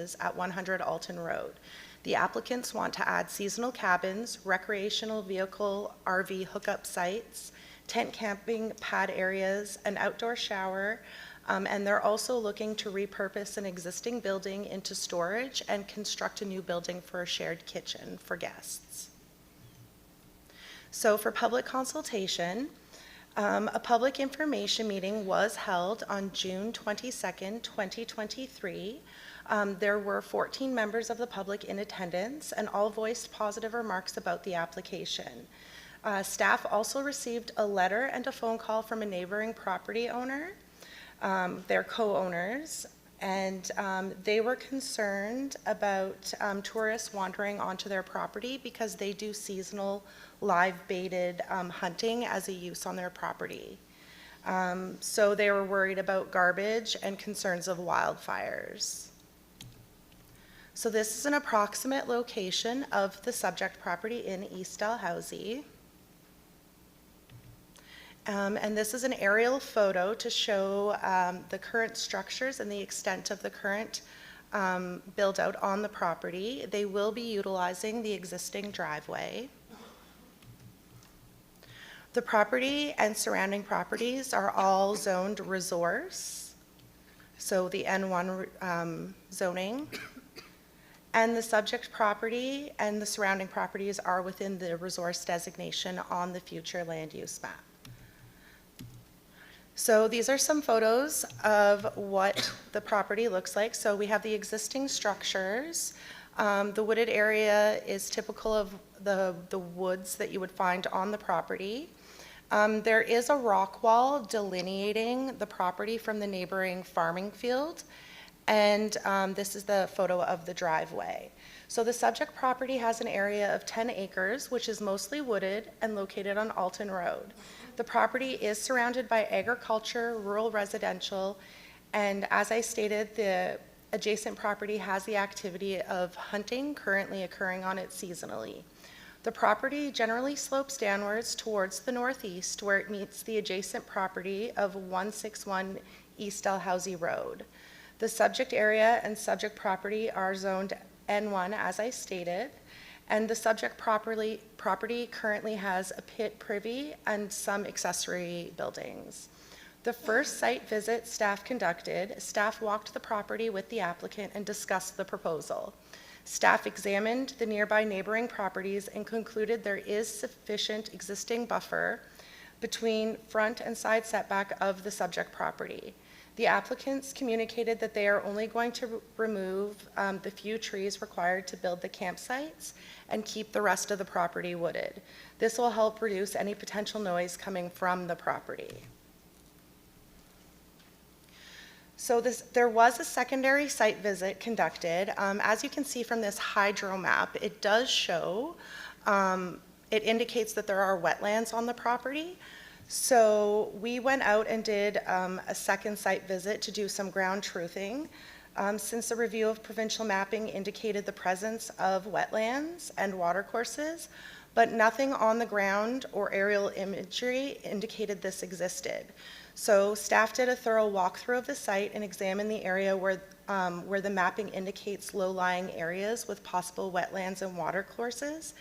houses at 100 Alton Road. The applicants want to add seasonal cabins, recreational vehicle RV hookup sites, tent camping pad areas, an outdoor shower, and they're also looking to repurpose an existing building into storage and construct a new building for a shared kitchen for guests. So for public consultation, a public information meeting was held on June 22nd, 2023. There were 14 members of the public in attendance, and all voiced positive remarks about the application. Staff also received a letter and a phone call from a neighboring property owner, their co-owners, and they were concerned about tourists wandering onto their property because they do seasonal live baited hunting as a use on their property. So they were worried about garbage and concerns of wildfires. So this is an approximate location of the subject property in East Dalhousie. And this is an aerial photo to show the current structures and the extent of the current build out on the property. They will be utilizing the existing driveway. The property and surrounding properties are all zoned resource, so the N1 zoning. And the subject property and the surrounding properties are within the resource designation on the future land use map. So these are some photos of what the property looks like. So we have the existing structures. The wooded area is typical of the woods that you would find on the property. There is a rock wall delineating the property from the neighboring farming field. And this is the photo of the driveway. So the subject property has an area of 10 acres, which is mostly wooded and located on Alton Road. The property is surrounded by agriculture, rural residential, and as I stated, the adjacent property has the activity of hunting currently occurring on it seasonally. The property generally slopes downwards towards the northeast where it meets the adjacent property of 161 East Dalhousie Road. The subject area and subject property are zoned N1 as I stated, and the subject property currently has a pit privy and some accessory buildings. The first site visit staff conducted, staff walked the property with the applicant and discussed the proposal. Staff examined the nearby neighboring properties and concluded there is sufficient existing buffer between front and side setback of the subject property. The applicants communicated that they are only going to remove the few trees required to build the campsites and keep the rest of the property wooded. This will help reduce any potential noise coming from the property. So there was a secondary site visit conducted. As you can see from this hydro map, it does show, it indicates that there are wetlands on the property. So we went out and did a second site visit to do some ground truthing. Since the review of provincial mapping indicated the presence of wetlands and watercourses, but nothing on the ground or aerial imagery indicated this existed. So staff did a thorough walkthrough of the site and examined the area where the mapping indicates low-lying areas with possible wetlands and watercourses.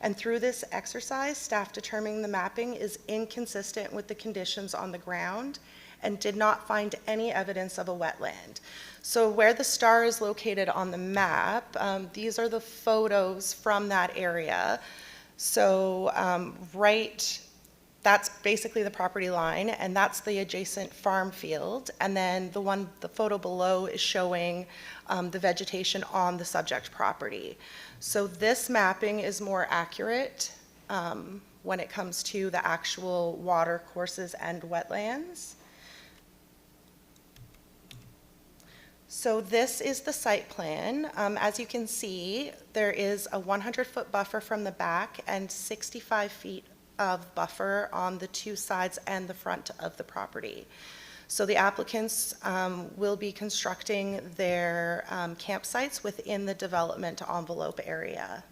And through this exercise, staff determined the mapping is inconsistent with the conditions on the ground and did not find any evidence of a wetland. So where the star is located on the map, these are the photos from that area. So that's basically the property line, and that's the adjacent farm field. And then the photo below is showing the vegetation on the subject property. So this mapping is more accurate when it comes to the actual water courses and wetlands. So this is the site plan. As you can see, there is a 100-foot buffer from the back and 65 feet of buffer on the two sides and the front of the property. So the applicants will be constructing their campsites within the development envelope area.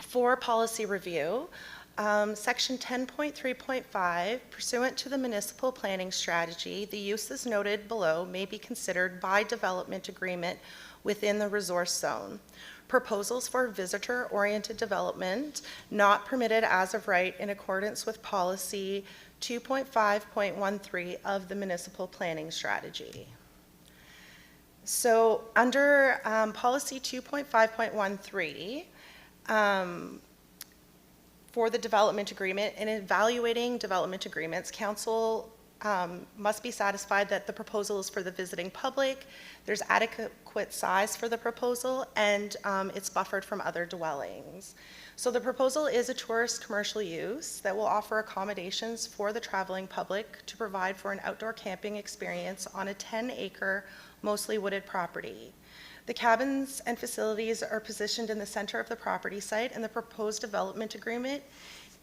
For policy review, Section 10.3.5, pursuant to the municipal planning strategy, the uses noted below may be considered by development agreement within the resource zone. Proposals for visitor-oriented development not permitted as of right in accordance with policy 2.5.13 of the municipal planning strategy. So under policy 2.5.13, for the development agreement, in evaluating development agreements, council must be satisfied that the proposal is for the visiting public, there's adequate size for the proposal, and it's buffered from other dwellings. So the proposal is a tourist commercial use that will offer accommodations for the traveling public to provide for an outdoor camping experience on a 10-acre, mostly wooded property. The cabins and facilities are positioned in the center of the property site, and the proposed development agreement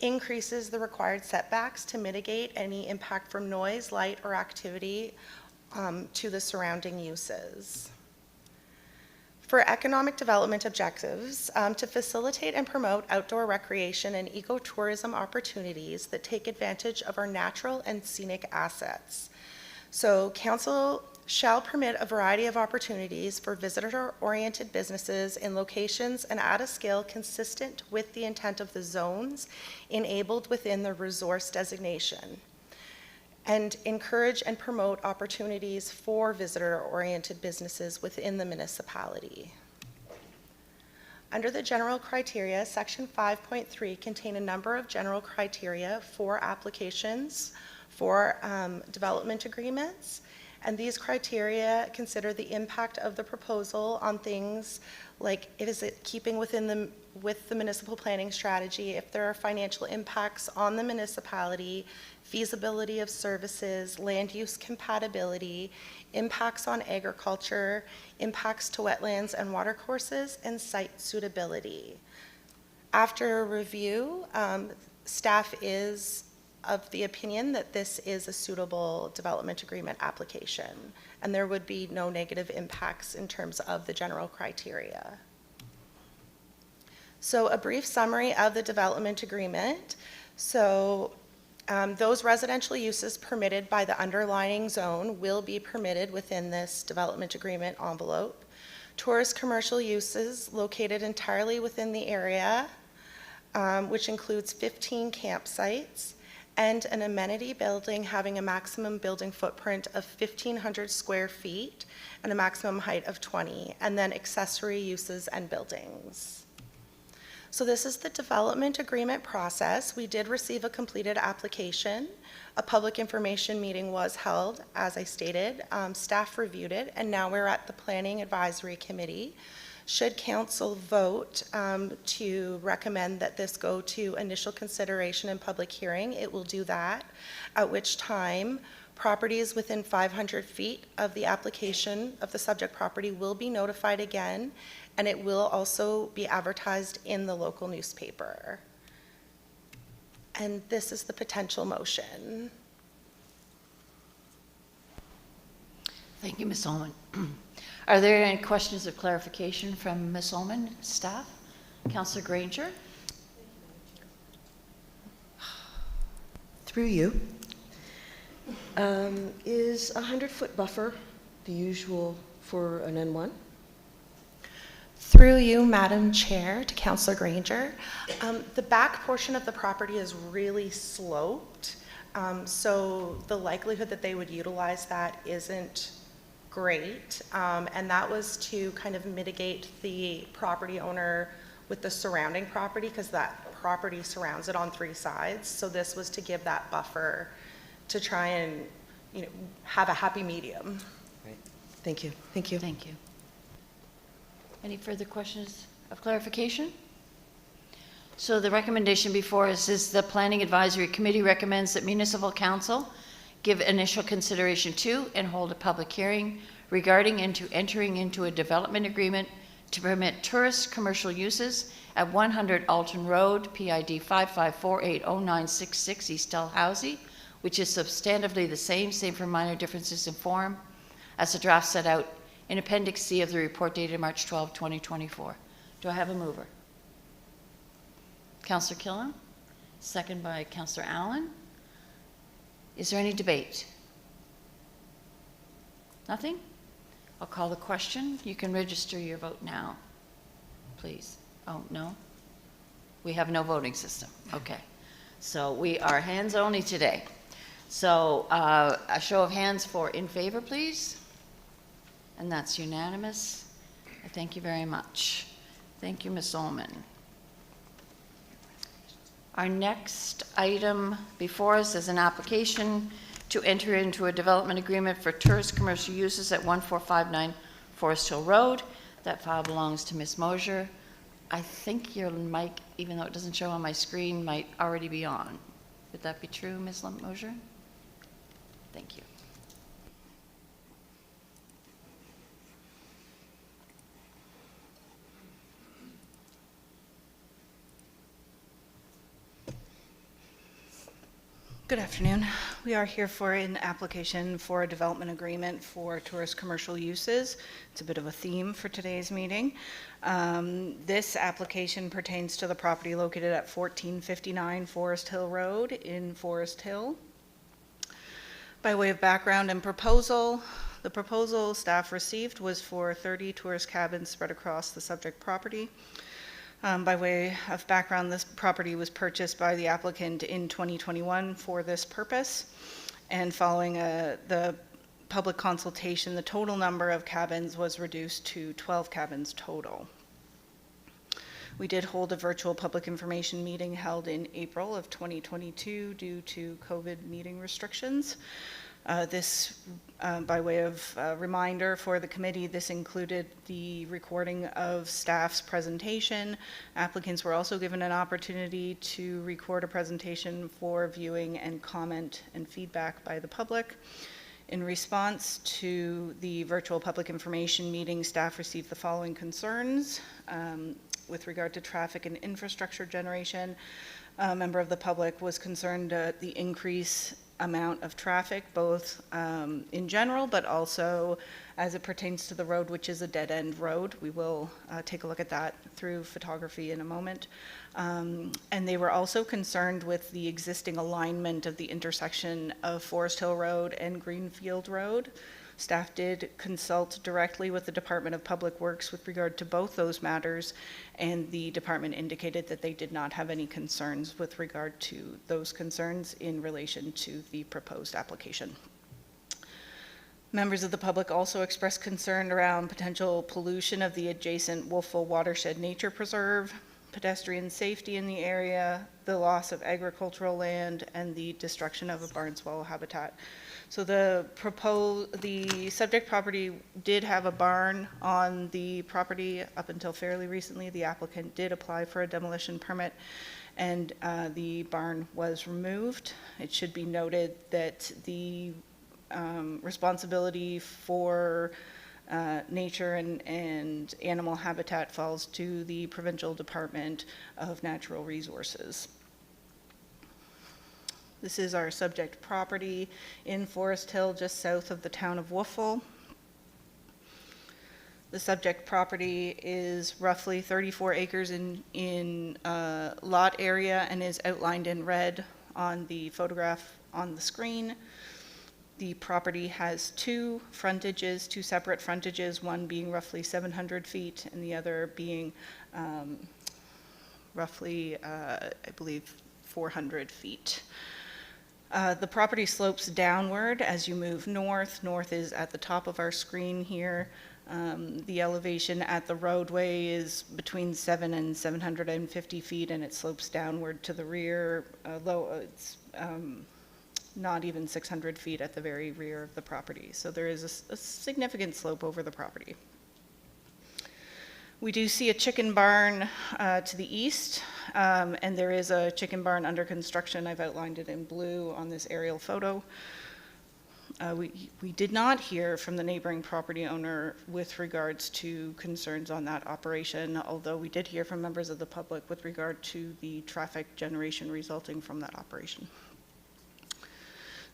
increases the required setbacks to mitigate any impact from noise, light, or activity to the surrounding uses. For economic development objectives, to facilitate and promote outdoor recreation and ecotourism opportunities that take advantage of our natural and scenic assets. So council shall permit a variety of opportunities for visitor-oriented businesses in locations and at a scale consistent with the intent of the zones enabled within the resource designation, and encourage and promote opportunities for visitor-oriented businesses within the municipality. Under the general criteria, section 5.3 contain a number of general criteria for applications for development agreements. And these criteria consider the impact of the proposal on things like, is it keeping with the municipal planning strategy, if there are financial impacts on the municipality, feasibility of services, land use compatibility, impacts on agriculture, impacts to wetlands and watercourses, and site suitability. After review, staff is of the opinion that this is a suitable development agreement application, and there would be no negative impacts in terms of the general criteria. So a brief summary of the development agreement. So those residential uses permitted by the underlying zone will be permitted within this development agreement envelope. Tourist commercial uses located entirely within the area, which includes 15 campsites, and an amenity building having a maximum building footprint of 1,500 square feet and a maximum height of 20, and then accessory uses and buildings. So this is the development agreement process. We did receive a completed application. A public information meeting was held, as I stated. Staff reviewed it, and now we're at the Planning Advisory Committee. Should council vote to recommend that this go to initial consideration and public hearing, it will do that, at which time properties within 500 feet of the application of the subject property will be notified again, and it will also be advertised in the local newspaper. And this is the potential motion. Thank you, Ms. Ullman. Are there any questions of clarification from Ms. Ullman, staff? Councillor Granger? Through you. Is a 100-foot buffer the usual for an N1? Through you, Madam Chair, to Councillor Granger. The back portion of the property is really sloped, so the likelihood that they would utilize that isn't great, and that was to kind of mitigate the property owner with the surrounding property, because that property surrounds it on 3 sides. So this was to give that buffer to try and, have a happy medium. Right. Thank you. Thank you. Thank you. Any further questions of clarification? So the recommendation before us is the Planning Advisory Committee recommends that Municipal Council give initial consideration to and hold a public hearing regarding entering into a development agreement to permit tourist commercial uses at 100 Alton Road, PID 554809666 East Dalhousie, which is substantively the same for minor differences in form, as the draft set out in Appendix C of the report dated March 12, 2024. Do I have a mover? Councillor Killam? second by Councillor Allen. Is there any debate? Nothing? I'll call the question. You can register your vote now, please. Oh, no? We have no voting system. Okay. So we are hands only today. So a show of hands for in favor, please. And that's unanimous. Thank you very much. Thank you, Ms. Ullman. Our next item before us is an application to enter into a development agreement for tourist commercial uses at 1459 Forest Hill Road. That file belongs to Ms. Mosier. I think your mic, even though it doesn't show on my screen, might already be on. Would that be true, Ms. Mosier? Thank you. Good afternoon. We are here for an application for a development agreement for tourist commercial uses. It's a bit of a theme for today's meeting. This application pertains to the property located at 1459 Forest Hill Road in Forest Hill. By way of background and proposal, the proposal staff received was for 30 tourist cabins spread across the subject property. By way of background, this property was purchased by the applicant in 2021 for this purpose. And following the public consultation, the total number of cabins was reduced to 12 cabins total. We did hold a virtual public information meeting held in April of 2022 due to COVID meeting restrictions. By way of reminder for the committee, this included the recording of staff's presentation. Applicants were also given an opportunity to record a presentation for viewing and comment and feedback by the public. In response to the virtual public information meeting, staff received the following concerns with regard to traffic and infrastructure generation. A member of the public was concerned at the increase amount of traffic, both in general, but also as it pertains to the road, which is a dead-end road. We will take a look at that through photography in a moment. And they were also concerned with the existing alignment of the intersection of Forest Hill Road and Greenfield Road. Staff did consult directly with the Department of Public Works with regard to both those matters, and the department indicated that they did not have any concerns with regard to those concerns in relation to the proposed application. Members of the public also expressed concern around potential pollution of the adjacent Wolfville Watershed Nature Preserve, pedestrian safety in the area, the loss of agricultural land, and the destruction of a barn swallow habitat. So the subject property did have a barn on the property up until fairly recently. The applicant did apply for a demolition permit, and the barn was removed. It should be noted that the responsibility for nature and animal habitat falls to the Provincial Department of Natural Resources. This is our subject property in Forest Hill, just south of the town of Wolfville. The subject property is roughly 34 acres in lot area and is outlined in red on the photograph on the screen. The property has two separate frontages, one being roughly 700 feet and the other being roughly, I believe, 400 feet. The property slopes downward as you move north. North is at the top of our screen here. The elevation at the roadway is between 700 and 750 feet, and it slopes downward to the rear. It's not even 600 feet at the very rear of the property. So there is a significant slope over the property. We do see a chicken barn to the east, and there is a chicken barn under construction. I've outlined it in blue on this aerial photo. We did not hear from the neighboring property owner with regards to concerns on that operation, although we did hear from members of the public with regard to the traffic generation resulting from that operation.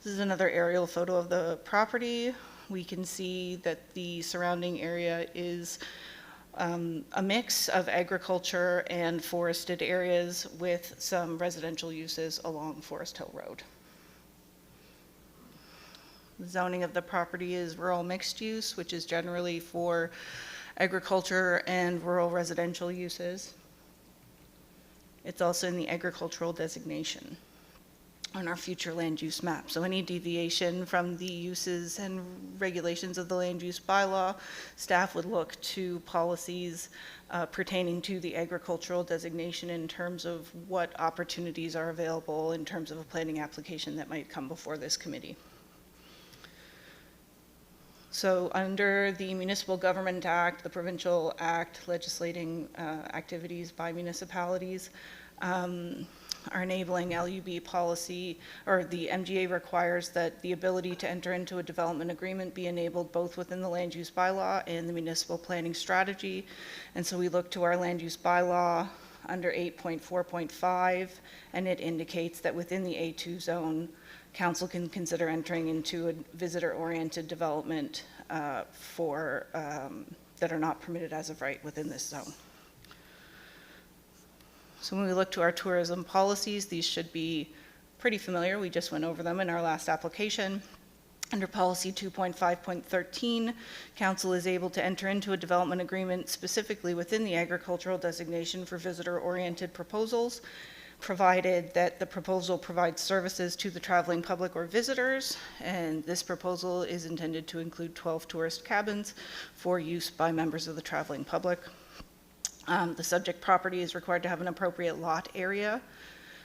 This is another aerial photo of the property. We can see that the surrounding area is a mix of agriculture and forested areas with some residential uses along Forest Hill Road. The zoning of the property is rural mixed use, which is generally for agriculture and rural residential uses. It's also in the agricultural designation on our future land use map. So any deviation from the uses and regulations of the land use bylaw, staff would look to policies pertaining to the agricultural designation in terms of what opportunities are available in terms of a planning application that might come before this committee. So under the Municipal Government Act, the Provincial Act legislating activities by municipalities, our enabling LUB policy, or the MGA requires that the ability to enter into a development agreement be enabled both within the land use bylaw and the municipal planning strategy. And so we look to our land use bylaw under 8.4.5, and it indicates that within the A2 zone, council can consider entering into a visitor-oriented development that are not permitted as of right within this zone. So when we look to our tourism policies, these should be pretty familiar. We just went over them in our last application. Under policy 2.5.13, council is able to enter into a development agreement specifically within the agricultural designation for visitor-oriented proposals, provided that the proposal provides services to the traveling public or visitors, and this proposal is intended to include 12 tourist cabins for use by members of the traveling public. The subject property is required to have an appropriate lot area.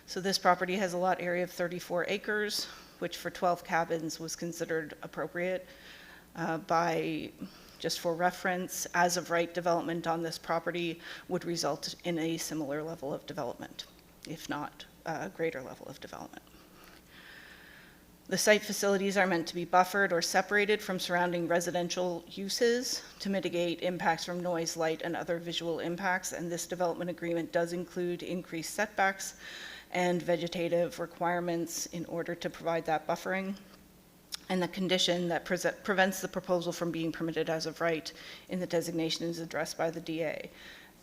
So this property has a lot area of 34 acres, which for 12 cabins was considered appropriate. Just for reference, as of right development on this property would result in a similar level of development, if not a greater level of development. The site facilities are meant to be buffered or separated from surrounding residential uses to mitigate impacts from noise, light, and other visual impacts, and this development agreement does include increased setbacks and vegetative requirements in order to provide that buffering. And the condition that prevents the proposal from being permitted as of right in the designation is addressed by the DA.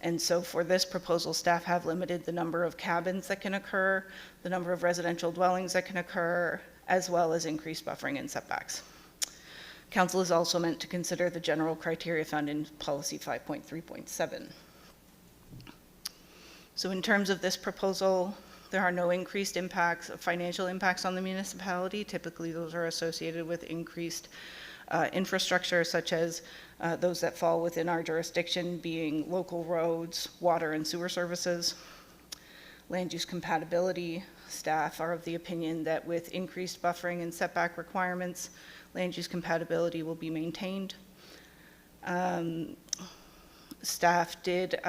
And so for this proposal, staff have limited the number of cabins that can occur, the number of residential dwellings that can occur, as well as increased buffering and setbacks. Council is also meant to consider the general criteria found in policy 5.3.7. So in terms of this proposal, there are no increased impacts, financial impacts on the municipality. Typically, those are associated with increased infrastructure, such as those that fall within our jurisdiction, being local roads, water and sewer services. Land use compatibility, staff are of the opinion that with increased buffering and setback requirements, land use compatibility will be maintained. Staff did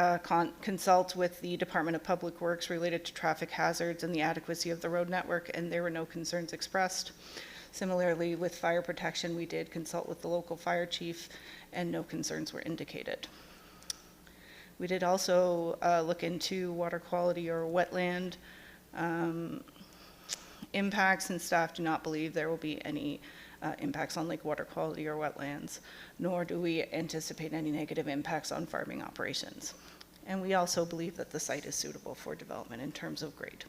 consult with the Department of Public Works related to traffic hazards and the adequacy of the road network, and there were no concerns expressed. Similarly, with fire protection, we did consult with the local fire chief, and no concerns were indicated. We did also look into water quality or wetland impacts, and staff do not believe there will be any impacts on lake water quality or wetlands, nor do we anticipate any negative impacts on farming operations. And we also believe that the site is suitable for development in terms of grade.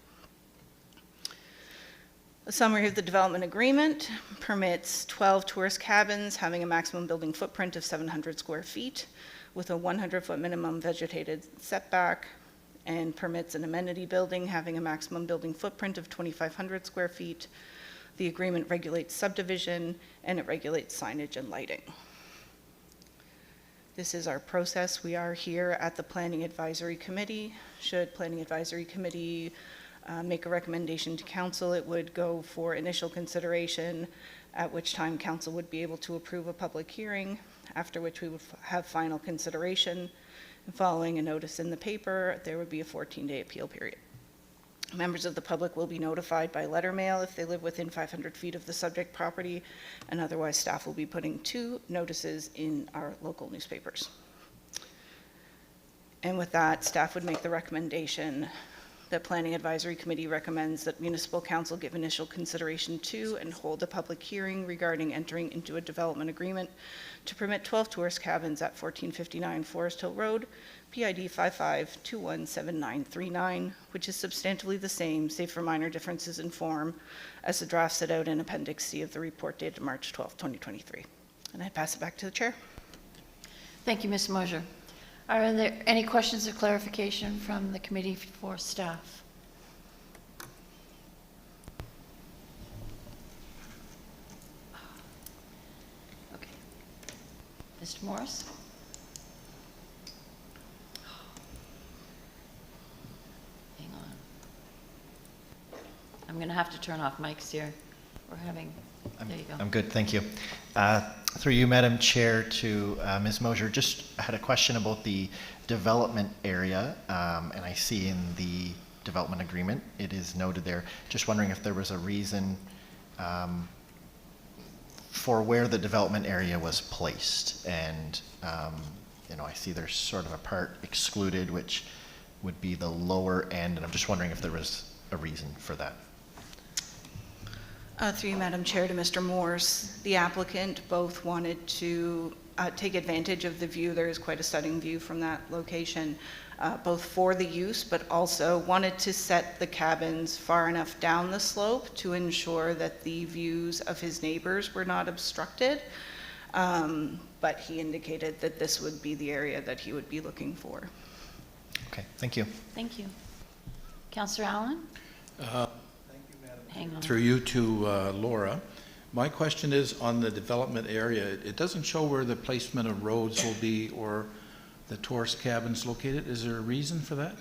A summary of the development agreement permits 12 tourist cabins having a maximum building footprint of 700 square feet with a 100-foot minimum vegetated setback, and permits an amenity building having a maximum building footprint of 2,500 square feet. The agreement regulates subdivision, and it regulates signage and lighting. This is our process. We are here at the Planning Advisory Committee. Should Planning Advisory Committee make a recommendation to council, it would go for initial consideration, at which time council would be able to approve a public hearing, after which we would have final consideration. And following a notice in the paper, there would be a 14-day appeal period. Members of the public will be notified by letter mail if they live within 500 feet of the subject property, and otherwise staff will be putting 2 notices in our local newspapers. And with that, staff would make the recommendation that Planning Advisory Committee recommends that Municipal Council give initial consideration to and hold a public hearing regarding entering into a development agreement to permit 12 tourist cabins at 1459 Forest Hill Road, PID 55217939, which is substantially the same, save for minor differences in form, as the draft set out in Appendix C of the report dated March 12, 2023. And I pass it back to the chair. Thank you, Ms. Mosier. Are there any questions or clarification from the committee for staff? Okay. Mr. Morris? Hang on. I'm going to have to turn off mics here. We're having, there you go. I'm good, thank you. Through you, Madam Chair, to Ms. Mosier, just had a question about the development area, and I see in the development agreement, it is noted there. Just wondering if there was a reason for where the development area was placed. And, you know, I see there's sort of a part excluded, which would be the lower end, and I'm just wondering if there was a reason for that. Through you, Madam Chair, to Mr. Morse, the applicant both wanted to take advantage of the view. There is quite a stunning view from that location, both for the use, but also wanted to set the cabins far enough down the slope to ensure that the views of his neighbors were not obstructed. But he indicated that this would be the area that he would be looking for. Okay, thank you. Thank you. Councillor Allen? Hang on. Through you to Laura. My question is on the development area. It doesn't show where the placement of roads will be or the tourist cabins located. Is there a reason for that?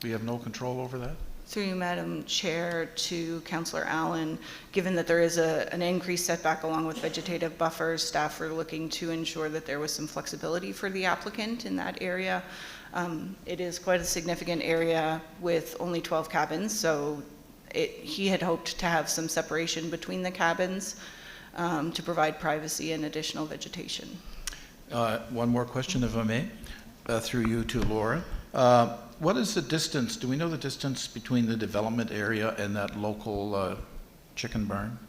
We have no control over that? Through you, Madam Chair, to Councillor Allen, given that there is an increased setback along with vegetative buffers, staff were looking to ensure that there was some flexibility for the applicant in that area. It is quite a significant area with only 12 cabins, so he had hoped to have some separation between the cabins to provide privacy and additional vegetation. One more question, if I may, through you to Laura. What is the distance, do we know the distance between the development area and that local chicken barn?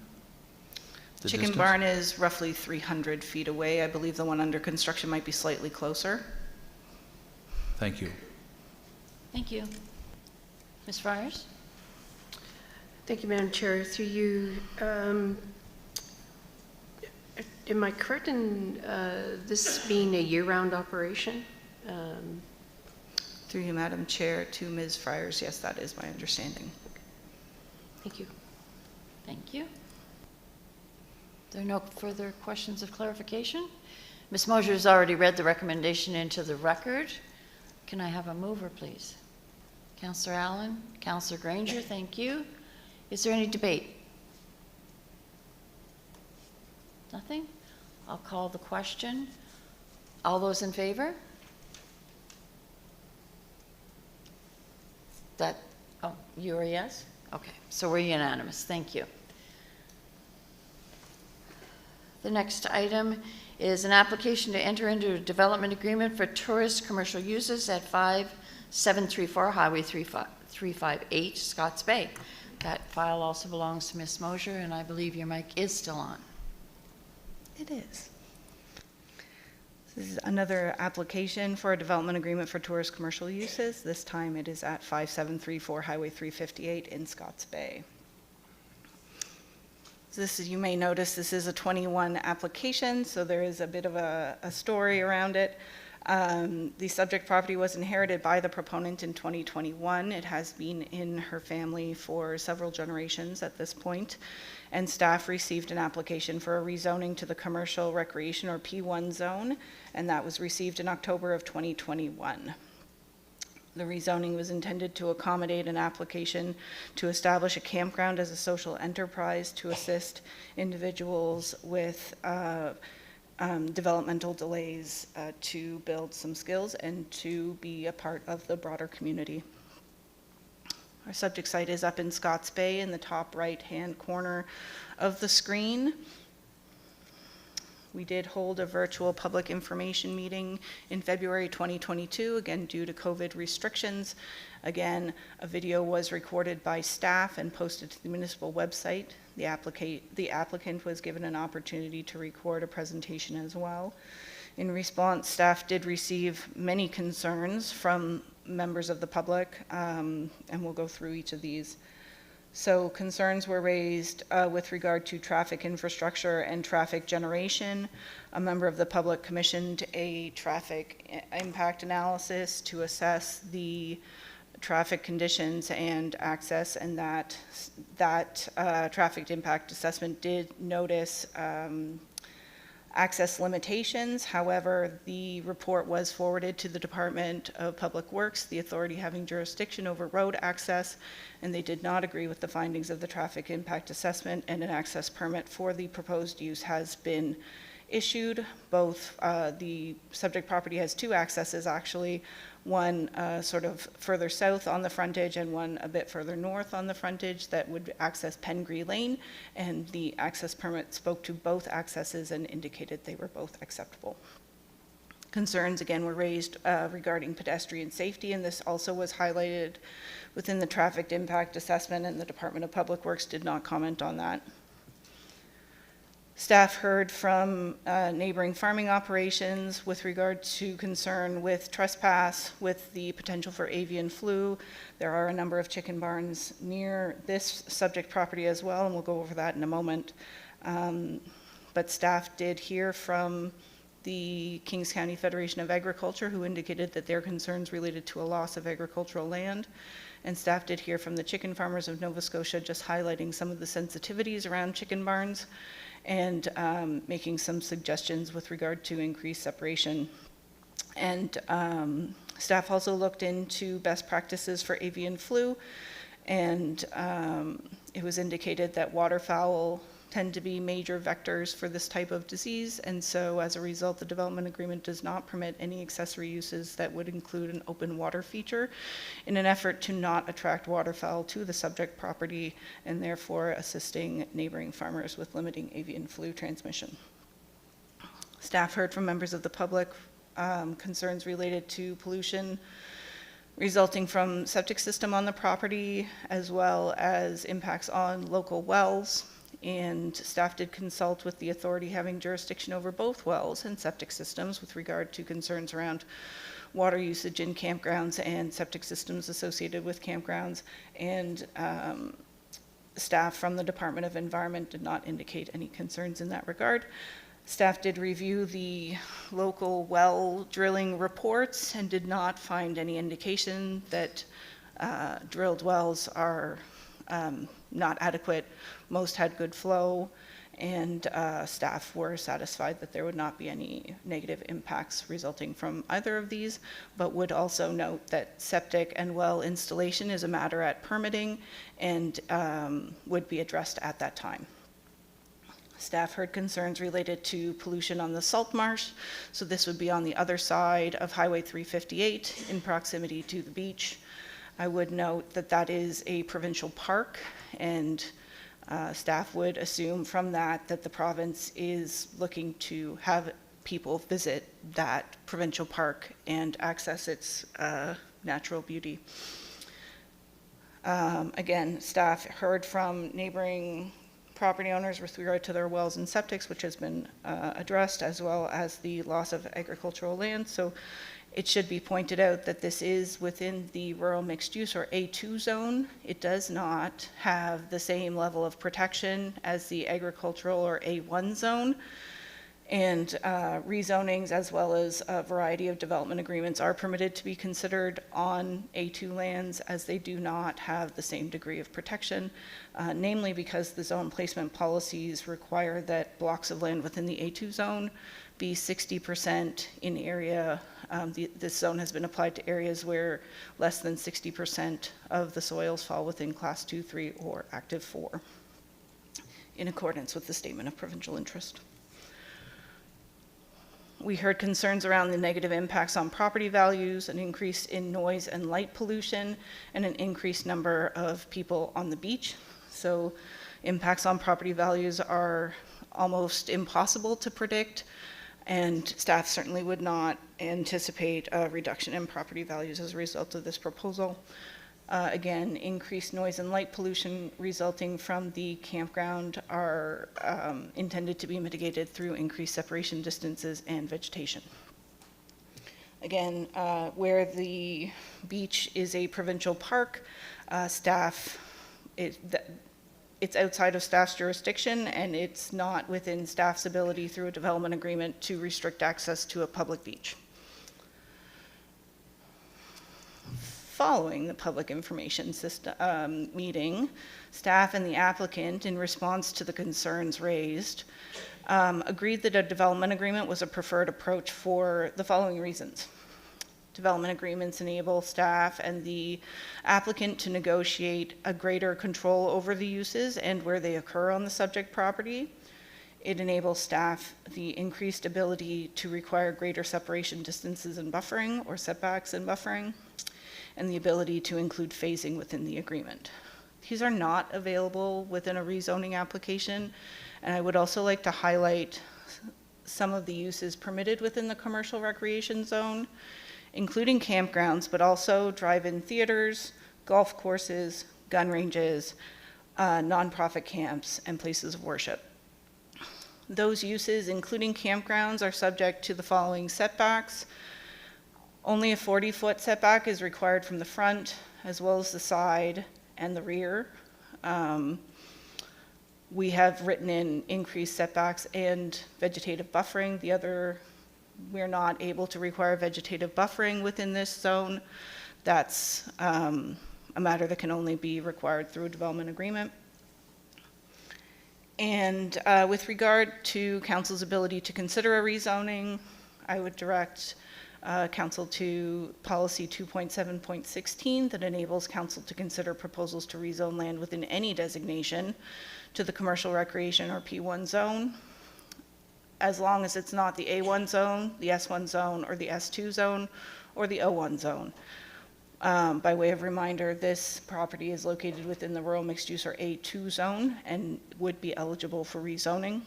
The Chicken distance? barn is roughly 300 feet away. I believe the one under construction might be slightly closer. Thank you. Thank you. Ms. Friars? Thank you, Madam Chair. Through you, am I correct in this being a year-round operation? Through you, Madam Chair, to Ms. Friars, yes, that is my understanding. Thank you. Thank you. There are no further questions of clarification? Ms. Mosier has already read the recommendation into the record. Can I have a mover, please? Councillor Allen, Councillor Granger, thank you. Is there any debate? Nothing? I'll call the question. All those in favor? Oh, you are a yes? Okay, so we're unanimous. Thank you. The next item is an application to enter into a development agreement for tourist commercial uses at 5734 Highway 358, Scotts Bay. That file also belongs to Ms. Mosier, and I believe your mic is still on. It is. This is another application for a development agreement for tourist commercial uses. This time it is at 5734 Highway 358 in Scotts Bay. So this is, you may notice, this is a 21 application, so there is a bit of a story around it. The subject property was inherited by the proponent in 2021. It has been in her family for several generations at this point, and staff received an application for a rezoning to the commercial recreation or P1 zone, and that was received in October of 2021. The rezoning was intended to accommodate an application to establish a campground as a social enterprise to assist individuals with developmental delays to build some skills and to be a part of the broader community. Our subject site is up in Scotts Bay in the top right-hand corner of the screen. We did hold a virtual public information meeting in February 2022, again due to COVID restrictions. Again, a video was recorded by staff and posted to the municipal website. The applicant was given an opportunity to record a presentation as well. In response, staff did receive many concerns from members of the public, and we'll go through each of these. So concerns were raised with regard to traffic infrastructure and traffic generation. A member of the public commissioned a traffic impact analysis to assess the traffic conditions and access, and that traffic impact assessment did notice access limitations. However, the report was forwarded to the Department of Public Works, the authority having jurisdiction over road access, and they did not agree with the findings of the traffic impact assessment, and an access permit for the proposed use has been issued. Both the subject property has two accesses actually, one sort of further south on the frontage and one a bit further north on the frontage that would access Pengree Lane, and the access permit spoke to both accesses and indicated they were both acceptable. Concerns again were raised regarding pedestrian safety, and this also was highlighted within the traffic impact assessment, and the Department of Public Works did not comment on that. Staff heard from neighboring farming operations with regard to concern with trespass, with the potential for avian flu. There are a number of chicken barns near this subject property as well, and we'll go over that in a moment. But staff did hear from the Kings County Federation of Agriculture, who indicated that their concerns related to a loss of agricultural land. And staff did hear from the chicken farmers of Nova Scotia, just highlighting some of the sensitivities around chicken barns, and making some suggestions with regard to increased separation. And staff also looked into best practices for avian flu, and it was indicated that waterfowl tend to be major vectors for this type of disease, and so as a result, the development agreement does not permit any accessory uses that would include an open water feature, in an effort to not attract waterfowl to the subject property, and therefore assisting neighboring farmers with limiting avian flu transmission. Staff heard from members of the public concerns related to pollution resulting from septic system on the property, as well as impacts on local wells. And staff did consult with the authority having jurisdiction over both wells and septic systems with regard to concerns around water usage in campgrounds and septic systems associated with campgrounds. And staff from the Department of Environment did not indicate any concerns in that regard. Staff did review the local well drilling reports and did not find any indication that drilled wells are not adequate. Most had good flow, and staff were satisfied that there would not be any negative impacts resulting from either of these, but would also note that septic and well installation is a matter at permitting and would be addressed at that time. Staff heard concerns related to pollution on the salt marsh, so this would be on the other side of Highway 358 in proximity to the beach. I would note that that is a provincial park, and staff would assume from that that the province is looking to have people visit that provincial park and access its natural beauty. Again, staff heard from neighboring property owners with regard to their wells and septics, which has been addressed, as well as the loss of agricultural land. So it should be pointed out that this is within the rural mixed use, or A2 zone. It does not have the same level of protection as the agricultural or A1 zone. And rezonings, as well as a variety of development agreements, are permitted to be considered on A2 lands, as they do not have the same degree of protection, namely because the zone placement policies require that blocks of land within the A2 zone be 60% in area. This zone has been applied to areas where less than 60% of the soils fall within Class 2, 3, or Active 4, in accordance with the Statement of Provincial Interest. We heard concerns around the negative impacts on property values, an increase in noise and light pollution, and an increased number of people on the beach. So impacts on property values are almost impossible to predict, and staff certainly would not anticipate a reduction in property values as a result of this proposal. Again, increased noise and light pollution resulting from the campground are intended to be mitigated through increased separation distances and vegetation. Again, where the beach is a provincial park, it's outside of staff's jurisdiction, and it's not within staff's ability through a development agreement to restrict access to a public beach. Following the public information system, meeting, staff and the applicant, in response to the concerns raised, agreed that a development agreement was a preferred approach for the following reasons. Development agreements enable staff and the applicant to negotiate a greater control over the uses and where they occur on the subject property. It enables staff the increased ability to require greater separation distances and buffering, or setbacks and buffering, and the ability to include phasing within the agreement. These are not available within a rezoning application, and I would also like to highlight some of the uses permitted within the commercial recreation zone, including campgrounds, but also drive-in theaters, golf courses, gun ranges, nonprofit camps, and places of worship. Those uses, including campgrounds, are subject to the following setbacks. Only a 40-foot setback is required from the front, as well as the side and the rear. We have written in increased setbacks and vegetative buffering. We're not able to require vegetative buffering within this zone. That's a matter that can only be required through a development agreement. And with regard to council's ability to consider a rezoning, I would direct council to policy 2.7.16 that enables council to consider proposals to rezone land within any designation to the commercial recreation or P1 zone, as long as it's not the A1 zone, the S1 zone, or the S2 zone, or the O1 zone. By way of reminder, this property is located within the rural mixed use, or A2 zone, and would be eligible for rezoning.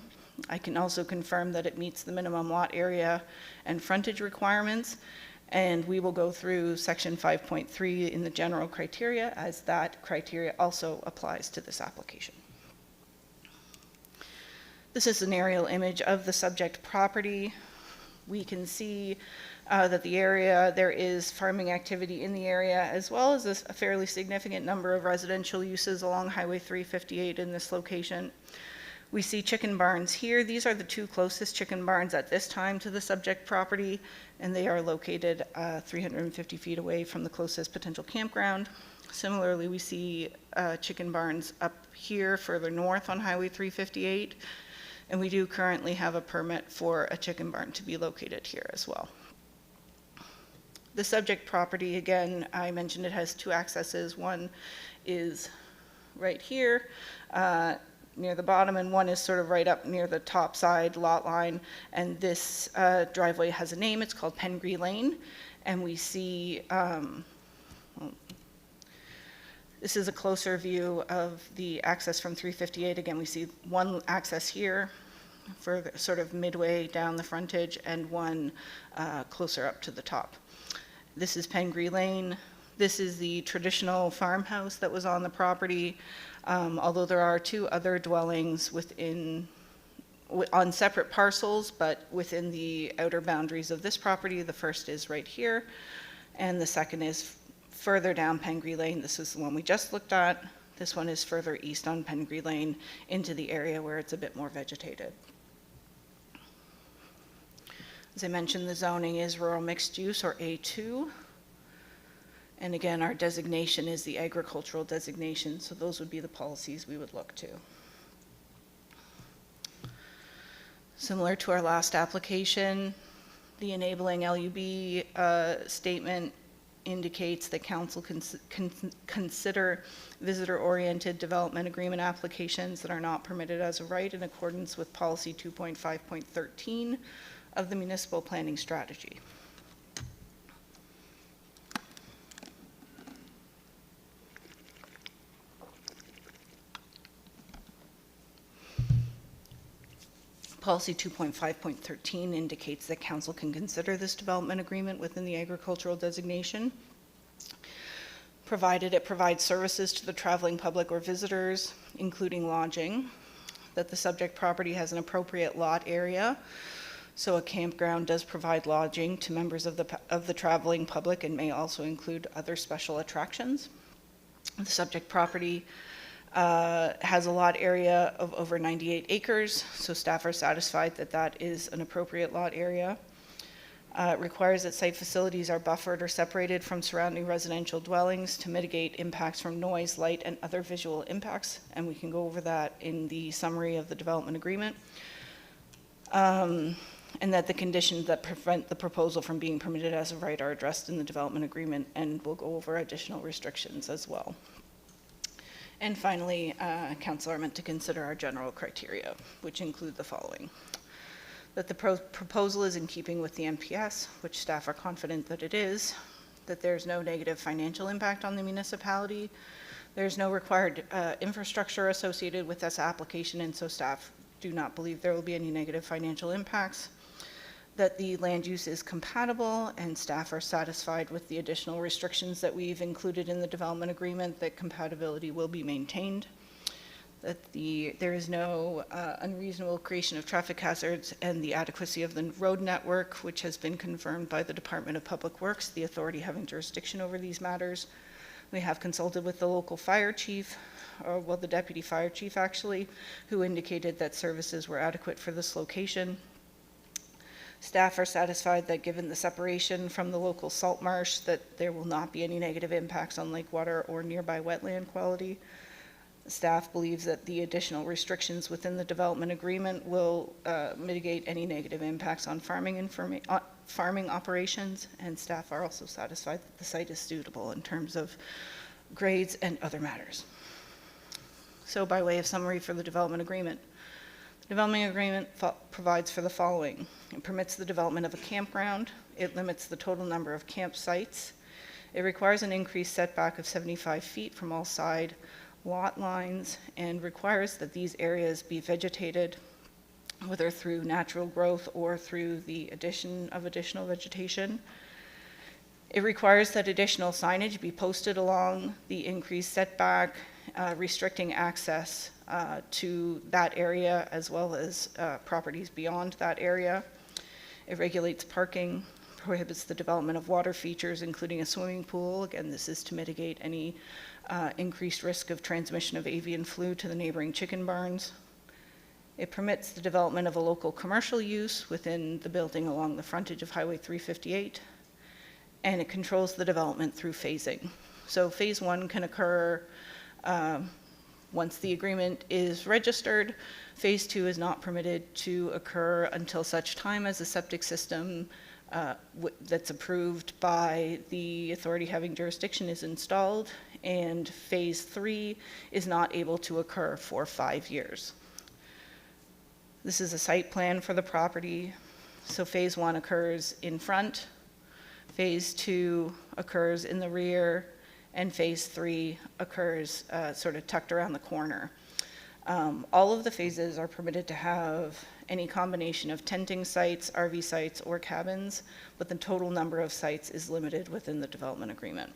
I can also confirm that it meets the minimum lot area and frontage requirements, and we will go through section 5.3 in the general criteria, as that criteria also applies to this application. This is an aerial image of the subject property. We can see that there is farming activity in the area, as well as a fairly significant number of residential uses along Highway 358 in this location. We see chicken barns here. These are the two closest chicken barns at this time to the subject property, and they are located 350 feet away from the closest potential campground. Similarly, we see chicken barns up here further north on Highway 358, and we do currently have a permit for a chicken barn to be located here as well. The subject property, again, I mentioned it has two accesses. One is right here, near the bottom, and one is sort of right up near the top side lot line. And this driveway has a name. It's called Pengree Lane. And we see, this is a closer view of the access from 358. Again, we see one access here for sort of midway down the frontage, and one closer up to the top. This is Pengree Lane. This is the traditional farmhouse that was on the property. Although there are two other dwellings on separate parcels, but within the outer boundaries of this property. The first is right here, and the second is further down Pengree Lane. This is the one we just looked at. This one is further east on Pengree Lane into the area where it's a bit more vegetated. As I mentioned, the zoning is rural mixed use, or A2. And again, our designation is the agricultural designation, so those would be the policies we would look to. Similar to our last application, the enabling LUB statement indicates that council can consider visitor-oriented development agreement applications that are not permitted as a right in accordance with policy 2.5.13 of the municipal planning strategy. Policy 2.5.13 indicates that council can consider this development agreement within the agricultural designation, provided it provides services to the traveling public or visitors, including lodging, that the subject property has an appropriate lot area. So a campground does provide lodging to members of the traveling public and may also include other special attractions. The subject property has a lot area of over 98 acres, so staff are satisfied that that is an appropriate lot area. It requires that site facilities are buffered or separated from surrounding residential dwellings to mitigate impacts from noise, light, and other visual impacts, and we can go over that in the summary of the development agreement. And that the conditions that prevent the proposal from being permitted as of right are addressed in the development agreement, and we'll go over additional restrictions as well. And finally, council are meant to consider our general criteria, which include the following. That the proposal is in keeping with the NPS, which staff are confident that it is, that there's no negative financial impact on the municipality, there's no required infrastructure associated with this application, and so staff do not believe there will be any negative financial impacts, that the land use is compatible and staff are satisfied with the additional restrictions that we've included in the development agreement, that compatibility will be maintained, that there is no unreasonable creation of traffic hazards, and the adequacy of the road network, which has been confirmed by the Department of Public Works, the authority having jurisdiction over these matters. We have consulted with the local fire chief, or well, the deputy fire chief actually, who indicated that services were adequate for this location. Staff are satisfied that given the separation from the local salt marsh, that there will not be any negative impacts on lake water or nearby wetland quality. Staff believes that the additional restrictions within the development agreement will mitigate any negative impacts on farming operations, and staff are also satisfied that the site is suitable in terms of grades and other matters. So by way of summary for the development agreement, the development agreement provides for the following. It permits the development of a campground. It limits the total number of campsites. It requires an increased setback of 75 feet from all side lot lines, and requires that these areas be vegetated, whether through natural growth or through the addition of additional vegetation. It requires that additional signage be posted along the increased setback, restricting access to that area as well as properties beyond that area. It regulates parking, prohibits the development of water features, including a swimming pool. Again, this is to mitigate any increased risk of transmission of avian flu to the neighboring chicken barns. It permits the development of a local commercial use within the building along the frontage of Highway 358, and it controls the development through phasing. So phase one can occur once the agreement is registered. Phase two is not permitted to occur until such time as a septic system that's approved by the authority having jurisdiction is installed, and phase three is not able to occur for 5 years. This is a site plan for the property. So phase one occurs in front, phase two occurs in the rear, and phase three occurs sort of tucked around the corner. All of the phases are permitted to have any combination of tenting sites, RV sites, or cabins, but the total number of sites is limited within the development agreement.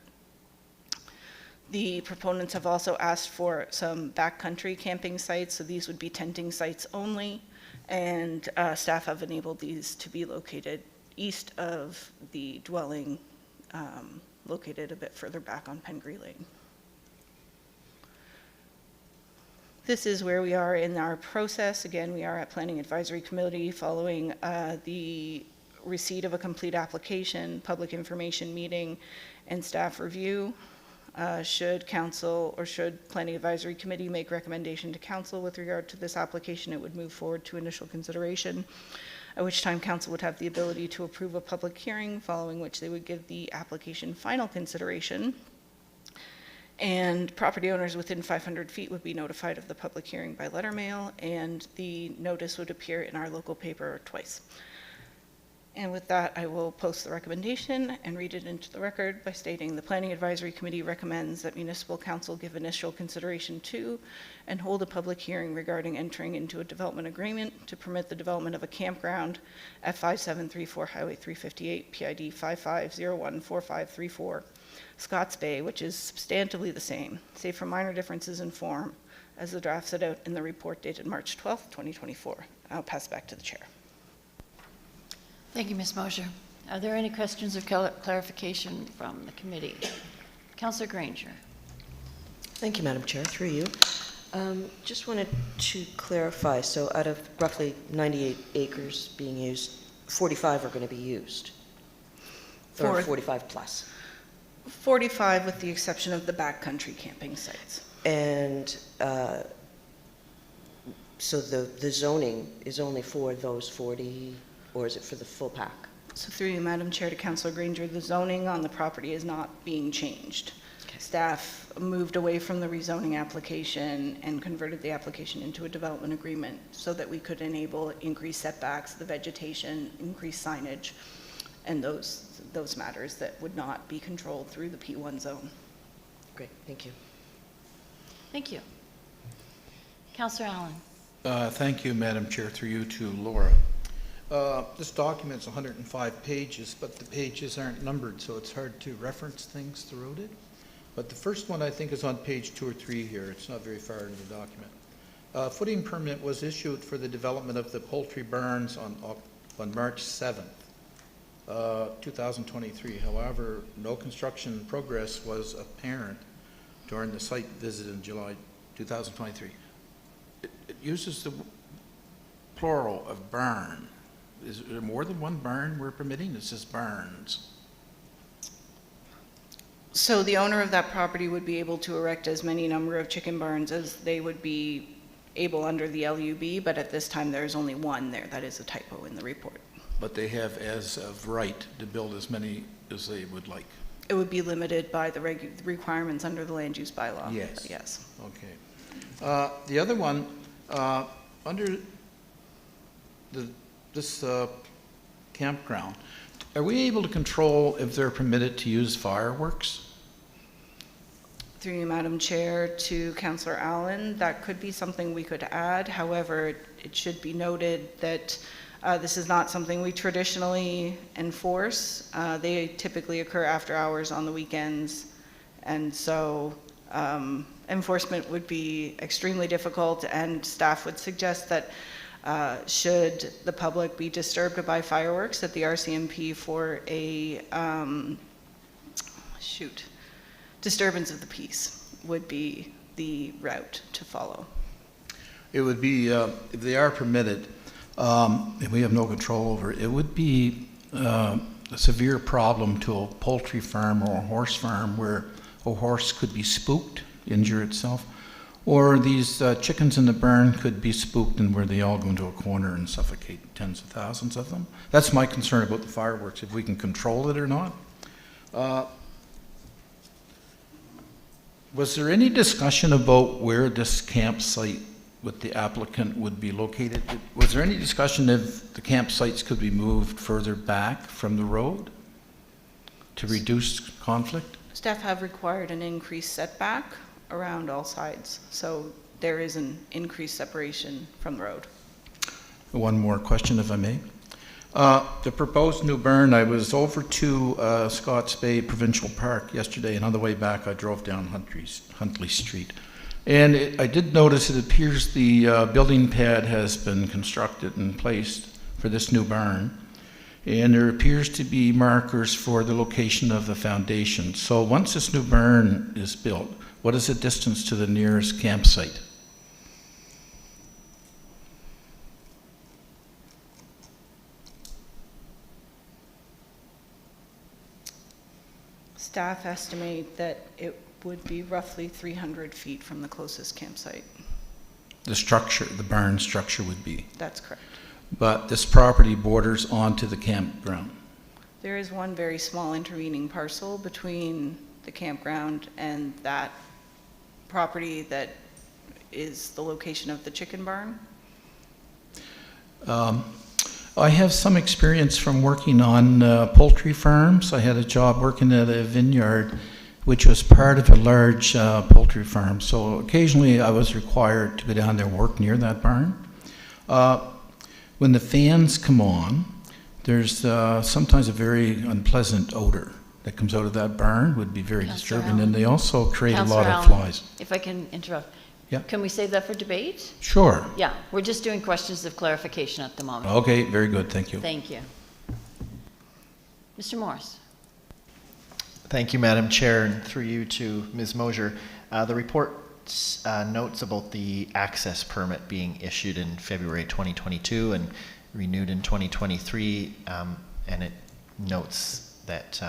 The proponents have also asked for some backcountry camping sites, so these would be tenting sites only, and staff have enabled these to be located east of the dwelling, located a bit further back on Pengree Lane. This is where we are in our process. Again, we are at Planning Advisory Committee following the receipt of a complete application, public information meeting, and staff review. Should council or should Planning Advisory Committee make recommendation to council with regard to this application, it would move forward to initial consideration, at which time council would have the ability to approve a public hearing, following which they would give the application final consideration. And property owners within 500 feet would be notified of the public hearing by letter mail, and the notice would appear in our local paper twice. And with that, I will post the recommendation and read it into the record by stating the Planning Advisory Committee recommends that Municipal Council give initial consideration to and hold a public hearing regarding entering into a development agreement to permit the development of a campground at 5734 Highway 358, PID 55014534, Scotts Bay, which is substantively the same, save for minor differences in form, as the draft set out in the report dated March 12th, 2024. I'll pass back to the chair. Thank you, Ms. Mosher. Are there any questions or clarification from the committee? Councillor Granger. Thank you, Madam Chair, through you. Just wanted to clarify, so out of roughly 98 acres being used, 45 are going to be used? Or 45 plus? 45 with the exception of the backcountry camping sites. And so the zoning is only for those 40, or is it for the full pack? So through you, Madam Chair, to Councillor Granger, the zoning on the property is not being changed. Okay. Staff moved away from the rezoning application and converted the application into a development agreement so that we could enable increased setbacks, the vegetation, increased signage, and those matters that would not be controlled through the P1 zone. Great, thank you. Thank you. Councillor Allen. Thank you, Madam Chair, through you to Laura. This document's 105 pages, but the pages aren't numbered, so it's hard to reference things throughout it. But the first one, I think, is on page 2 or 3 here. It's not very far in the document. Footing permit was issued for the development of the poultry barns on March 7th, 2023. However, no construction progress was apparent during the site visit in July 2023. It uses the plural of barn. Is there more than one barn we're permitting? It says barns. So the owner of that property would be able to erect as many number of chicken barns as they would be able under the LUB, but at this time there is only one there. That is a typo in the report. But they have as of right to build as many as they would like. It would be limited by the requirements under the land use bylaw. Yes. But yes. Okay. The other one, under this campground, are we able to control if they're permitted to use fireworks? Through you, Madam Chair, to Councillor Allen, that could be something we could add. However, it should be noted that this is not something we traditionally enforce. They typically occur after hours on the weekends, and so enforcement would be extremely difficult, and staff would suggest that should the public be disturbed by fireworks, that the RCMP for a disturbance of the peace would be the route to follow. It would be, if they are permitted, and we have no control over it, it would be a severe problem to a poultry farm or a horse farm where a horse could be spooked, injure itself, or these chickens in the barn could be spooked and where they all go into a corner and suffocate tens of thousands of them. That's my concern about the fireworks, if we can control it or not. Was there any discussion about where this campsite with the applicant would be located? Was there any discussion if the campsites could be moved further back from the road to reduce conflict? Staff have required an increased setback around all sides, so there is an increased separation from the road. One more question, if I may. The proposed new barn, I was over to Scotts Bay Provincial Park yesterday, and on the way back I drove down Huntley Street. And I did notice it appears the building pad has been constructed and placed for this new barn. And there appears to be markers for the location of the foundation. So once this new barn is built, what is the distance to the nearest campsite? Staff estimate that it would be roughly 300 feet from the closest campsite. The structure, the barn structure would be. That's correct. But this property borders onto the campground. There is one very small intervening parcel between the campground and that property that is the location of the chicken barn. I have some experience from working on poultry farms. I had a job working at a vineyard, which was part of a large poultry farm. So occasionally I was required to go down there and work near that barn. When the fans come on, there's sometimes a very unpleasant odor that comes out of that barn, would be very Councillor disturbing, Allen. and they also create a Councillor lot of Allen, flies. If I can interrupt. Yeah. Can we save that for debate? Sure. Yeah, we're just doing questions of clarification at the moment. Okay, very good, thank you. Thank you. Mr. Morris? Thank you, Madam Chair, and through you to Ms. Mosier. The report notes about the access permit being issued in February 2022 and renewed in 2023, and it notes that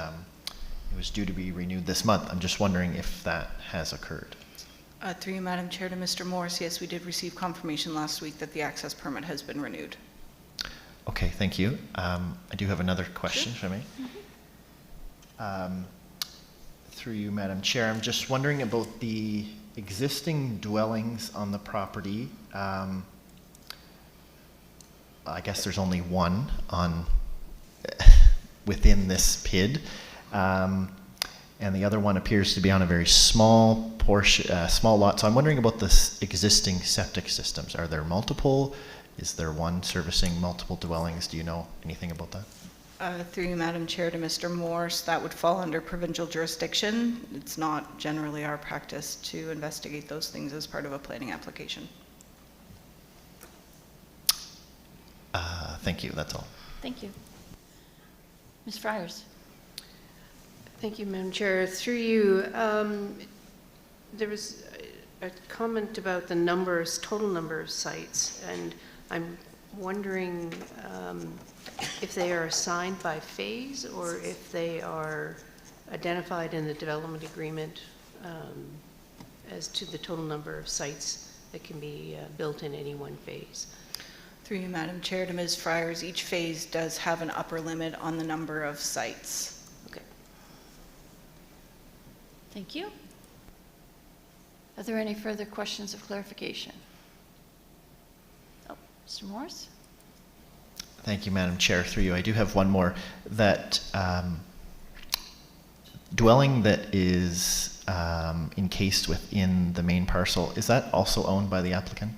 it was due to be renewed this month. I'm just wondering if that has occurred. Through you, Madam Chair, to Mr. Morris, yes, we did receive confirmation last week that the access permit has been renewed. Okay, thank you. I do have another question, if I may. Through you, Madam Chair, I'm just wondering about the existing dwellings on the property. I guess there's only one on within this PID, and the other one appears to be on a very small portion, small lot. So I'm wondering about the existing septic systems. Are there multiple? Is there one servicing multiple dwellings? Do you know anything about that? Through you, Madam Chair, to Mr. Morse, that would fall under provincial jurisdiction. It's not generally our practice to investigate those things as part of a planning application. Thank you, that's all. Thank you. Ms. Friars? Thank you, Madam Chair. Through you, there was a comment about the total number of sites, and I'm wondering if they are assigned by phase or if they are identified in the development agreement as to the total number of sites that can be built in any one phase. Through you, Madam Chair, to Ms. Friars, each phase does have an upper limit on the number of sites. Okay. Thank you. Are there any further questions of clarification? Oh, Mr. Morris? Thank you, Madam Chair. Through you, I do have one more. That dwelling that is encased within the main parcel, is that also owned by the applicant?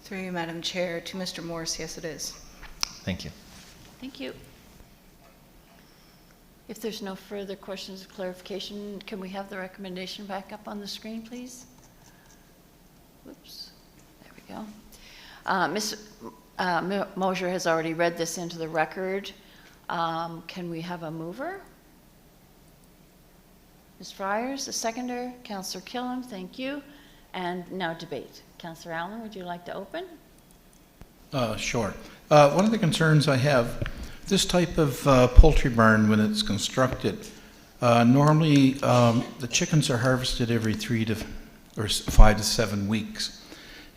Through you, Madam Chair, to Mr. Morris, yes, it is. Thank you. Thank you. If there's no further questions of clarification, can we have the recommendation back up on the screen, please? Whoops, there we go. Ms. Mosier has already read this into the record. Can we have a mover? Ms. Friars, a seconder. Councillor Killam, thank you. And now debate. Councillor Allen, would you like to open? Sure. One of the concerns I have, this type of poultry barn, when it's constructed, normally the chickens are harvested every 5 to 7 weeks.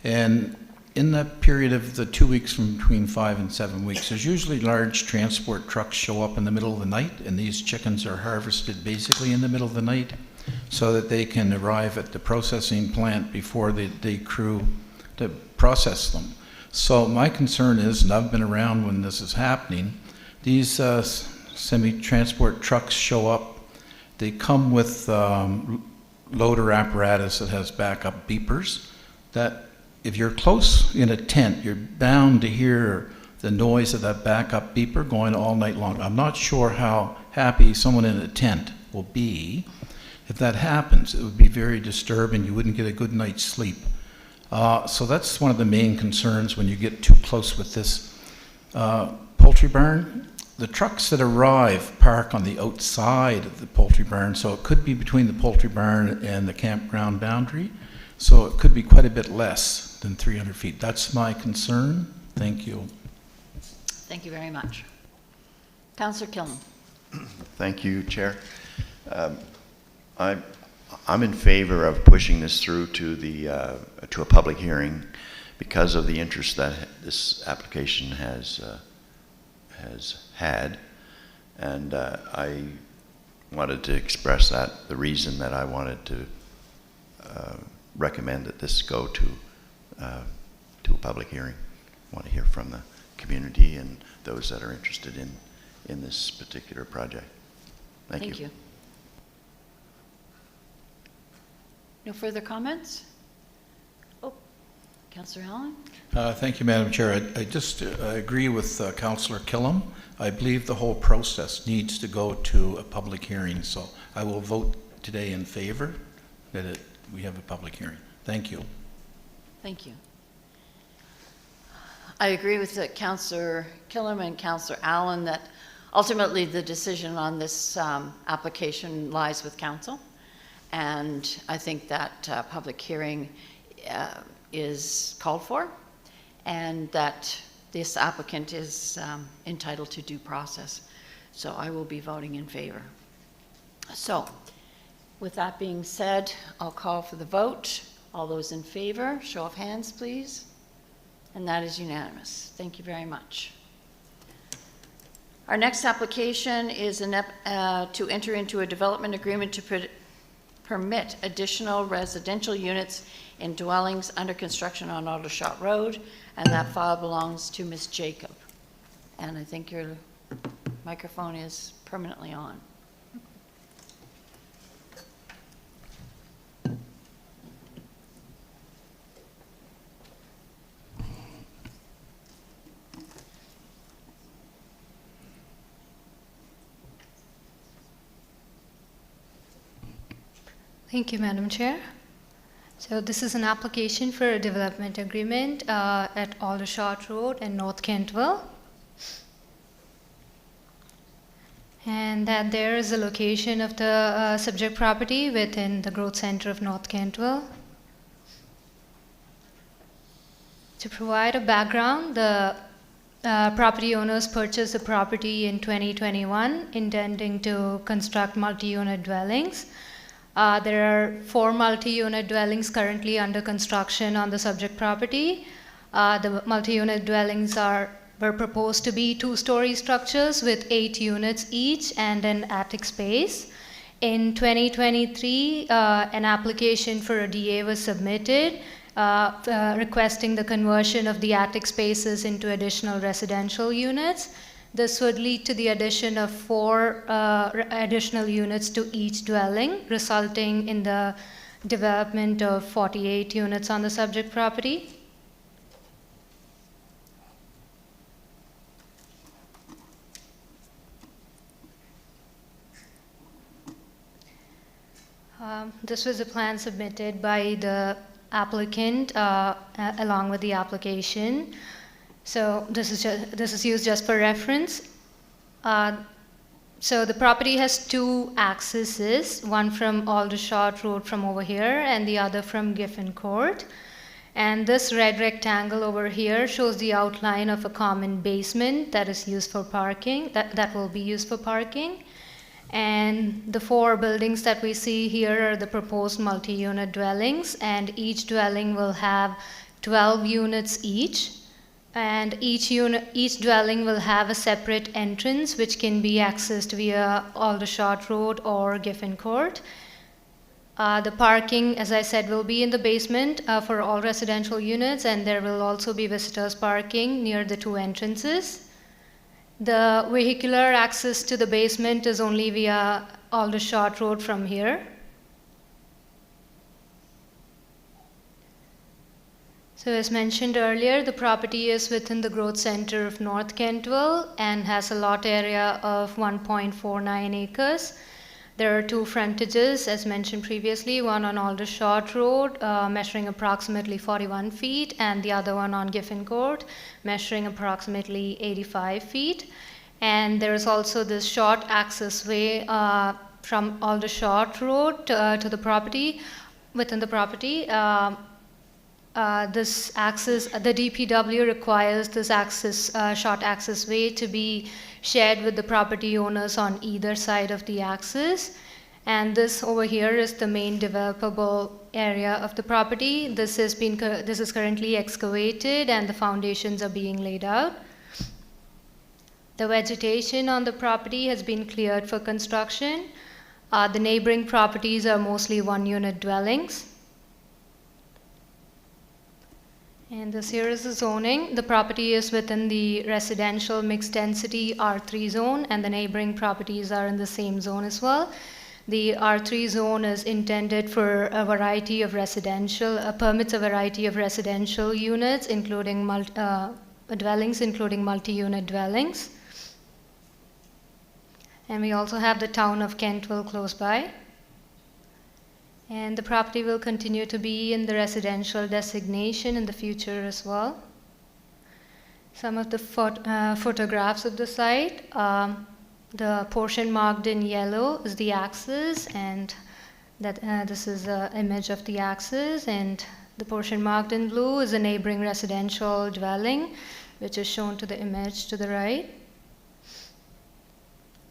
And in that period of the 2 weeks from between 5 and 7 weeks, there's usually large transport trucks show up in the middle of the night, and these chickens are harvested basically in the middle of the night so that they can arrive at the processing plant before the crew to process them. So my concern is, and I've been around when this is happening, these semi-transport trucks show up. They come with loader apparatus that has backup beepers that if you're close in a tent, you're bound to hear the noise of that backup beeper going all night long. I'm not sure how happy someone in a tent will be. If that happens, it would be very disturbing. You wouldn't get a good night's sleep. So that's one of the main concerns when you get too close with this poultry barn. The trucks that arrive park on the outside of the poultry barn, so it could be between the poultry barn and the campground boundary. So it could be quite a bit less than 300 feet. That's my concern. Thank you. Thank you very much. Councillor Killam. Thank you, Chair. I'm in favor of pushing this through to a public hearing because of the interest that this application has had, and I wanted to express the reason that I wanted to recommend that this go to a public hearing. I want to hear from the community and those that are interested in this particular project. Thank you. No further comments? Oh, Councillor Allen? Thank you, Madam Chair. I agree with Councillor Killam. I believe the whole process needs to go to a public hearing, so I will vote today in favor that we have a public hearing. Thank you. Thank you. I agree with Councillor Killam and Councillor Allen that ultimately the decision on this application lies with council. And I think that public hearing is called for, and that this applicant is entitled to due process. So I will be voting in favor. So with that being said, I'll call for the vote. All those in favor, show of hands, please. And that is unanimous. Thank you very much. Our next application is to enter into a development agreement to permit additional residential units in dwellings under construction on Aldershot Road, and that file belongs to Ms. Jacob. And I think your microphone is permanently on. Thank you, Madam Chair. So this is an application for a development agreement at Aldershot Road in North Kentville. And that there is a location of the subject property within the growth center of North Kentville. To provide a background, the property owners purchased the property in 2021, intending to construct multi-unit dwellings. There are 4 multi-unit dwellings currently under construction on the subject property. The multi-unit dwellings were proposed to be 2-story structures with 8 units each and an attic space. In 2023, an application for a DA was submitted requesting the conversion of the attic spaces into additional residential units. This would lead to the addition of 4 additional units to each dwelling, resulting in the development of 48 units on the subject property. This was a plan submitted by the applicant along with the application. So this is used just for reference. So the property has 2 accesses, one from Aldershot Road from over here and the other from Giffen Court. And this red rectangle over here shows the outline of a common basement that is used for parking, that will be used for parking. And the 4 buildings that we see here are the proposed multi-unit dwellings, and each dwelling will have 12 units each. And each dwelling will have a separate entrance which can be accessed via Aldershot Road or Giffen Court. The parking, as I said, will be in the basement for all residential units, and there will also be visitors parking near the 2 entrances. The vehicular access to the basement is only via Aldershot Road from here. So as mentioned earlier, the property is within the growth center of North Kentville and has a lot area of 1.49 acres. There are 2 frontages, as mentioned previously, one on Aldershot Road, measuring approximately 41 feet, and the other one on Giffen Court, measuring approximately 85 feet. And there is also this short access way from Aldershot Road to the property, within the property. This access, the DPW requires this access, short access way to be shared with the property owners on either side of the axis. And this over here is the main developable area of the property. This is currently excavated and the foundations are being laid out. The vegetation on the property has been cleared for construction. The neighboring properties are mostly 1-unit dwellings. And this here is the zoning. The property is within the residential mixed density R3 zone, and the neighboring properties are in the same zone as well. The R3 zone is intended for a variety of residential, permits a variety of residential units, including dwellings, including multi-unit dwellings. And we also have the town of Kentville close by. And the property will continue to be in the residential designation in the future as well. Some of the photographs of the site. The portion marked in yellow is the axis, and this is an image of the axis. And the portion marked in blue is a neighboring residential dwelling, which is shown to the image to the right.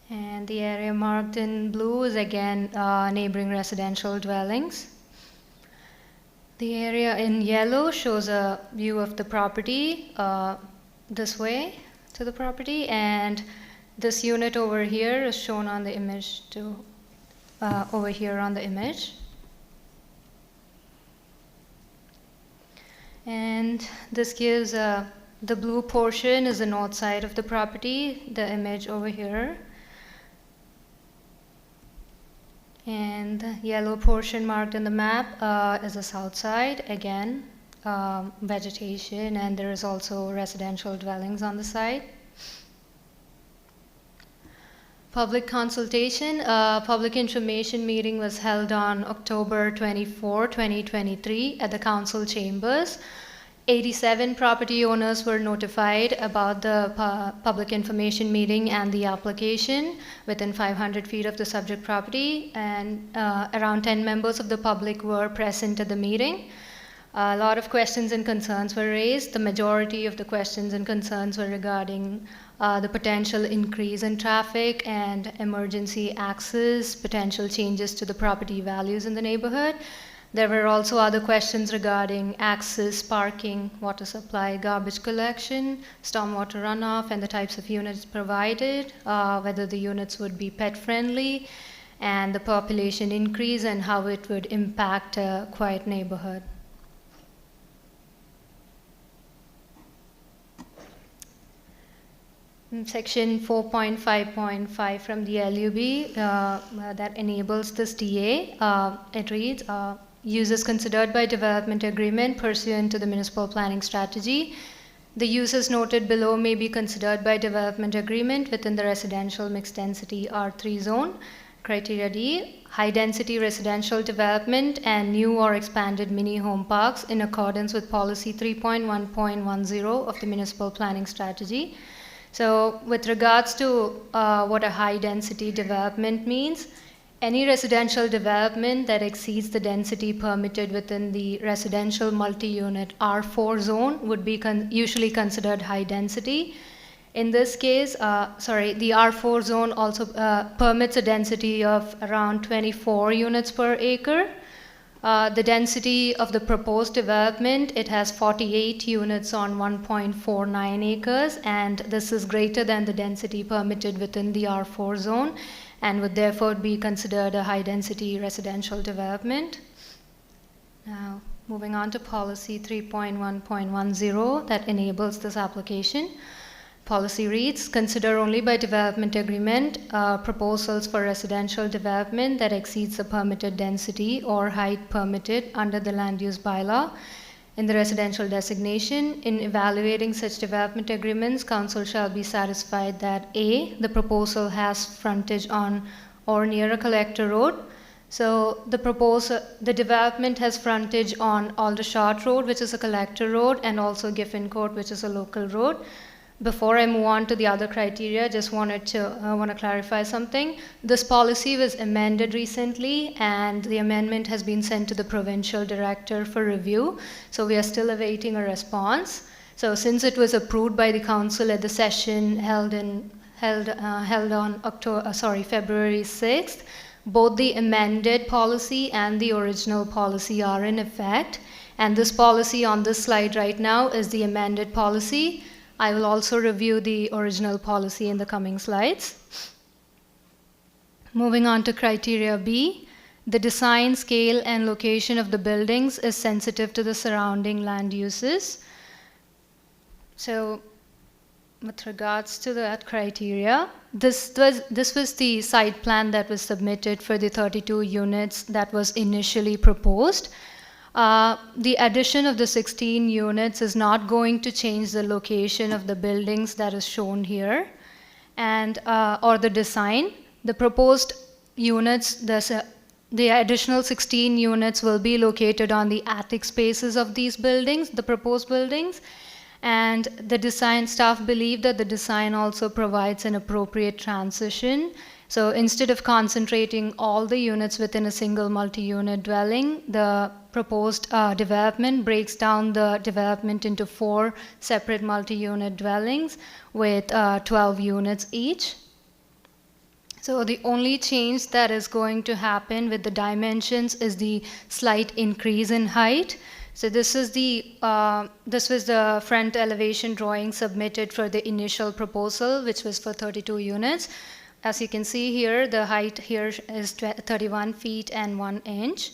And the area marked in blue is again neighboring residential dwellings. The area in yellow shows a view of the property this way to the property, and this unit over here is shown on the image over here on the image. And this gives the blue portion is the north side of the property, the image over here. And the yellow portion marked in the map is the south side, again, vegetation, and there is also residential dwellings on the side. Public consultation, public information meeting was held on October 24, 2023 at the council chambers. 87 property owners were notified about the public information meeting and the application within 500 feet of the subject property, and around 10 members of the public were present at the meeting. A lot of questions and concerns were raised. The majority of the questions and concerns were regarding the potential increase in traffic and emergency access, potential changes to the property values in the neighborhood. There were also other questions regarding access, parking, water supply, garbage collection, stormwater runoff, and the types of units provided, whether the units would be pet-friendly, and the population increase and how it would impact a quiet neighborhood. Section 4.5.5 from the LUB that enables this DA, it reads, uses considered by development agreement pursuant to the municipal planning strategy. The uses noted below may be considered by development agreement within the residential mixed density R3 zone. Criteria D, high density residential development and new or expanded mini home parks in accordance with policy 3.1.10 of the municipal planning strategy. So with regards to what a high density development means, any residential development that exceeds the density permitted within the residential multi-unit R4 zone would be usually considered high density. In this case, the R4 zone also permits a density of around 24 units per acre. The density of the proposed development, it has 48 units on 1.49 acres, and this is greater than the density permitted within the R4 zone, and would therefore be considered a high-density residential development. Now, moving on to policy 3.1.10 that enables this application. Policy reads, consider only by development agreement proposals for residential development that exceeds the permitted density or height permitted under the land use bylaw in the residential designation. In evaluating such development agreements, council shall be satisfied that A, the proposal has frontage on or near a collector road. So the development has frontage on Aldershot Road, which is a collector road, and also Giffen Court, which is a local road. Before I move on to the other criteria, just want to clarify something. This policy was amended recently, and the amendment has been sent to the provincial director for review. So we are still awaiting a response. So since it was approved by the council at the session held on February 6th, both the amended policy and the original policy are in effect. And this policy on this slide right now is the amended policy. I will also review the original policy in the coming slides. Moving on to criteria B, The design, scale, and location of the buildings is sensitive to the surrounding land uses. So, with regards to that criteria, this was the site plan that was submitted for the 32 units that was initially proposed. The addition of the 16 units is not going to change the location of the buildings that is shown here, and or the design. The proposed units, the additional 16 units will be located on the attic spaces of these buildings, the proposed buildings. And the design staff believe that the design also provides an appropriate transition. So instead of concentrating all the units within a single multi-unit dwelling, the proposed development breaks down the development into 4 separate multi-unit dwellings with 12 units each. So the only change that is going to happen with the dimensions is the slight increase in height. So this was the front elevation drawing submitted for the initial proposal, which was for 32 units. As you can see here, the height here is 31 feet and 1 inch.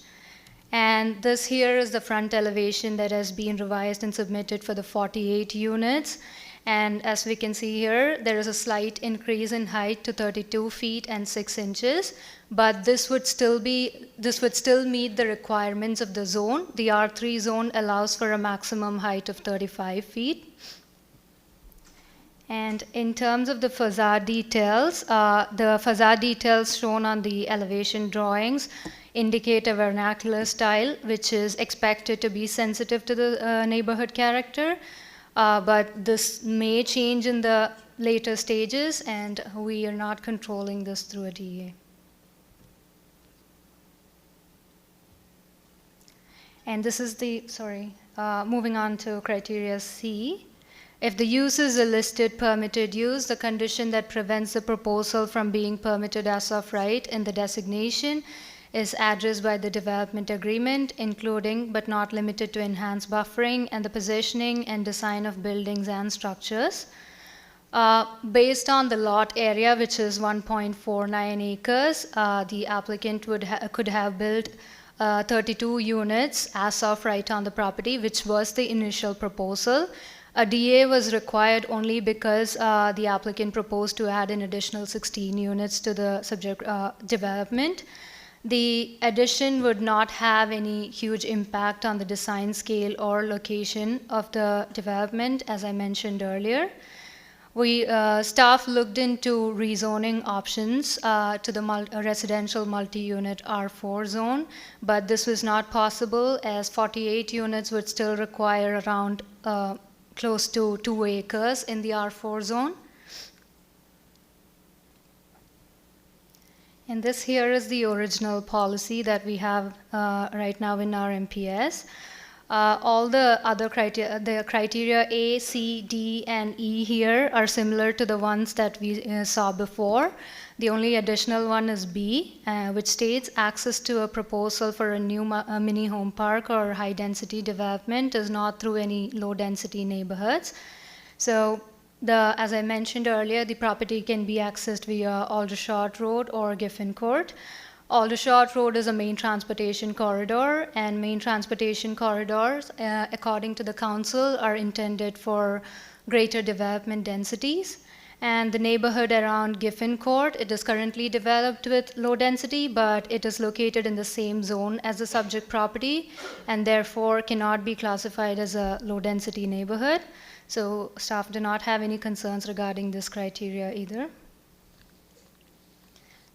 And this here is the front elevation that has been revised and submitted for the 48 units. And as we can see here, there is a slight increase in height to 32 feet and 6 inches, but this would still meet the requirements of the zone. The R3 zone allows for a maximum height of 35 feet. And in terms of the facade details shown on the elevation drawings indicate a vernacular style, which is expected to be sensitive to the neighborhood character. But this may change in the later stages, and we are not controlling this through a DA. And this is moving on to criteria C. If the use is a listed permitted use, the condition that prevents the proposal from being permitted as of right in the designation is addressed by the development agreement, including but not limited to enhanced buffering and the positioning and design of buildings and structures. Based on the lot area, which is 1.49 acres, the applicant could have built 32 units as of right on the property, which was the initial proposal. A DA was required only because the applicant proposed to add an additional 16 units to the subject development. The addition would not have any huge impact on the design scale or location of the development, as I mentioned earlier. Staff looked into rezoning options to the residential multi-unit R4 zone, but this was not possible as 48 units would still require around close to 2 acres in the R4 zone. And this here is the original policy that we have right now in our MPS. All the other criteria, the criteria A, C, D, and E here are similar to the ones that we saw before. The only additional one is B, which states access to a proposal for a new mini home park or high-density development is not through any low-density neighborhoods. So, as I mentioned earlier, the property can be accessed via Aldershot Road or Giffen Court. Aldershot Road is a main transportation corridor, and main transportation corridors, according to the council, are intended for greater development densities. And the neighborhood around Giffen Court, it is currently developed with low density, but it is located in the same zone as the subject property, and therefore cannot be classified as a low density neighborhood. So staff do not have any concerns regarding this criteria either.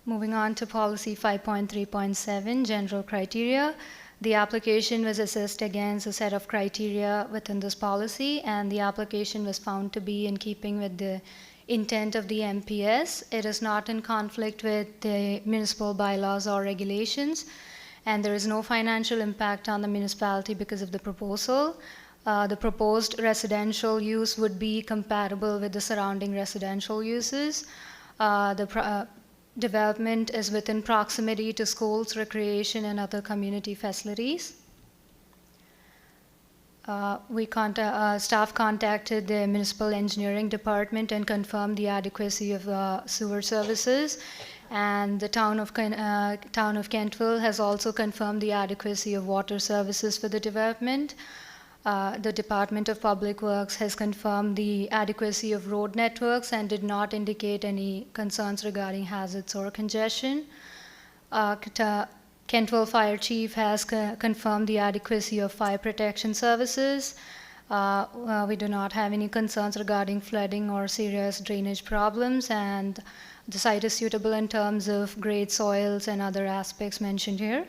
Moving on to policy 5.3.7, general criteria. The application was assessed against a set of criteria within this policy, and the application was found to be in keeping with the intent of the MPS. It is not in conflict with the municipal bylaws or regulations, and there is no financial impact on the municipality because of the proposal. The proposed residential use would be compatible with the surrounding residential uses. The development is within proximity to schools, recreation, and other community facilities. Staff contacted the municipal engineering department and confirmed the adequacy of sewer services. And the town of Kentville has also confirmed the adequacy of water services for the development. The Department of Public Works has confirmed the adequacy of road networks and did not indicate any concerns regarding hazards or congestion. Kentville Fire Chief has confirmed the adequacy of fire protection services. We do not have any concerns regarding flooding or serious drainage problems, and the site is suitable in terms of grade soils and other aspects mentioned here.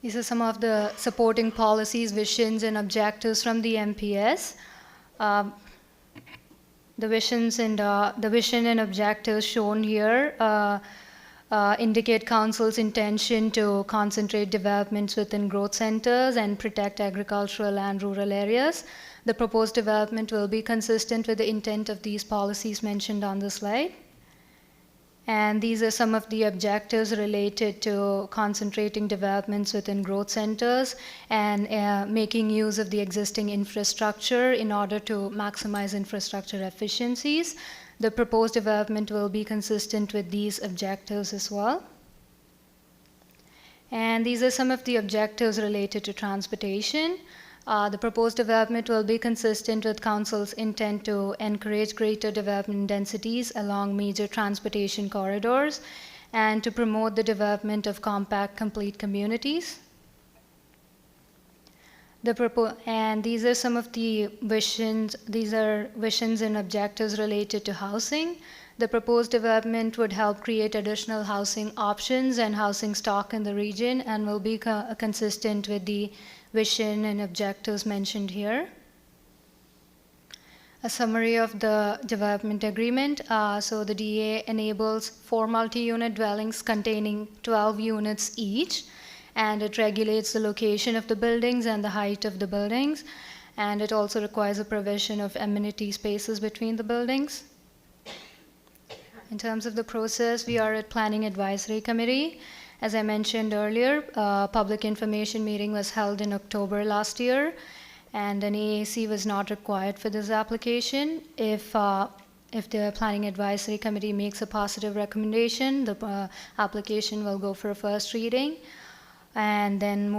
These are some of the supporting policies, visions, and objectives from the MPS. The vision and objectives shown here indicate Council's intention to concentrate developments within growth centers and protect agricultural and rural areas. The proposed development will be consistent with the intent of these policies mentioned on the slide. And these are some of the objectives related to concentrating developments within growth centers and making use of the existing infrastructure in order to maximize infrastructure efficiencies. The proposed development will be consistent with these objectives as well. And these are some of the objectives related to transportation. The proposed development will be consistent with Council's intent to encourage greater development densities along major transportation corridors and to promote the development of compact, complete communities. And these are some of the visions. These are visions and objectives related to housing. The proposed development would help create additional housing options and housing stock in the region and will be consistent with the vision and objectives mentioned here. A summary of the development agreement. So the DA enables 4 multi-unit dwellings containing 12 units each, and it regulates the location of the buildings and the height of the buildings, and it also requires a provision of amenity spaces between the buildings. In terms of the process, we are at Planning Advisory Committee. As I mentioned earlier, a public information meeting was held in October last year, and an AAC was not required for this application. If the Planning Advisory Committee makes a positive recommendation, the application will go for a first reading, and then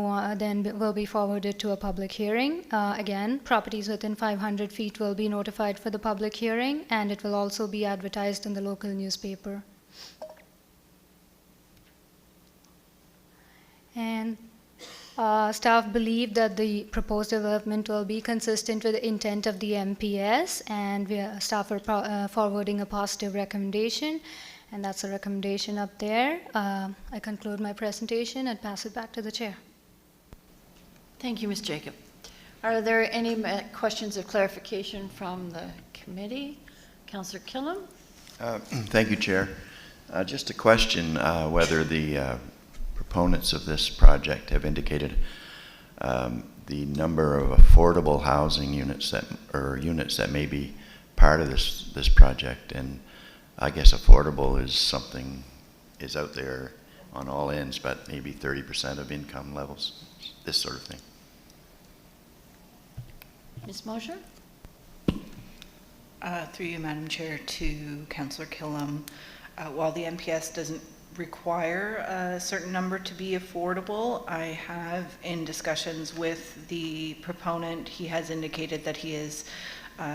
will be forwarded to a public hearing. Again, properties within 500 feet will be notified for the public hearing, and it will also be advertised in the local newspaper. And staff believe that the proposed development will be consistent with the intent of the MPS, and staff are forwarding a positive recommendation, and that's a recommendation up there. I conclude my presentation and pass it back to the chair. Thank you, Ms. Jacob. Are there any questions of clarification from the committee? Councillor Killam? Thank you, Chair. Just a question whether the proponents of this project have indicated the number of affordable housing units that may be part of this project. And I guess affordable is something is out there on all ends, but maybe 30% of income levels, this sort of thing. Ms. Mosher? Through you, Madam Chair, to Councillor Killam. While the MPS doesn't require a certain number to be affordable, I have, in discussions with the proponent, he has indicated that he is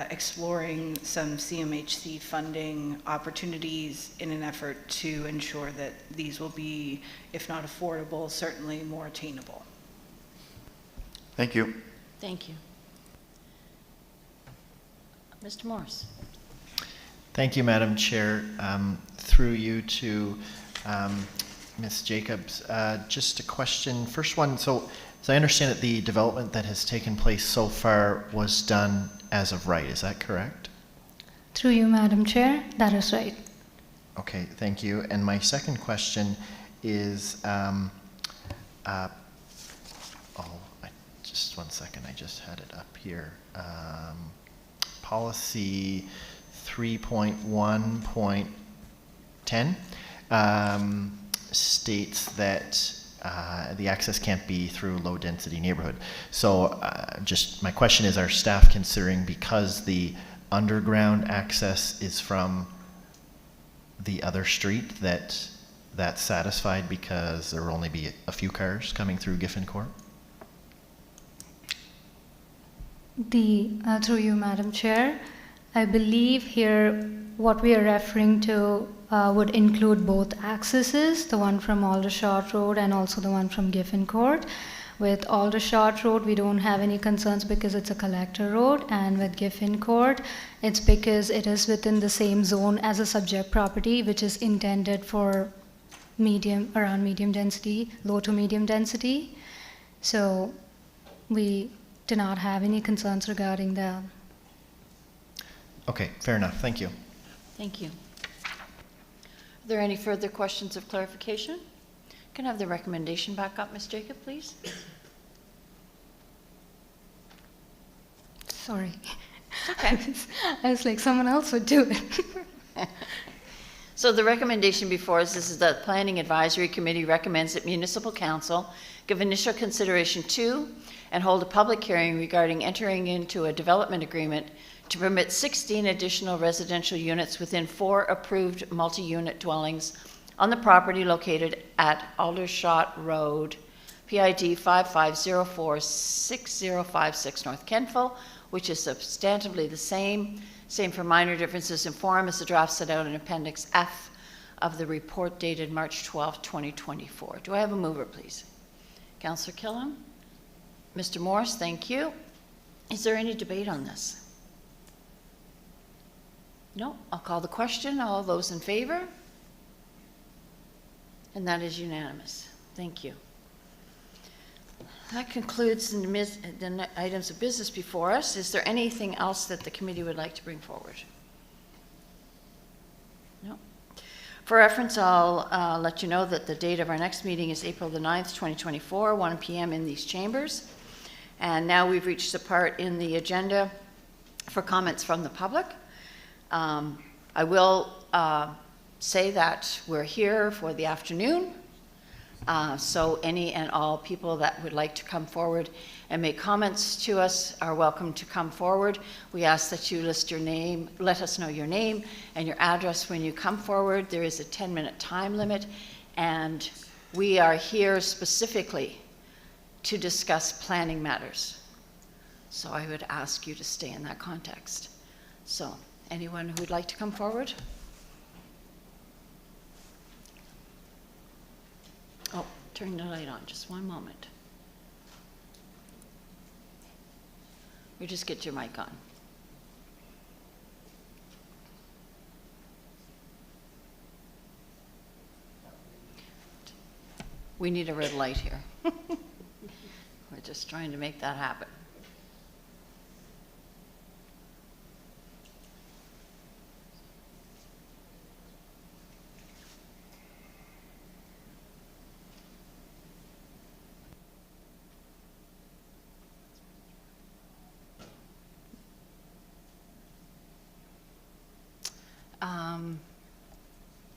exploring some CMHC funding opportunities in an effort to ensure that these will be, if not affordable, certainly more attainable. Thank you. Thank you. Mr. Morris? Thank you, Madam Chair. Through you to Ms. Jacobs, just a question. First one, so as I understand it, the development that has taken place so far was done as of right, is that correct? Through you, Madam Chair, that is right. Okay, thank you. And my second question is, just 1 second, I just had it up here. Policy 3.1.10 states that the access can't be through low density neighborhood. So just my question is, are staff considering, because the underground access is from the other street that's satisfied because there will only be a few cars coming through Giffen Court? Through you, Madam Chair, I believe here what we are referring to would include both accesses, the one from Aldershot Road and also the one from Giffen Court. With Aldershot Road, we don't have any concerns because it's a collector road, and with Giffen Court, it's because it is within the same zone as a subject property, which is intended for around medium density, low to medium density. So we do not have any concerns regarding that. Okay, fair enough. Thank you. Thank you. Are there any further questions of clarification? Can I have the recommendation back up, Ms. Jacob, please? Sorry. Okay. I was like, someone else would do it. So the recommendation before us is that the Planning Advisory Committee recommends that Municipal Council give initial consideration to and hold a public hearing regarding entering into a development agreement to permit 16 additional residential units within 4 approved multi-unit dwellings on the property located at Aldershot Road, PID 55046056 North Kentville, which is substantively the same for minor differences in form as the draft set out in Appendix F of the report dated March 12, 2024. Do I have a mover, please? Councillor Killam? Mr. Morris, thank you. Is there any debate on this? No, I'll call the question. All those in favor? And that is unanimous. Thank you. That concludes the items of business before us. Is there anything else that the committee would like to bring forward? No. For reference, I'll let you know that the date of our next meeting is April the 9th, 2024, 1 p.m. in these chambers. And now we've reached the part in the agenda for comments from the public. I will say that we're here for the afternoon, so any and all people that would like to come forward and make comments to us are welcome to come forward. We ask that you list your name, let us know your name and your address when you come forward. There is a 10-minute time limit, and we are here specifically to discuss planning matters. So I would ask you to stay in that context. So anyone who would like to come forward? Oh, turn the light on, just one moment. You just get your mic on. We need a red light here. We're just trying to make that happen.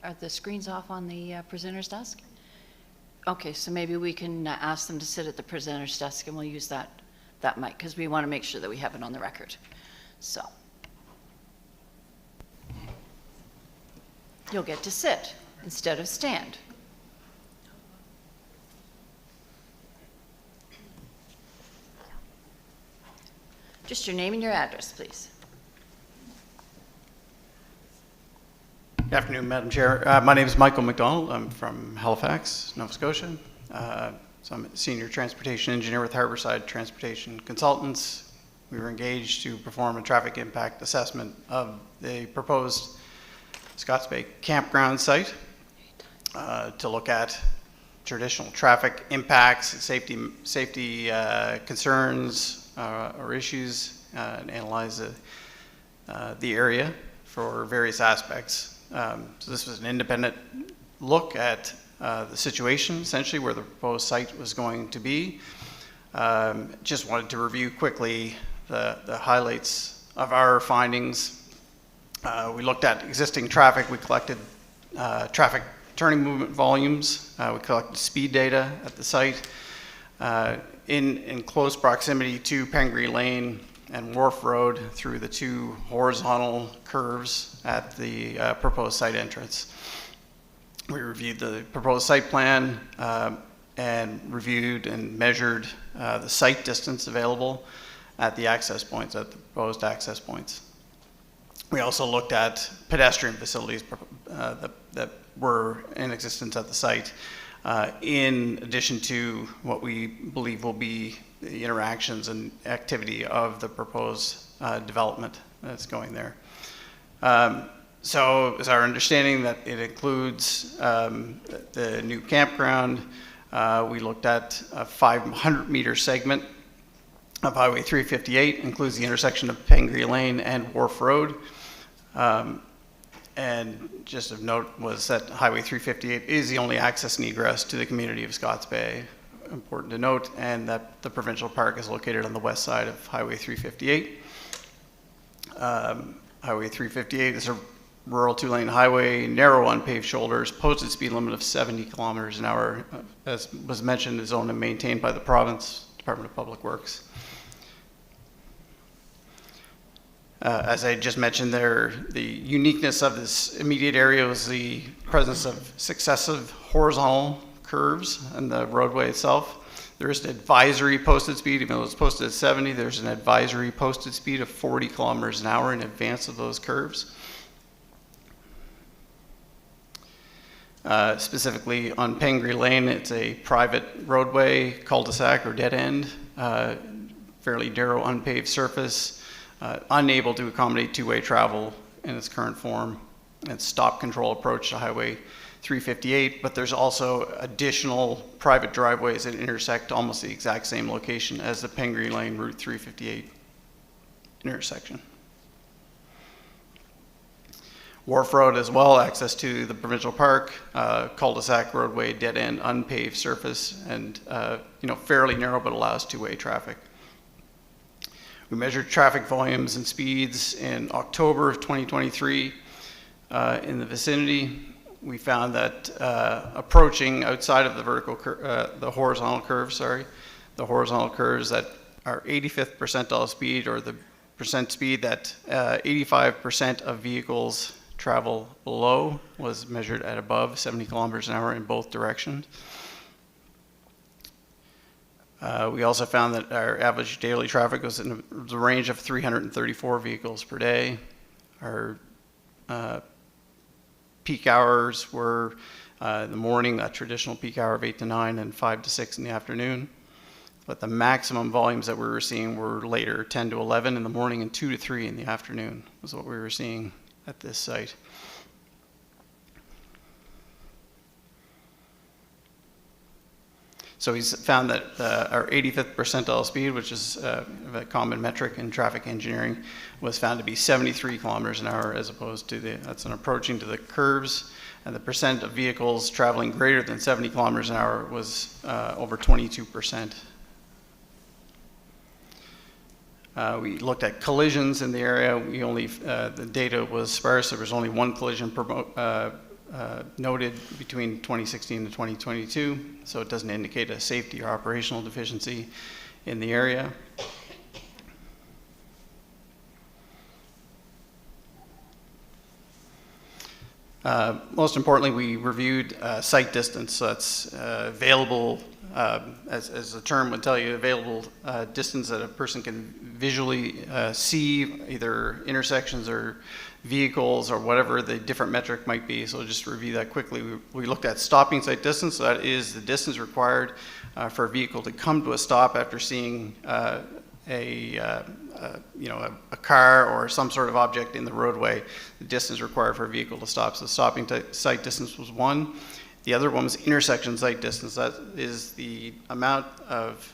Are the screens off on the presenter's desk? Okay, so maybe we can ask them to sit at the presenter's desk and we'll use that mic because we want to make sure that we have it on the record. So you'll get to sit instead of stand. Just your name and your address, please. Good afternoon, Madam Chair. My name is Michael McDonald. I'm from Halifax, Nova Scotia. So I'm a senior transportation engineer with Harborside Transportation Consultants. We were engaged to perform a traffic impact assessment of the proposed Scotts Bay campground site to look at traditional traffic impacts, safety concerns or issues, and analyze the area for various aspects. So this was an independent look at the situation, essentially, where the proposed site was going to be. Just wanted to review quickly the highlights of our findings. We looked at existing traffic. We collected traffic turning movement volumes. We collected speed data at the site. In close proximity to Pengree Lane, and Wharf Road through the 2 horizontal curves at the proposed site entrance. We reviewed the proposed site plan and reviewed and measured the site distance available at the access points, at the proposed access points. We also looked at pedestrian facilities that were in existence at the site, in addition to what we believe will be the interactions and activity of the proposed development that's going there. So it's our understanding that it includes the new campground. We looked at a 500-meter segment of Highway 358, includes the intersection of Pengri Lane and Wharf Road. And just of note was that Highway 358 is the only access and egress to the community of Scotts Bay. Important to note, and that the provincial park is located on the west side of Highway 358. Highway 358 is a rural 2-lane highway, narrow unpaved shoulders, posted speed limit of 70 kilometers an hour. As was mentioned, is owned and maintained by the province Department of Public Works. As I just mentioned there, the uniqueness of this immediate area was the presence of successive horizontal curves in the roadway itself. There is an advisory posted speed, even though it's posted at 70, there's an advisory posted speed of 40 kilometers an hour in advance of those curves. Specifically on Pengri Lane, it's a private roadway, cul-de-sac or dead end, fairly narrow unpaved surface. Unable to accommodate two-way travel in its current form. It's stop control approach to Highway 358, but there's also additional private driveways that intersect almost the exact same location as the Pengri Lane Route 358 intersection. Wharf Road as well, access to the provincial park, cul-de-sac roadway, dead end, unpaved surface, and fairly narrow but allows two-way traffic. We measured traffic volumes and speeds in October of 2023 in the vicinity. We found that approaching outside of the the horizontal curves that are 85th percentile speed, or the percent speed that 85% of vehicles travel below, was measured at above 70 kilometers an hour in both directions. We also found that our average daily traffic was in the range of 334 vehicles per day. Our peak hours were in the morning, that traditional peak hour of 8 to 9, and 5 to 6 in the afternoon. But the maximum volumes that we were seeing were later, 10 to 11 in the morning and 2 to 3 in the afternoon was what we were seeing at this site. So he's found that our 85th percentile speed, which is a common metric in traffic engineering, was found to be 73 kilometers an hour, as opposed to that's an approaching to the curves, and the percent of vehicles traveling greater than 70 kilometers an hour was over 22%. We looked at collisions in the area. We only, the data was sparse. There was only one collision noted between 2016 and 2022, so it doesn't indicate a safety or operational deficiency in the area. Most importantly, we reviewed site distance. So that's available, as the term would tell you, available distance that a person can visually see, either intersections or vehicles or whatever the different metric might be. So just to review that quickly, we looked at stopping site distance. So that is the distance required for a vehicle to come to a stop after seeing a car or some sort of object in the roadway. The distance required for a vehicle to stop. So stopping site distance was one. The other one was intersection site distance. That is the amount of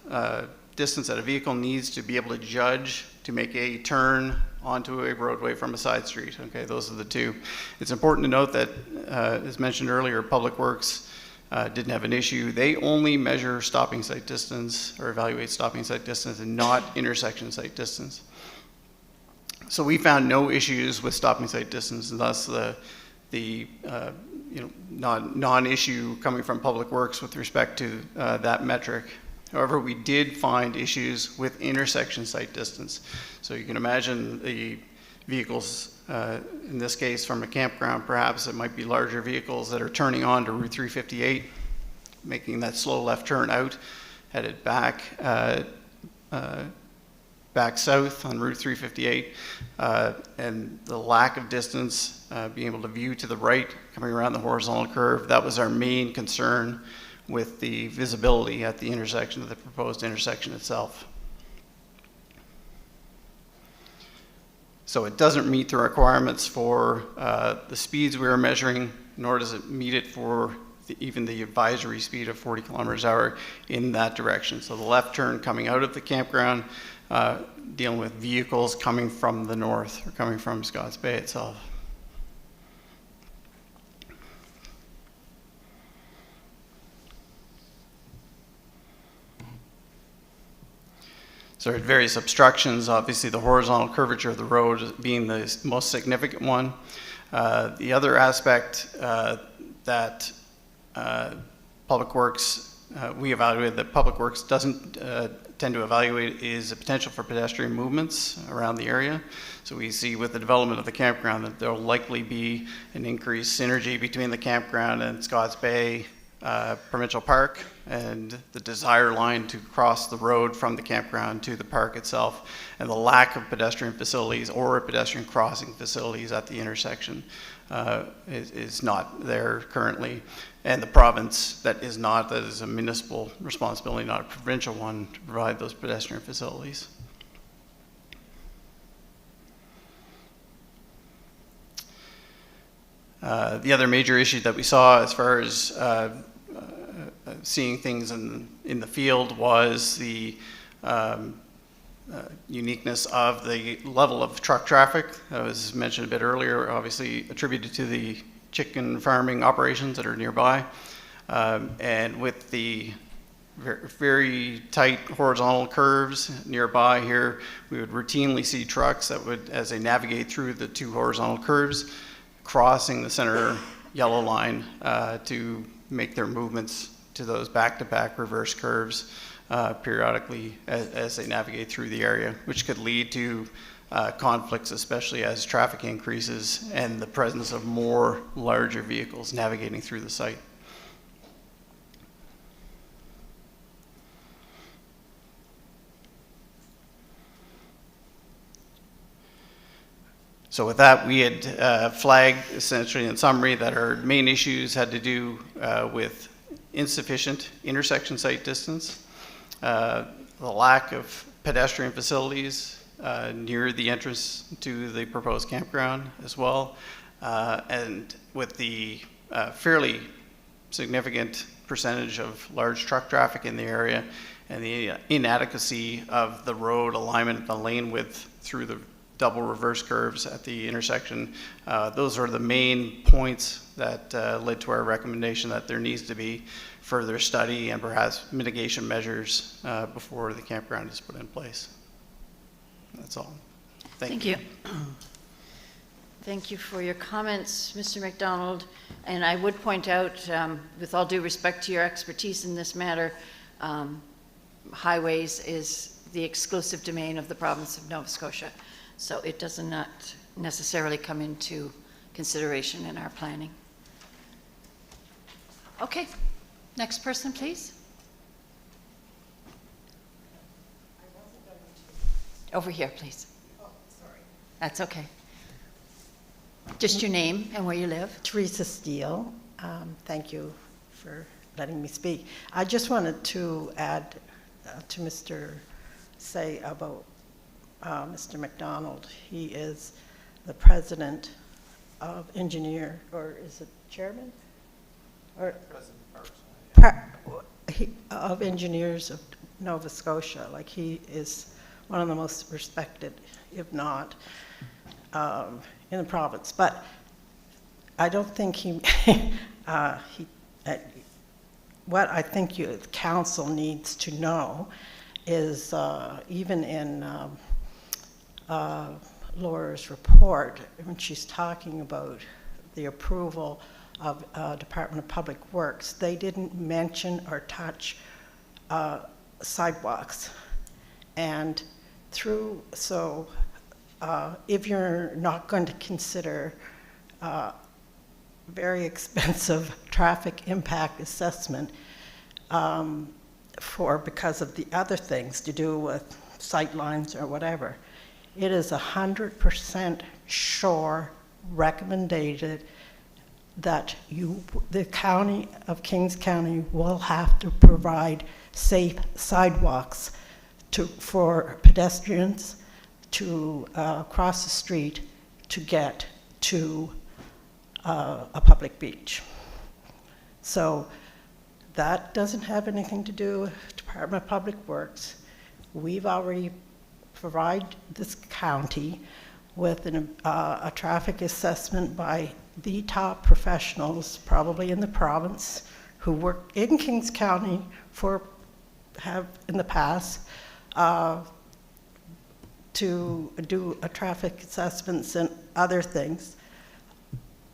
distance that a vehicle needs to be able to judge to make a turn onto a roadway from a side street. Okay, those are the two. It's important to note that, as mentioned earlier, Public Works didn't have an issue. They only measure stopping site distance or evaluate stopping site distance and not intersection site distance. So we found no issues with stopping site distance, and thus the non-issue coming from Public Works with respect to that metric. However, we did find issues with intersection site distance. So you can imagine the vehicles, in this case from a campground, perhaps it might be larger vehicles that are turning on to Route 358, making that slow left turn out, headed back south on Route 358, and the lack of distance, being able to view to the right, coming around the horizontal curve, that was our main concern with the visibility at the intersection of the proposed intersection itself. So it doesn't meet the requirements for the speeds we were measuring, nor does it meet it for even the advisory speed of 40 kilometers an hour in that direction. So the left turn coming out of the campground, dealing with vehicles coming from the north or coming from Scotts Bay itself. So there are various obstructions, obviously the horizontal curvature of the road being the most significant one. The other aspect that Public Works, we evaluated that Public Works doesn't tend to evaluate is the potential for pedestrian movements around the area. So we see with the development of the campground that there will likely be an increased synergy between the campground and Scotts Bay Provincial Park, and the desire line to cross the road from the campground to the park itself, and the lack of pedestrian facilities or pedestrian crossing facilities at the intersection is not there currently. And the province that is a municipal responsibility, not a provincial one, to provide those pedestrian facilities. The other major issue that we saw as far as seeing things in the field was the uniqueness of the level of truck traffic that was mentioned a bit earlier, obviously attributed to the chicken farming operations that are nearby. And with the very tight horizontal curves nearby here, we would routinely see trucks that would, as they navigate through the two horizontal curves, crossing the center yellow line to make their movements to those back-to-back reverse curves periodically as they navigate through the area, which could lead to conflicts, especially as traffic increases and the presence of more larger vehicles navigating through the site. So with that, we had flagged essentially in summary that our main issues had to do with insufficient intersection site distance, the lack of pedestrian facilities near the entrance to the proposed campground as well, and with the fairly significant percentage of large truck traffic in the area and the inadequacy of the road alignment, the lane width through the double reverse curves at the intersection. Those are the main points that led to our recommendation that there needs to be further study and perhaps mitigation measures before the campground is put in place. That's all. Thank you. Thank you for your comments, Mr. McDonald. And I would point out, with all due respect to your expertise in this matter, highways is the exclusive domain of the province of Nova Scotia. So it does not necessarily come into consideration in our planning. Okay, next person, please. Over here, please. Oh, sorry. That's okay. Just your name and where you live. Teresa Steele. Thank you for letting me speak. I just wanted to add to Mr. say about Mr. McDonald. He is the president of engineer, or is it chairman? Or of engineers of Nova Scotia. Like, he is one of the most respected, if not, in the province. But I don't think what I think the council needs to know is even in Laura's report, when she's talking about the approval of Department of Public Works, they didn't mention or touch sidewalks. And if you're not going to consider very expensive traffic impact assessment because of the other things to do with sight lines or whatever, it is 100% sure recommended that the county of Kings County will have to provide safe sidewalks for pedestrians to cross the street to get to a public beach. So that doesn't have anything to do with Department of Public Works. We've already provided this county with a traffic assessment by the top professionals, probably in the province, who work in Kings County have in the past, to do a traffic assessments and other things.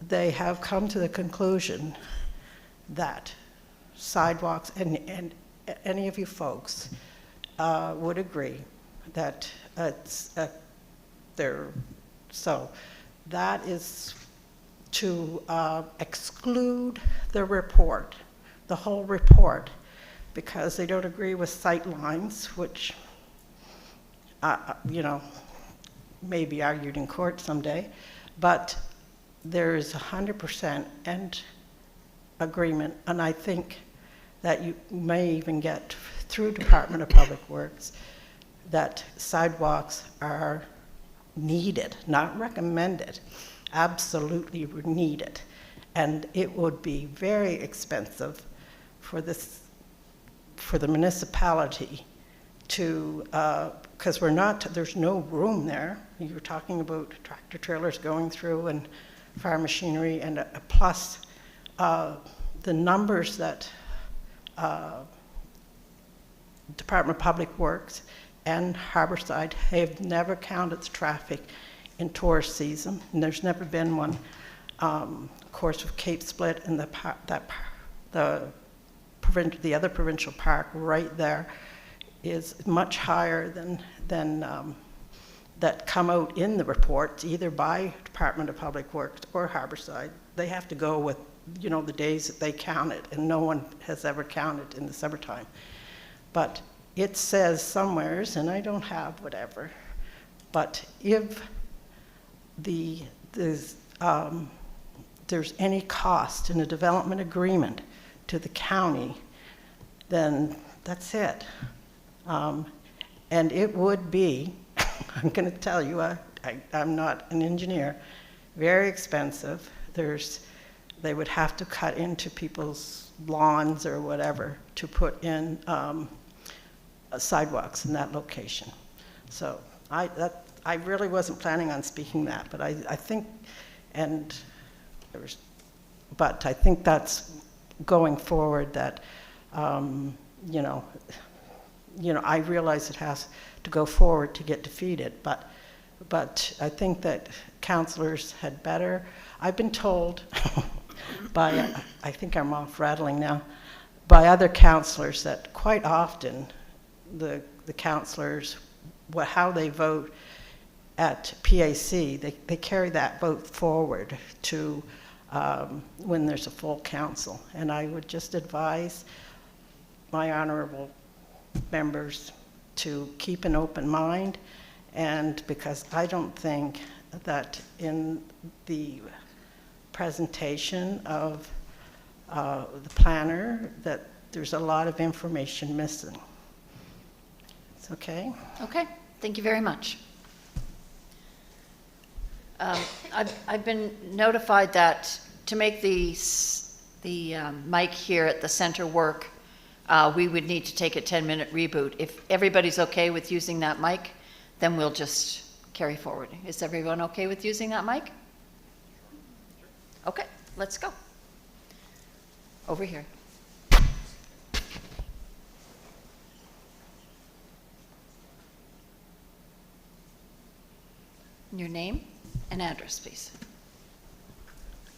They have come to the conclusion that sidewalks, and any of you folks would agree that so that is to exclude the report, the whole report, because they don't agree with sight lines, which may be argued in court someday, but there is 100% and agreement, and I think that you may even get through Department of Public Works that sidewalks are needed, not recommended, absolutely needed. And it would be very expensive for the municipality to, because there's no room there. You're talking about tractor trailers going through and farm machinery, and plus the numbers that Department of Public Works and Harborside have never counted the traffic in tourist season, and there's never been one. Of course, with Cape Split and the other provincial park right there is much higher than that come out in the reports, either by Department of Public Works or Harborside. They have to go with the days that they count it, and no one has ever counted in the summertime. But it says somewheres, and I don't have whatever, but if there's any cost in a development agreement to the county, then that's it. And it would be, I'm going to tell you, I'm not an engineer, very expensive. They would have to cut into people's lawns or whatever to put in sidewalks in that location. So I really wasn't planning on speaking that, but I think, but I think that's going forward that, I realize it has to go forward to get defeated, but I think that councillors had better. I've been told by, I think I'm off rattling now, by other councillors that quite often the councillors, how they vote at PAC, they carry that vote forward to when there's a full council. And I would just advise my honorable members to keep an open mind, and because I don't think that in the presentation of the planner that there's a lot of information missing. It's okay? Okay, thank you very much. I've been notified that to make the mic here at the center work, we would need to take a 10-minute reboot. If everybody's okay with using that mic, then we'll just carry forward. Is everyone okay with using that mic? Okay, let's go. Over here. Your name and address, please.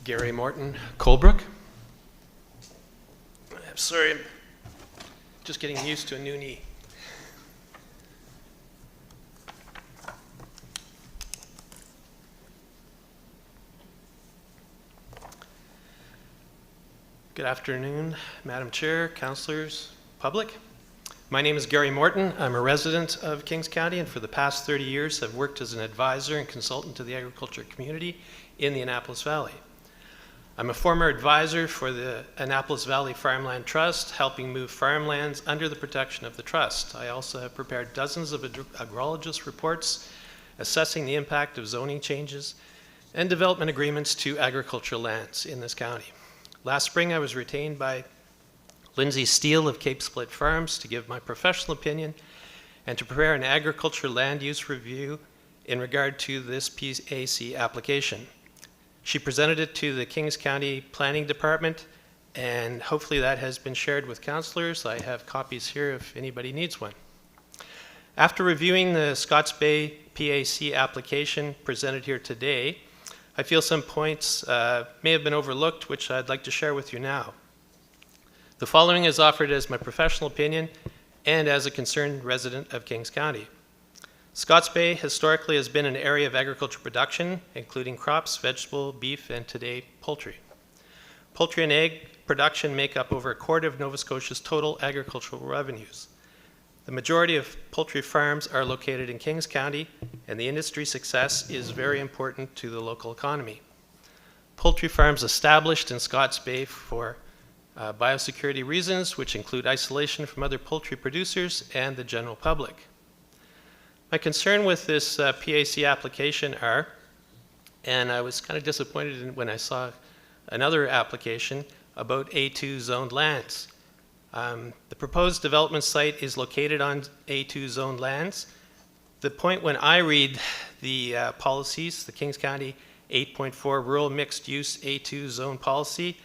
Gary Morton, Colebrook. I'm sorry, I'm just getting used to a new knee. Good afternoon, Madam Chair, councillors, public. My name is Gary Morton. I'm a resident of Kings County, and for the past 30 years have worked as an advisor and consultant to the agriculture community in the Annapolis Valley. I'm a former advisor for the Annapolis Valley Farmland Trust, helping move farmlands under the protection of the trust. I also have prepared dozens of agrologist reports assessing the impact of zoning changes and development agreements to agricultural lands in this county. Last spring, I was retained by Lindsay Steele of Cape Split Farms to give my professional opinion and to prepare an agricultural land use review in regard to this PAC application. She presented it to the Kings County Planning Department, and hopefully that has been shared with councillors. I have copies here if anybody needs one. After reviewing the Scotts Bay PAC application presented here today, I feel some points may have been overlooked, which I'd like to share with you now. The following is offered as my professional opinion and as a concerned resident of Kings County. Scotts Bay historically has been an area of agriculture production, including crops, vegetable, beef, and today, poultry. Poultry and egg production make up over a quarter of Nova Scotia's total agricultural revenues. The majority of poultry farms are located in Kings County, and the industry success is very important to the local economy. Poultry farms established in Scotts Bay for biosecurity reasons, which include isolation from other poultry producers and the general public. My concern with this PAC application are, and I was kind of disappointed when I saw another application about A2 zoned lands. The proposed development site is located on A2 zoned lands. The point when I read the policies, the Kings County 8.4 Rural Mixed Use A2 Zone Policy,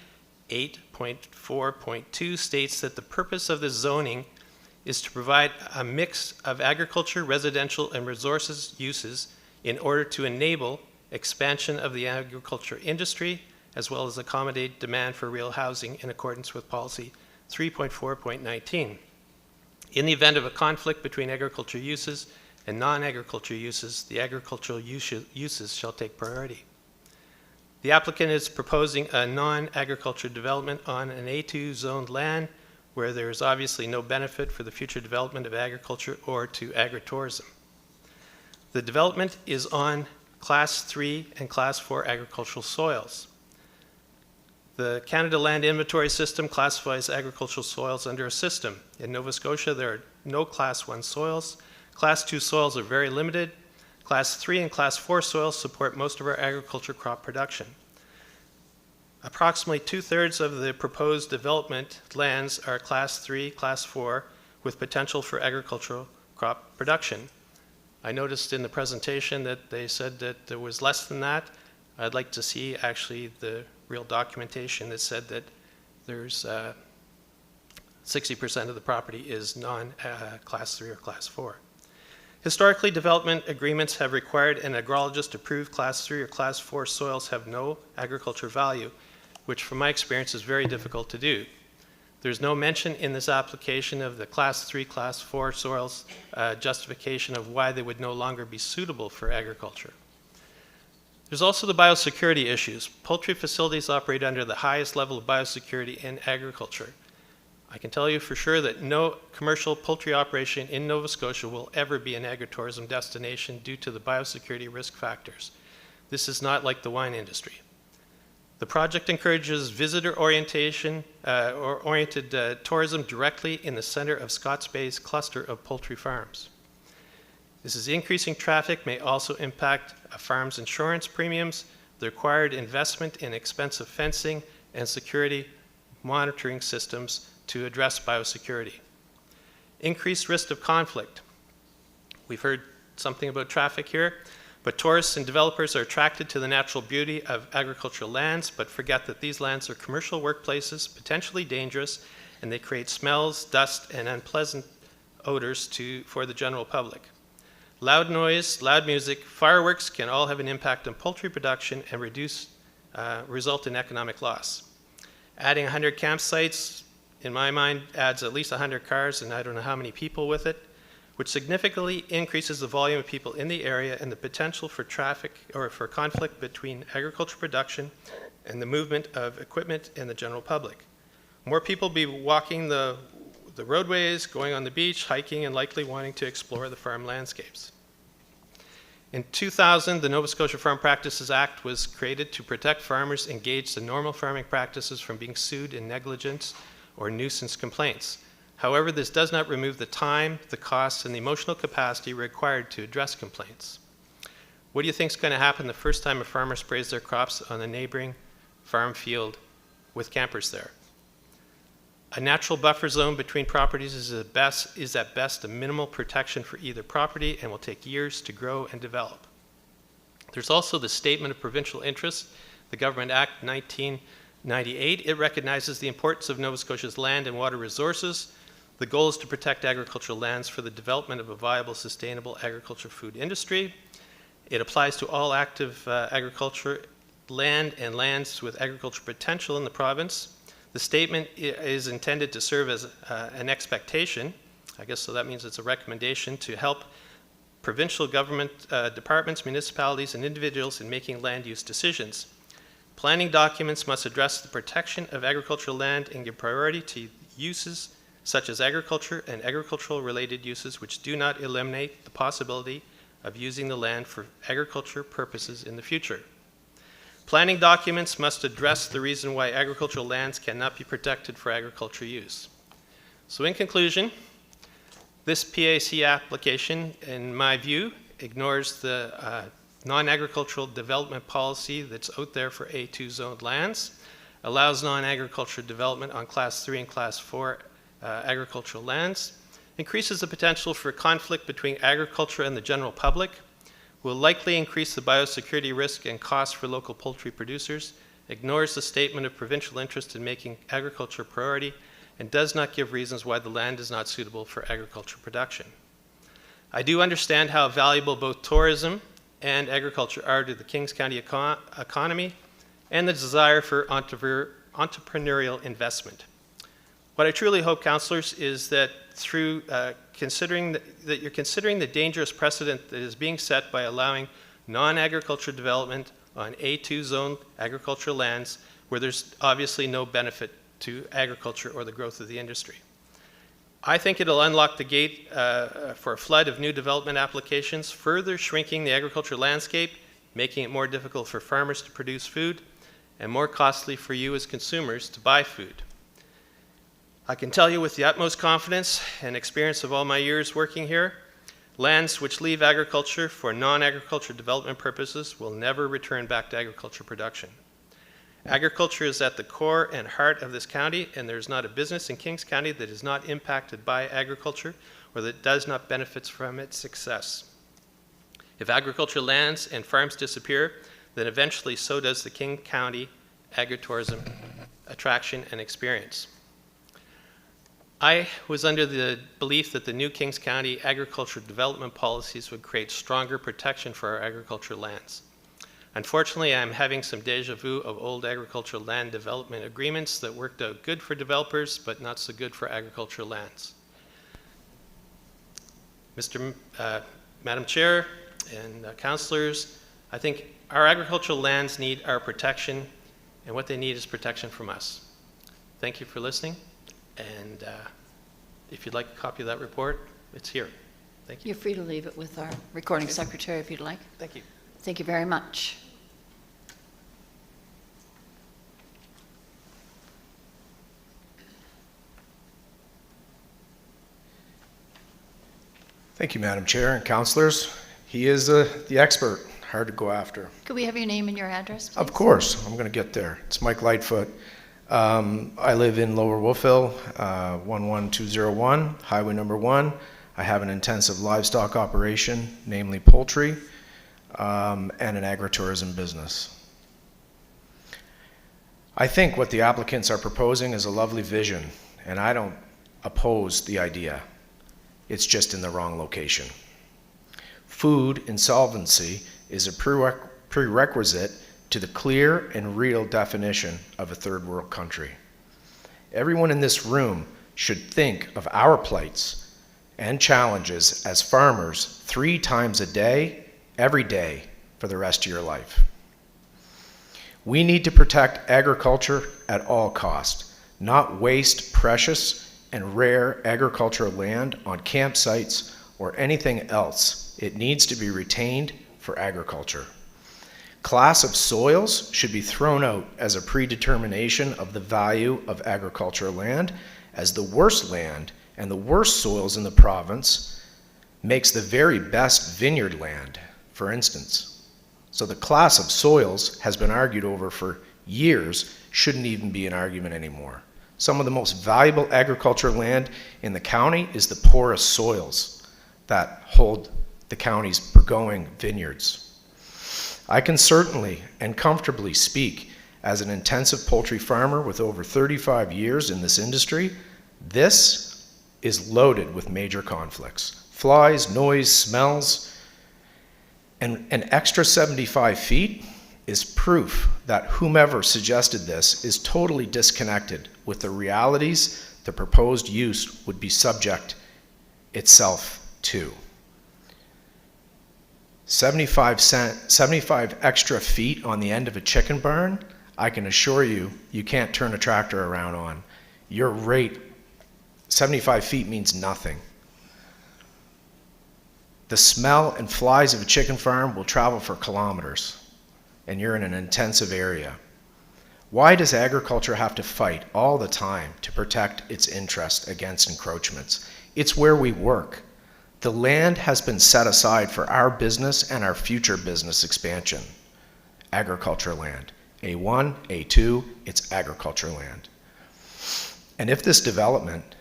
8.4.2 states that the purpose of the zoning is to provide a mix of agriculture, residential, and resources uses in order to enable expansion of the agriculture industry, as well as accommodate demand for real housing in accordance with policy 3.4.19. In the event of a conflict between agriculture uses and non-agriculture uses, the agricultural uses shall take priority. The applicant is proposing a non-agriculture development on an A2 zoned land where there is obviously no benefit for the future development of agriculture or to agritourism. The development is on Class 3 and Class 4 agricultural soils. The Canada Land Inventory System classifies agricultural soils under a system. In Nova Scotia, there are no Class 1 soils. Class 2 soils are very limited. Class 3 and Class 4 soils support most of our agriculture crop production. Approximately 2/3 of the proposed development lands are Class 3, Class 4, with potential for agricultural crop production. I noticed in the presentation that they said that there was less than that. I'd like to see actually the real documentation that said that there's 60% of the property is non-Class 3 or Class 4. Historically, development agreements have required an agrologist to prove Class 3 or Class 4 soils have no agriculture value, which from my experience is very difficult to do. There's no mention in this application of the Class 3, Class 4 soils justification of why they would no longer be suitable for agriculture. There's also the biosecurity issues. Poultry facilities operate under the highest level of biosecurity in agriculture. I can tell you for sure that no commercial poultry operation in Nova Scotia will ever be an agritourism destination due to the biosecurity risk factors. This is not like the wine industry. The project encourages visitor oriented tourism directly in the center of Scotts Bay's cluster of poultry farms. This is increasing traffic may also impact a farm's insurance premiums, the required investment in expensive fencing and security monitoring systems to address biosecurity. Increased risk of conflict. We've heard something about traffic here, but tourists and developers are attracted to the natural beauty of agricultural lands, but forget that these lands are commercial workplaces, potentially dangerous, and they create smells, dust, and unpleasant odors for the general public. Loud noise, loud music, fireworks can all have an impact on poultry production and result in economic loss. Adding 100 campsites, in my mind, adds at least 100 cars and I don't know how many people with it, which significantly increases the volume of people in the area and the potential for traffic or for conflict between agriculture production and the movement of equipment and the general public. More people will be walking the roadways, going on the beach, hiking, and likely wanting to explore the farm landscapes. In 2000, the Nova Scotia Farm Practices Act was created to protect farmers engaged in normal farming practices from being sued in negligence or nuisance complaints. However, this does not remove the time, the costs, and the emotional capacity required to address complaints. What do you think is going to happen the first time a farmer sprays their crops on a neighboring farm field with campers there? A natural buffer zone between properties is at best a minimal protection for either property and will take years to grow and develop. There's also the Statement of Provincial Interest, the Government Act 1998. It recognizes the importance of Nova Scotia's land and water resources. The goal is to protect agricultural lands for the development of a viable, sustainable agriculture food industry. It applies to all active agriculture land and lands with agricultural potential in the province. The statement is intended to serve as an expectation, I guess, so that means it's a recommendation to help provincial government departments, municipalities, and individuals in making land use decisions. Planning documents must address the protection of agricultural land and give priority to uses such as agriculture and agricultural-related uses which do not eliminate the possibility of using the land for agriculture purposes in the future. Planning documents must address the reason why agricultural lands cannot be protected for agriculture use. So in conclusion, this PAC application, in my view, ignores the non-agricultural development policy that's out there for A2 zoned lands, allows non-agricultural development on Class 3 and Class 4 agricultural lands, increases the potential for conflict between agriculture and the general public, will likely increase the biosecurity risk and costs for local poultry producers, ignores the statement of provincial interest in making agriculture a priority, and does not give reasons why the land is not suitable for agriculture production. I do understand how valuable both tourism and agriculture are to the Kings County economy and the desire for entrepreneurial investment. What I truly hope, councillors, is that through considering that you're considering the dangerous precedent that is being set by allowing non-agriculture development on A2 zone agricultural lands where there's obviously no benefit to agriculture or the growth of the industry. I think it'll unlock the gate for a flood of new development applications, further shrinking the agricultural landscape, making it more difficult for farmers to produce food, and more costly for you as consumers to buy food. I can tell you with the utmost confidence and experience of all my years working here, lands which leave agriculture for non-agriculture development purposes will never return back to agriculture production. Agriculture is at the core and heart of this county, and there's not a business in Kings County that is not impacted by agriculture or that does not benefit from its success. If agricultural lands and farms disappear, then eventually so does the King County agritourism attraction and experience. I was under the belief that the new Kings County agriculture development policies would create stronger protection for our agricultural lands. Unfortunately, I'm having some deja vu of old agricultural land development agreements that worked out good for developers, but not so good for agricultural lands. Madam Chair and councillors, I think our agricultural lands need our protection, and what they need is protection from us. Thank you for listening. And if you'd like a copy of that report, it's here. Thank you. You're free to leave it with our recording secretary if you'd like. Thank you. Thank you very much. Thank you, Madam Chair and councillors. He is the expert, hard to go after. Could we have your name and your address, please? Of course, I'm going to get there. It's Mike Lightfoot. I live in Lower Wolfville, 11201, Highway number 1. I have an intensive livestock operation, namely poultry, and an agritourism business. I think what the applicants are proposing is a lovely vision, and I don't oppose the idea. It's just in the wrong location. Food insolvency is a prerequisite to the clear and real definition of a third world country. Everyone in this room should think of our plights and challenges as farmers 3 times a day, every day, for the rest of your life. We need to protect agriculture at all costs, not waste precious and rare agricultural land on campsites or anything else. It needs to be retained for agriculture. Class of soils should be thrown out as a predetermination of the value of agricultural land, as the worst land and the worst soils in the province makes the very best vineyard land, for instance. So the class of soils has been argued over for years, shouldn't even be an argument anymore. Some of the most valuable agricultural land in the county is the poorest soils that hold the county's Burgoyne vineyards. I can certainly and comfortably speak as an intensive poultry farmer with over 35 years in this industry. This is loaded with major conflicts. Flies, noise, smells, and an extra 75 feet is proof that whomever suggested this is totally disconnected with the realities the proposed use would be subject itself to. 75 extra feet on the end of a chicken barn, I can assure you, you can't turn a tractor around on. Your rate, 75 feet means nothing. The smell and flies of a chicken farm will travel for kilometers, and you're in an intensive area. Why does agriculture have to fight all the time to protect its interest against encroachments? It's where we work. The land has been set aside for our business and our future business expansion. Agriculture land. A1, A2, it's agriculture land. And if this development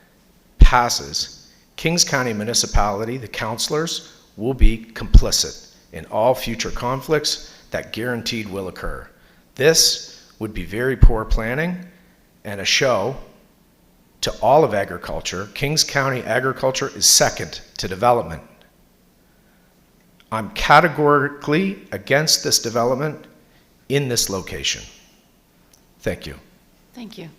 passes, Kings County Municipality, the councillors, will be complicit in all future conflicts that guaranteed will occur. This would be very poor planning and a show to all of agriculture. Kings County agriculture is second to development. I'm categorically against this development in this location. Thank you. Thank you.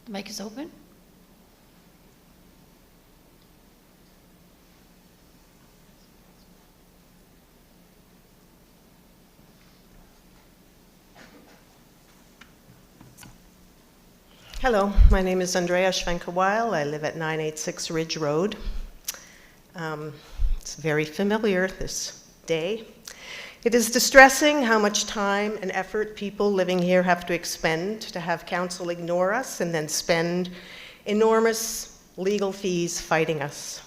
The mic is open. Hello, my name is Andrea Schwenke-Weil. I live at 986 Ridge Road. It's very familiar this day. It is distressing how much time and effort people living here have to expend to have council ignore us and then spend enormous legal fees fighting us.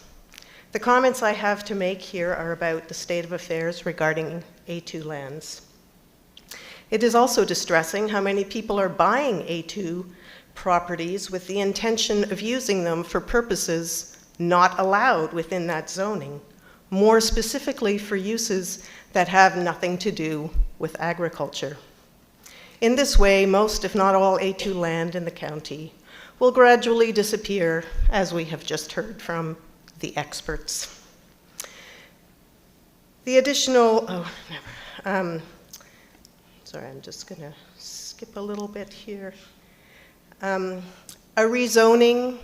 The comments I have to make here are about the state of affairs regarding A2 lands. It is also distressing how many people are buying A2 properties with the intention of using them for purposes not allowed within that zoning, more specifically for uses that have nothing to do with agriculture. In this way, most, if not all, A2 land in the county will gradually disappear, as we have just heard from the experts. The additional, sorry, I'm just gonna skip a little bit here. A rezoning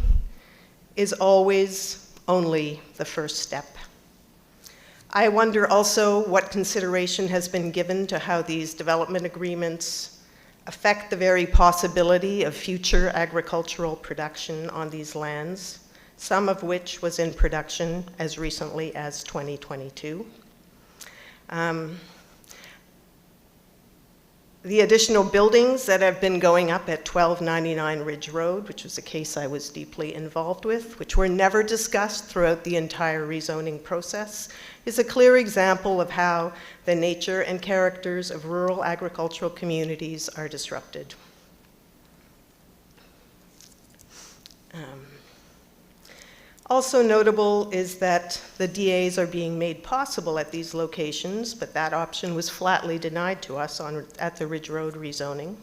is always only the first step. I wonder also what consideration has been given to how these development agreements affect the very possibility of future agricultural production on these lands, some of which was in production as recently as 2022. The additional buildings that have been going up at 1299 Ridge Road, which was a case I was deeply involved with, which were never discussed throughout the entire rezoning process, is a clear example of how the nature and characters of rural agricultural communities are disrupted. Also notable is that the DAs are being made possible at these locations, but that option was flatly denied to us at the Ridge Road rezoning.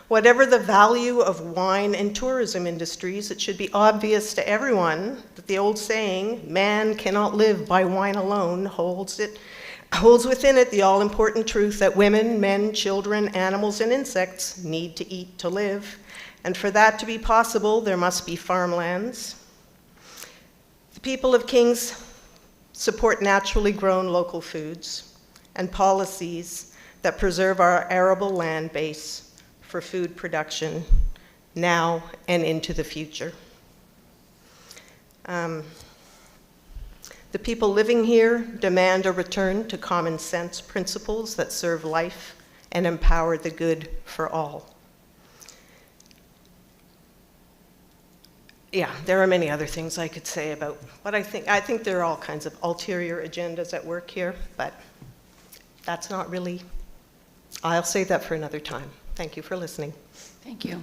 Whatever the value of wine and tourism industries, it should be obvious to everyone that the old saying, man cannot live by wine alone, holds within it the all-important truth that women, men, children, animals, and insects need to eat to live. And for that to be possible, there must be farmlands. The people of Kings support naturally grown local foods, and policies that preserve our arable land base for food production now and into the future. The people living here demand a return to common sense principles that serve life and empower the good for all. Yeah, there are many other things I could say about what I think there are all kinds of ulterior agendas at work here, but that's not really, I'll save that for another time. Thank you for listening. Thank you.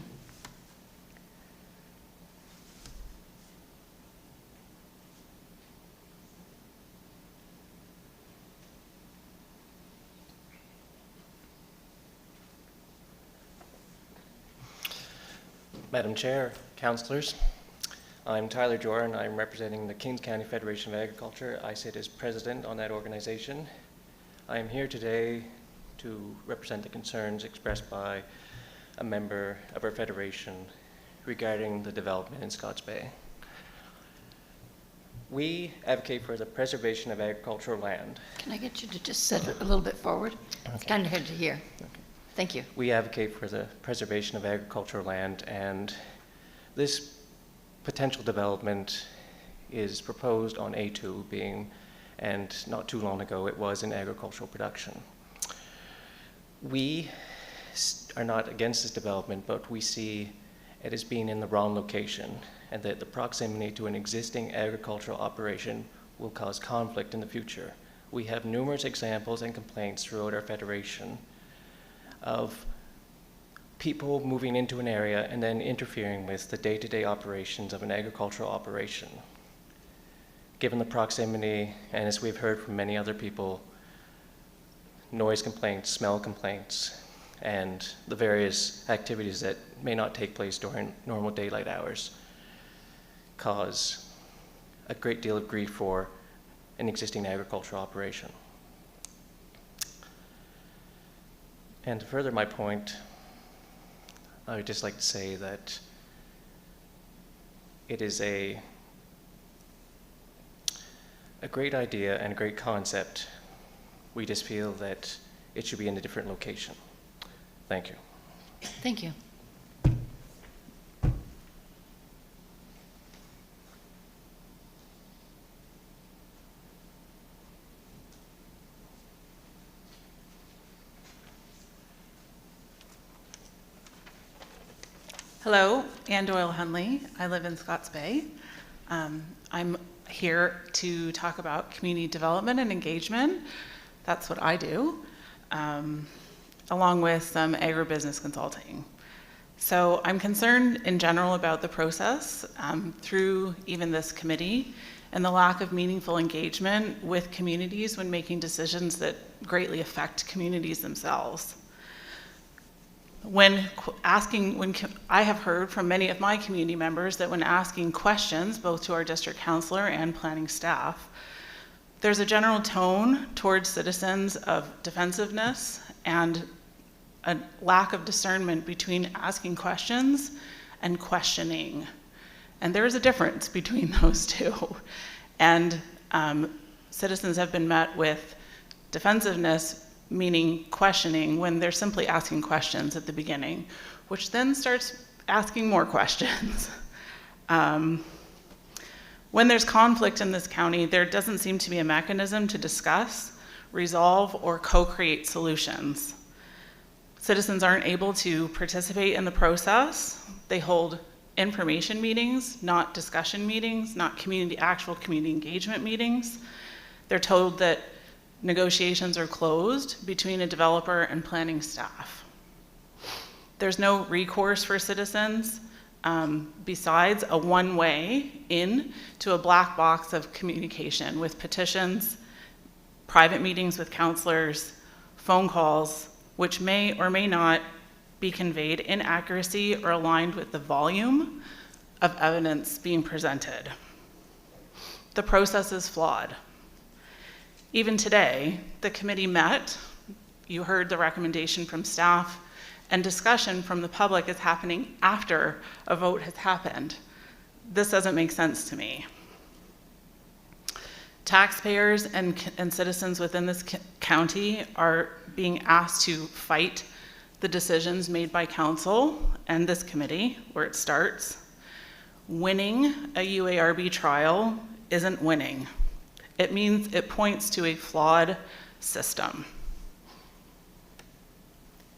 Madam Chair, councillors, I'm Tyler Joran. I'm representing the Kings County Federation of Agriculture. I sit as president on that organization. I am here today to represent the concerns expressed by a member of our federation regarding the development in Scotts Bay. We advocate for the preservation of agricultural land. Can I get you to just set it a little bit forward? It's kind of hard to hear. Okay. Thank you. We advocate for the preservation of agricultural land, and this potential development is proposed on A2 being, and not too long ago it was in agricultural production. We are not against this development, but we see it as being in the wrong location, and that the proximity to an existing agricultural operation will cause conflict in the future. We have numerous examples and complaints throughout our federation of people moving into an area and then interfering with the day-to-day operations of an agricultural operation. Given the proximity, and as we've heard from many other people, noise complaints, smell complaints, and the various activities that may not take place during normal daylight hours cause a great deal of grief for an existing agricultural operation. And to further my point, I would just like to say that it is a great idea and a great concept. We just feel that it should be in a different location. Thank you. Thank you. Hello, Ann Doyle Hunley. I live in Scotts Bay. I'm here to talk about community development and engagement. That's what I do, along with some agribusiness consulting. So I'm concerned in general about the process through even this committee and the lack of meaningful engagement with communities when making decisions that greatly affect communities themselves. I have heard from many of my community members that when asking questions, both to our district councillor and planning staff, there's a general tone towards citizens of defensiveness and a lack of discernment between asking questions and questioning. And there is a difference between those two. And citizens have been met with defensiveness, meaning questioning, when they're simply asking questions at the beginning, which then starts asking more questions. When there's conflict in this county, there doesn't seem to be a mechanism to discuss, resolve, or co-create solutions. Citizens aren't able to participate in the process. They hold information meetings, not discussion meetings, not actual community engagement meetings. They're told that negotiations are closed between a developer and planning staff. There's no recourse for citizens besides a one-way in to a black box of communication with petitions, private meetings with counselors, phone calls, which may or may not be conveyed in accuracy or aligned with the volume of evidence being presented. The process is flawed. Even today, the committee met, you heard the recommendation from staff, and discussion from the public is happening after a vote has happened. This doesn't make sense to me. Taxpayers and citizens within this county are being asked to fight the decisions made by council and this committee, where it starts. Winning a UARB trial isn't winning. It means it points to a flawed system.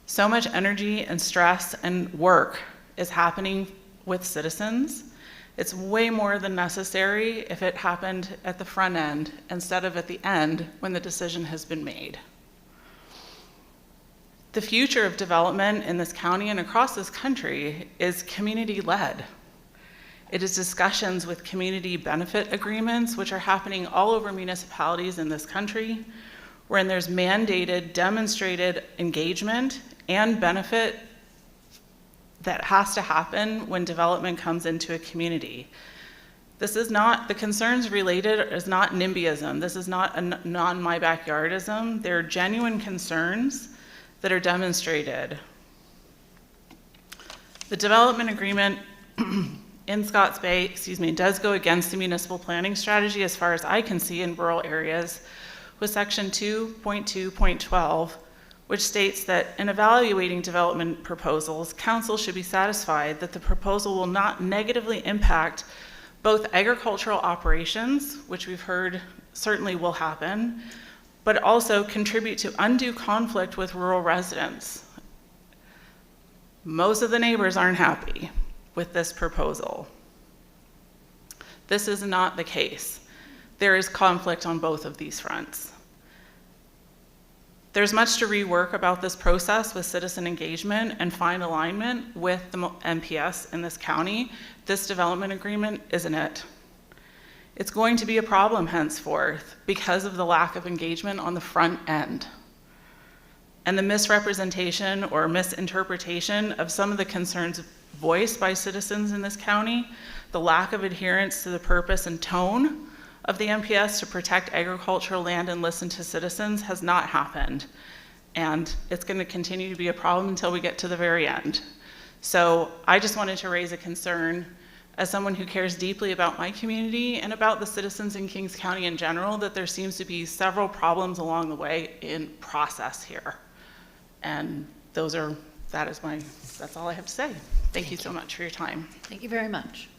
So much energy and stress and work is happening with citizens. It's way more than necessary if it happened at the front end instead of at the end when the decision has been made. The future of development in this county and across this country is community-led. It is discussions with community benefit agreements, which are happening all over municipalities in this country, wherein there's mandated, demonstrated engagement and benefit that has to happen when development comes into a community. This is not, the concerns related is not NIMBYism. This is not a non-my-backyardism. They're genuine concerns that are demonstrated. The development agreement in Scotts Bay, does go against the municipal planning strategy as far as I can see in rural areas with section 2.2.12, which states that in evaluating development proposals, council should be satisfied that the proposal will not negatively impact both agricultural operations, which we've heard certainly will happen, but also contribute to undue conflict with rural residents. Most of the neighbors aren't happy with this proposal. This is not the case. There is conflict on both of these fronts. There's much to rework about this process with citizen engagement and find alignment with the MPS in this county. This development agreement isn't it. It's going to be a problem henceforth because of the lack of engagement on the front end and the misrepresentation or misinterpretation of some of the concerns voiced by citizens in this county, the lack of adherence to the purpose and tone of the MPS to protect agricultural land and listen to citizens has not happened. And it's going to continue to be a problem until we get to the very end. So I just wanted to raise a concern as someone who cares deeply about my community and about the citizens in Kings County in general, that there seems to be several problems along the way in process here. And that's all I have to say. Thank you so much for your time. Thank you very much.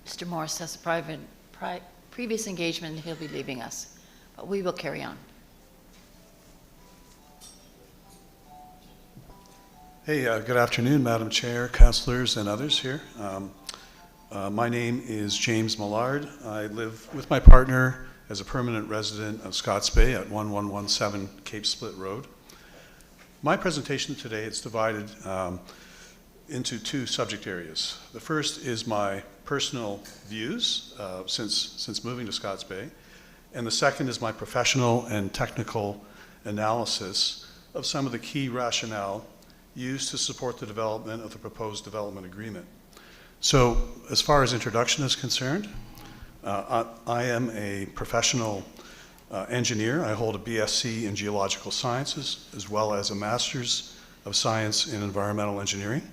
Mr. Morris has a previous engagement, he'll be leaving us, but we will carry on. Hey, good afternoon, Madam Chair, councillors, and others here. My name is James Millard. I live with my partner as a permanent resident of Scotts Bay at 1117 Cape Split Road. My presentation today is divided into two subject areas. The first is my personal views since moving to Scotts Bay, and the second is my professional and technical analysis of some of the key rationale used to support the development of the proposed development agreement. So, as far as introduction is concerned, I am a professional engineer. I hold a BSc in Geological Sciences as well as a Master's of Science in Environmental Engineering.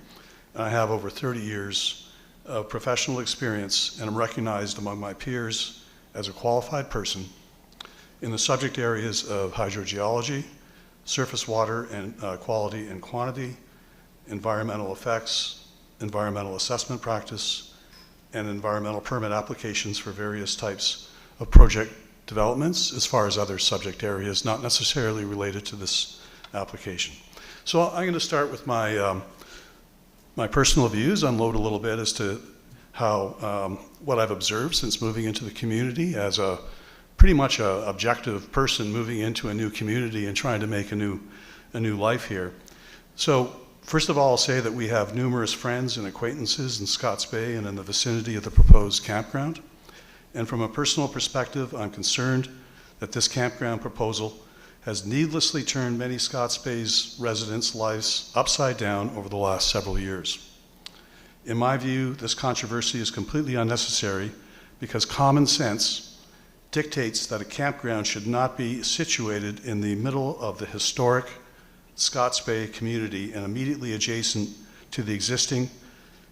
And I have over 30 years of professional experience and am recognized among my peers as a qualified person in the subject areas of hydrogeology, surface water and quality and quantity, environmental effects, environmental assessment practice, and environmental permit applications for various types of project developments as far as other subject areas not necessarily related to this application. So I'm going to start with my my personal views, unload a little bit as to how what I've observed since moving into the community as a pretty much a objective person moving into a new community and trying to make a new life here. So first of all, I'll say that we have numerous friends and acquaintances in Scotts Bay and in the vicinity of the proposed campground. And from a personal perspective, I'm concerned that this campground proposal has needlessly turned many Scotts Bay's residents' lives upside down over the last several years. In my view, this controversy is completely unnecessary because common sense dictates that a campground should not be situated in the middle of the historic Scotts Bay community and immediately adjacent to the existing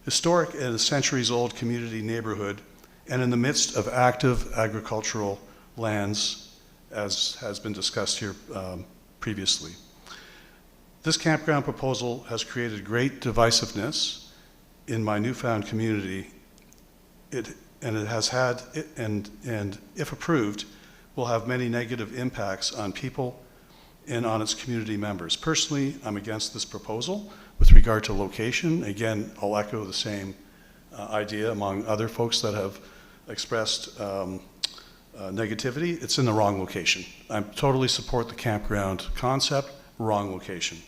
Historic and a centuries-old community neighborhood, and in the midst of active agricultural lands, as has been discussed here previously. This campground proposal has created great divisiveness in my newfound community. It has had, and if approved, will have many negative impacts on people and on its community members. Personally, I'm against this proposal with regard to location. Again, I'll echo the same idea among other folks that have expressed negativity. It's in the wrong location. I totally support the campground concept, wrong location.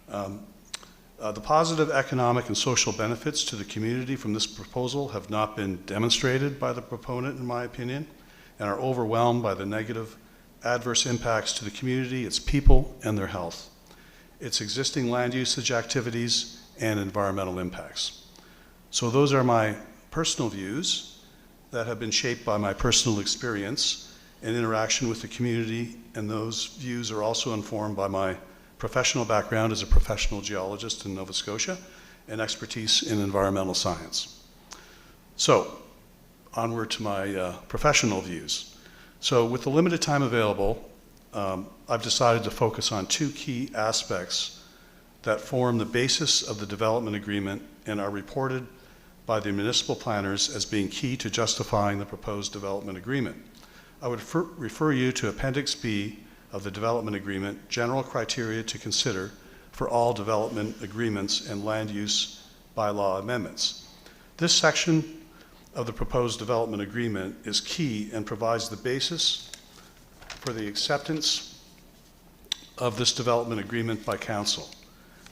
The positive economic and social benefits to the community from this proposal have not been demonstrated by the proponent, in my opinion, and are overwhelmed by the negative adverse impacts to the community, its people, and their health, its existing land usage activities, and environmental impacts. So those are my personal views that have been shaped by my personal experience and interaction with the community, and those views are also informed by my professional background as a professional geologist in Nova Scotia and expertise in environmental science. So, onward to my professional views. So with the limited time available, I've decided to focus on two key aspects that form the basis of the development agreement and are reported by the municipal planners as being key to justifying the proposed development agreement. I would refer you to Appendix B of the development agreement, general criteria to consider for all development agreements and land use bylaw amendments. This section of the proposed development agreement is key and provides the basis for the acceptance of this development agreement by council.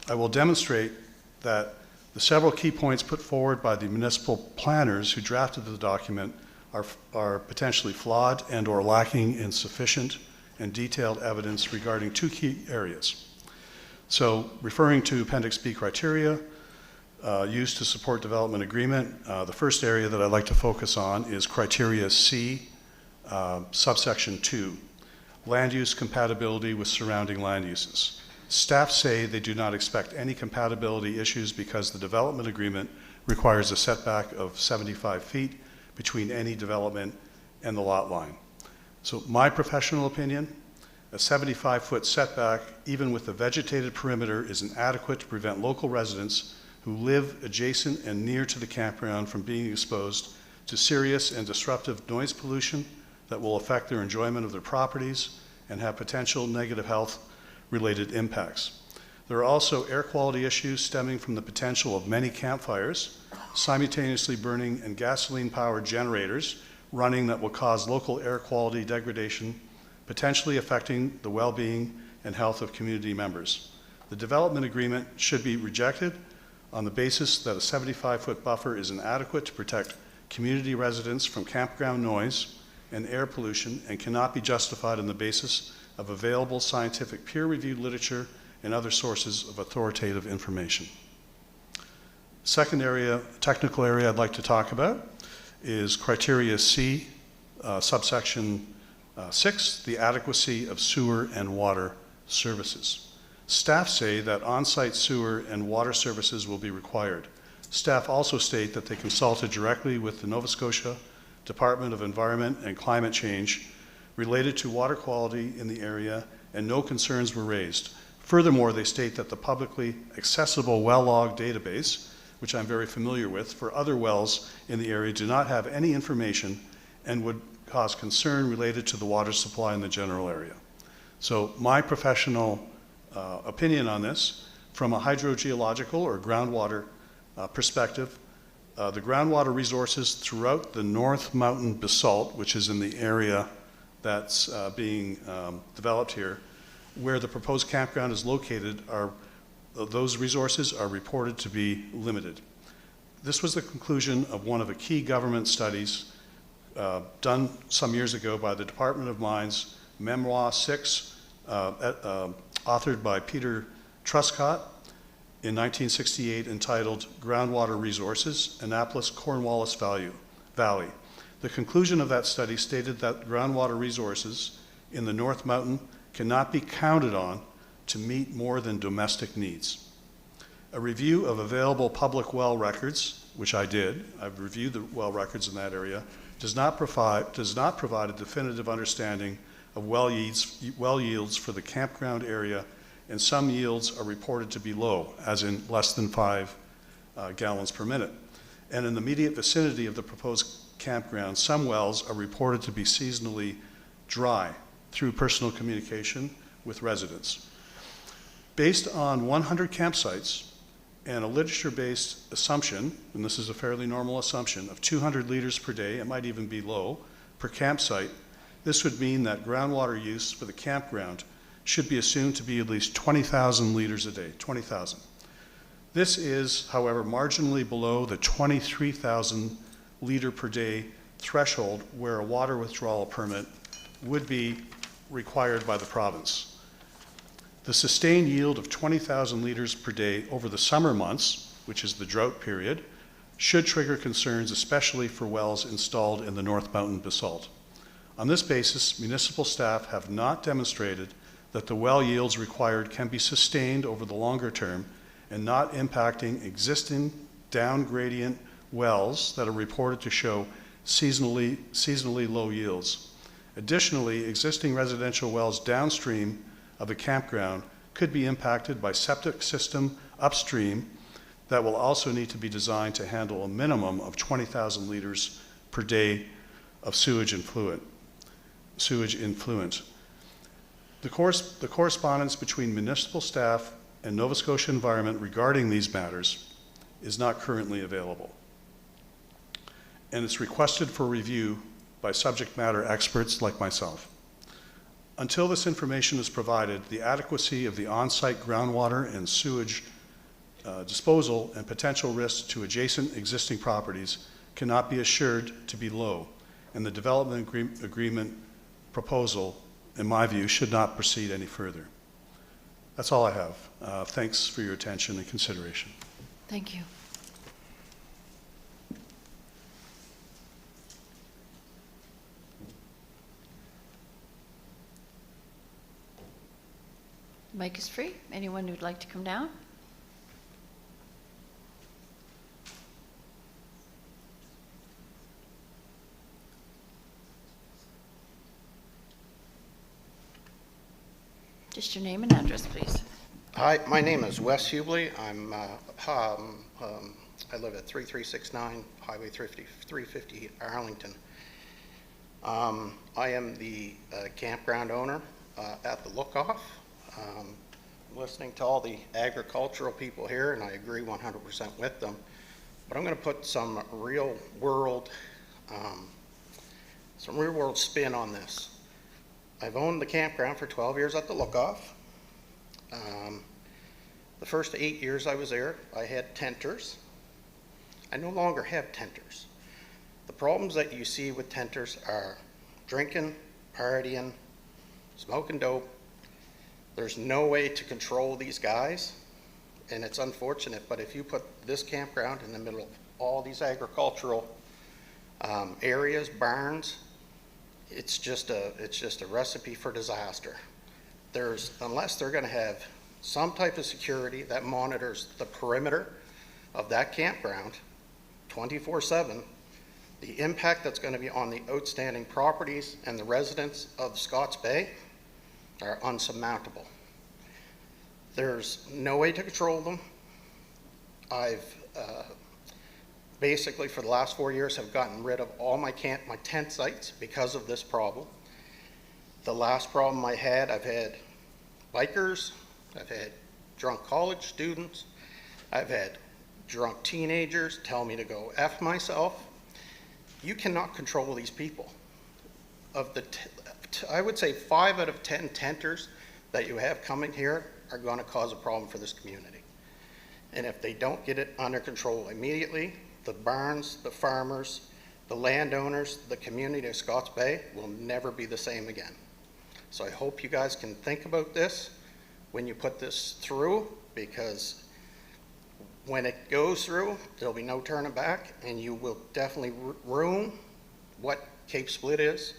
I will demonstrate that the several key points put forward by the municipal planners who drafted the document are potentially flawed and or lacking in sufficient and detailed evidence regarding two key areas. So referring to Appendix B criteria used to support development agreement, the first area that I'd like to focus on is criteria C, subsection 2, land use compatibility with surrounding land uses. Staff say they do not expect any compatibility issues because the development agreement requires a setback of 75 feet between any development and the lot line. So my professional opinion, a 75-foot setback, even with a vegetated perimeter, is inadequate to prevent local residents who live adjacent and near to the campground from being exposed to serious and disruptive noise pollution that will affect their enjoyment of their properties and have potential negative health-related impacts. There are also air quality issues stemming from the potential of many campfires, simultaneously burning and gasoline-powered generators running that will cause local air quality degradation, potentially affecting the well-being and health of community members. The development agreement should be rejected on the basis that a 75-foot buffer is inadequate to protect community residents from campground noise and air pollution and cannot be justified on the basis of available scientific peer-reviewed literature and other sources of authoritative information. Second area, technical area I'd like to talk about is criteria C, subsection 6, the adequacy of sewer and water services. Staff say that on-site sewer and water services will be required. Staff also state that they consulted directly with the Nova Scotia Department of Environment and Climate Change related to water quality in the area, and no concerns were raised. Furthermore, they state that the publicly accessible well log database, which I'm very familiar with, for other wells in the area do not have any information and would cause concern related to the water supply in the general area. So my professional opinion on this, from a hydrogeological or groundwater perspective, the groundwater resources throughout the North Mountain basalt, which is in the area that's being developed here, where the proposed campground is located, those resources are reported to be limited. This was the conclusion of one of the key government studies done some years ago by the Department of Mines, Memoir 6, authored by Peter Truscott in 1968, entitled Groundwater Resources, Annapolis-Cornwallis Valley. The conclusion of that study stated that groundwater resources in the North Mountain cannot be counted on to meet more than domestic needs. A review of available public well records, which I did, I've reviewed the well records in that area, does not provide a definitive understanding of well yields for the campground area, and some yields are reported to be low, as in less than 5 gallons per minute. And in the immediate vicinity of the proposed campground, some wells are reported to be seasonally dry through personal communication with residents. Based on 100 campsites and a literature-based assumption, and this is a fairly normal assumption, of 200 liters per day, it might even be low, per campsite, this would mean that groundwater use for the campground should be assumed to be at least 20,000 liters a day, 20,000. This is, however, marginally below the 23,000 liter per day threshold where a water withdrawal permit would be required by the province. The sustained yield of 20,000 liters per day over the summer months, which is the drought period, should trigger concerns, especially for wells installed in the North Mountain basalt. On this basis, municipal staff have not demonstrated that the well yields required can be sustained over the longer term and not impacting existing down gradient wells that are reported to show seasonally low yields. Additionally, existing residential wells downstream of a campground could be impacted by septic system upstream that will also need to be designed to handle a minimum of 20,000 liters per day of sewage influent. The correspondence between municipal staff and Nova Scotia Environment regarding these matters is not currently available, and it's requested for review by subject matter experts like myself. Until this information is provided, the adequacy of the on-site groundwater and sewage disposal and potential risks to adjacent existing properties cannot be assured to be low, and the development agreement proposal, in my view, should not proceed any further. That's all I have. Thanks for your attention and consideration. Thank you. Mic is free. Anyone who'd like to come down? Just your name and address, please. Hi, my name is Wes Hubley. I live at 3369 Highway 350 Arlington. I am the campground owner at the Lookoff. Listening to all the agricultural people here, and I agree 100% with them, but I'm going to put some real world spin on this. I've owned the campground for 12 years at the Lookoff. The first 8 years I was there, I had tenters. I no longer have tenters. The problems that you see with tenters are drinking, partying, smoking dope. There's no way to control these guys, and it's unfortunate, but if you put this campground in the middle of all these agricultural areas, barns, it's just a recipe for disaster. Unless they're going to have some type of security that monitors the perimeter of that campground 24/7, the impact that's going to be on the outstanding properties and the residents of Scotts Bay are unsurmountable. There's no way to control them. I've basically for the last 4 years have gotten rid of all my tent sites because of this problem. The last problem I had, I've had bikers, I've had drunk college students, I've had drunk teenagers tell me to go F myself. You cannot control these people. I would say 5 out of 10 tenters that you have coming here are going to cause a problem for this community. And if they don't get it under control immediately, the barns, the farmers, the landowners, the community of Scotts Bay will never be the same again. So I hope you guys can think about this when you put this through, because when it goes through, there'll be no turning back, and you will definitely ruin what Cape Split is,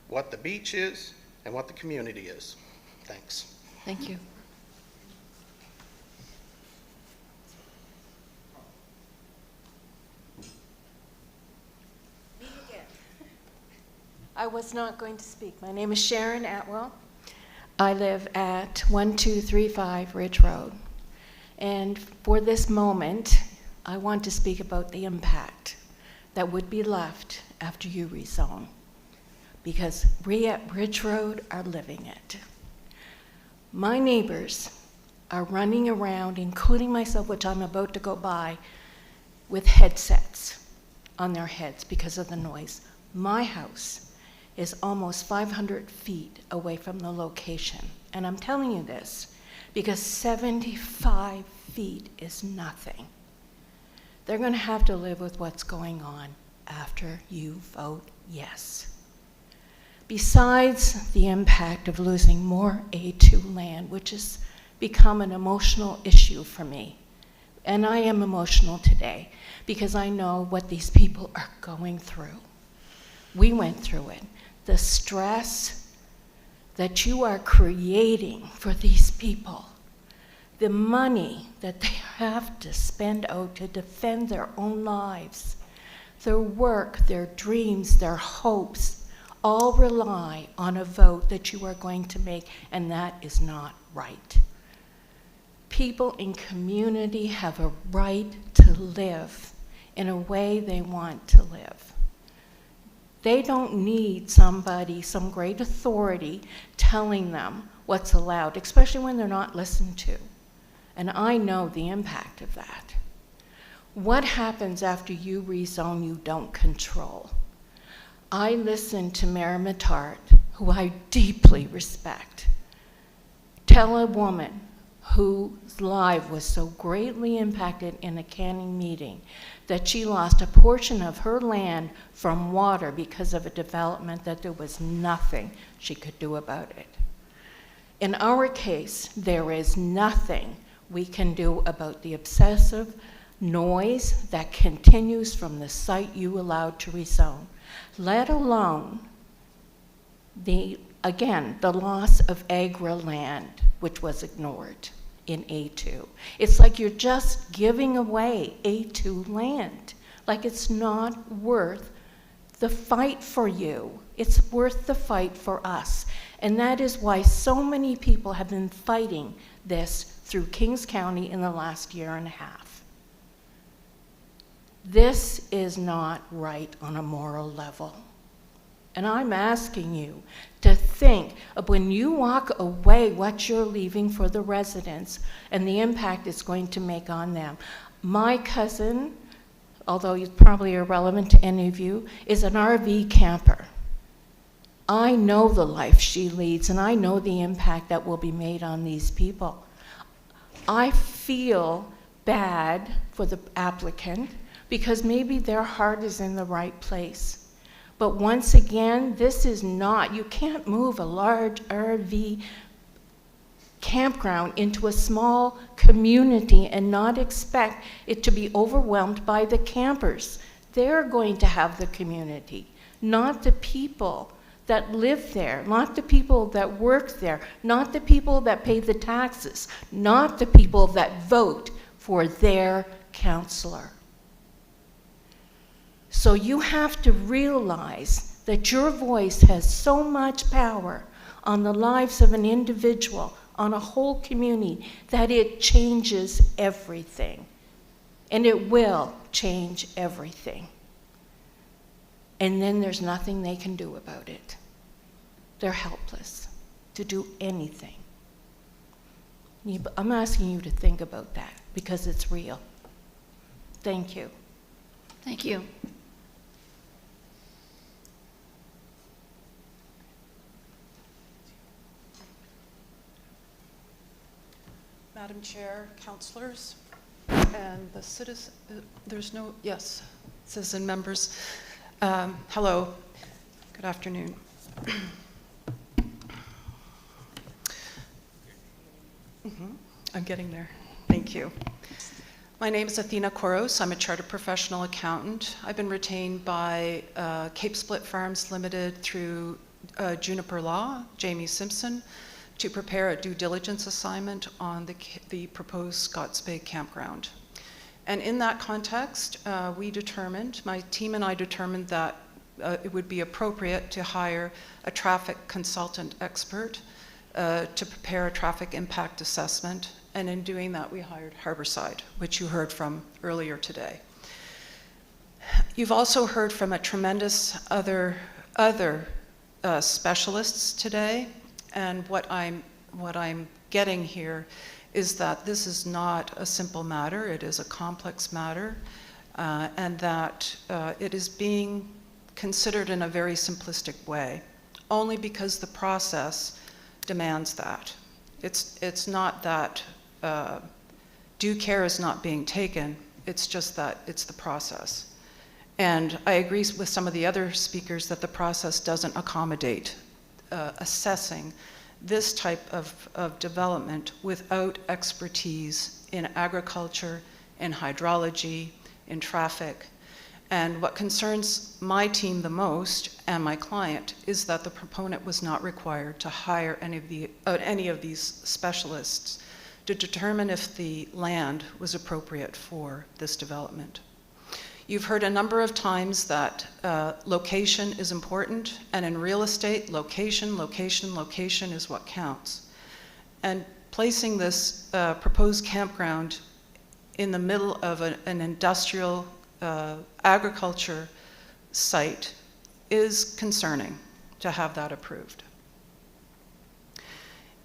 what the beach is, and what the community is. Thanks. Thank you. I was not going to speak. My name is Sharon Atwell. I live at 1235 Ridge Road. And for this moment, I want to speak about the impact that would be left after you rezone, because we at Ridge Road are living it. My neighbors are running around, including myself, which I'm about to go by, with headsets on their heads because of the noise. My house is almost 500 feet away from the location. And I'm telling you this because 75 feet is nothing. They're going to have to live with what's going on after you vote yes. Besides the impact of losing more A2 land, which has become an emotional issue for me, and I am emotional today because I know what these people are going through. We went through it. The stress that you are creating for these people, the money that they have to spend out to defend their own lives, their work, their dreams, their hopes, all rely on a vote that you are going to make, and that is not right. People in community have a right to live in a way they want to live. They don't need somebody, some great authority, telling them what's allowed, especially when they're not listened to. And I know the impact of that. What happens after you rezone you don't control? I listened to Mayor Matart, who I deeply respect, tell a woman whose life was so greatly impacted in a Canning meeting that she lost a portion of her land from water because of a development that there was nothing she could do about it. In our case, there is nothing we can do about the obsessive noise that continues from the site you allowed to rezone, let alone the loss of Agra land, which was ignored in A2. It's like you're just giving away A2 land, like it's not worth the fight for you. It's worth the fight for us. And that is why so many people have been fighting this through Kings County in the last year and a half. This is not right on a moral level. And I'm asking you to think of when you walk away what you're leaving for the residents and the impact it's going to make on them. My cousin, although he's probably irrelevant to any of you, is an RV camper. I know the life she leads, and I know the impact that will be made on these people. I feel bad for the applicant because maybe their heart is in the right place. But once again, this is not, you can't move a large RV campground into a small community and not expect it to be overwhelmed by the campers. They're going to have the community, not the people that live there, not the people that work there, not the people that pay the taxes, not the people that vote for their counselor. So you have to realize that your voice has so much power on the lives of an individual, on a whole community, that it changes everything. And it will change everything. And then there's nothing they can do about it. They're helpless to do anything. I'm asking you to think about that because it's real. Thank you. Thank you. Madam Chair, councillors, and the citizen, citizen members. Hello, good afternoon. I'm getting there, thank you. My name is Athena Koros. I'm a chartered professional accountant. I've been retained by Cape Split Farms Limited through Juniper Law, Jamie Simpson, to prepare a due diligence assignment on the proposed Scotts Bay campground. And in that context, my team and I determined that it would be appropriate to hire a traffic consultant expert to prepare a traffic impact assessment. And in doing that, we hired Harborside, which you heard from earlier today. You've also heard from a tremendous other specialists today, and what I'm getting here is that this is not a simple matter, it is a complex matter, and that it is being considered in a very simplistic way, only because the process demands that. It's not that due care is not being taken, it's just that it's the process. And I agree with some of the other speakers that the process doesn't accommodate assessing this type of development without expertise in agriculture, in hydrology, in traffic. And what concerns my team the most and my client is that the proponent was not required to hire any of these specialists to determine if the land was appropriate for this development. You've heard a number of times that location is important, and in real estate, location, location, location is what counts. And placing this proposed campground in the middle of an industrial agriculture site is concerning to have that approved.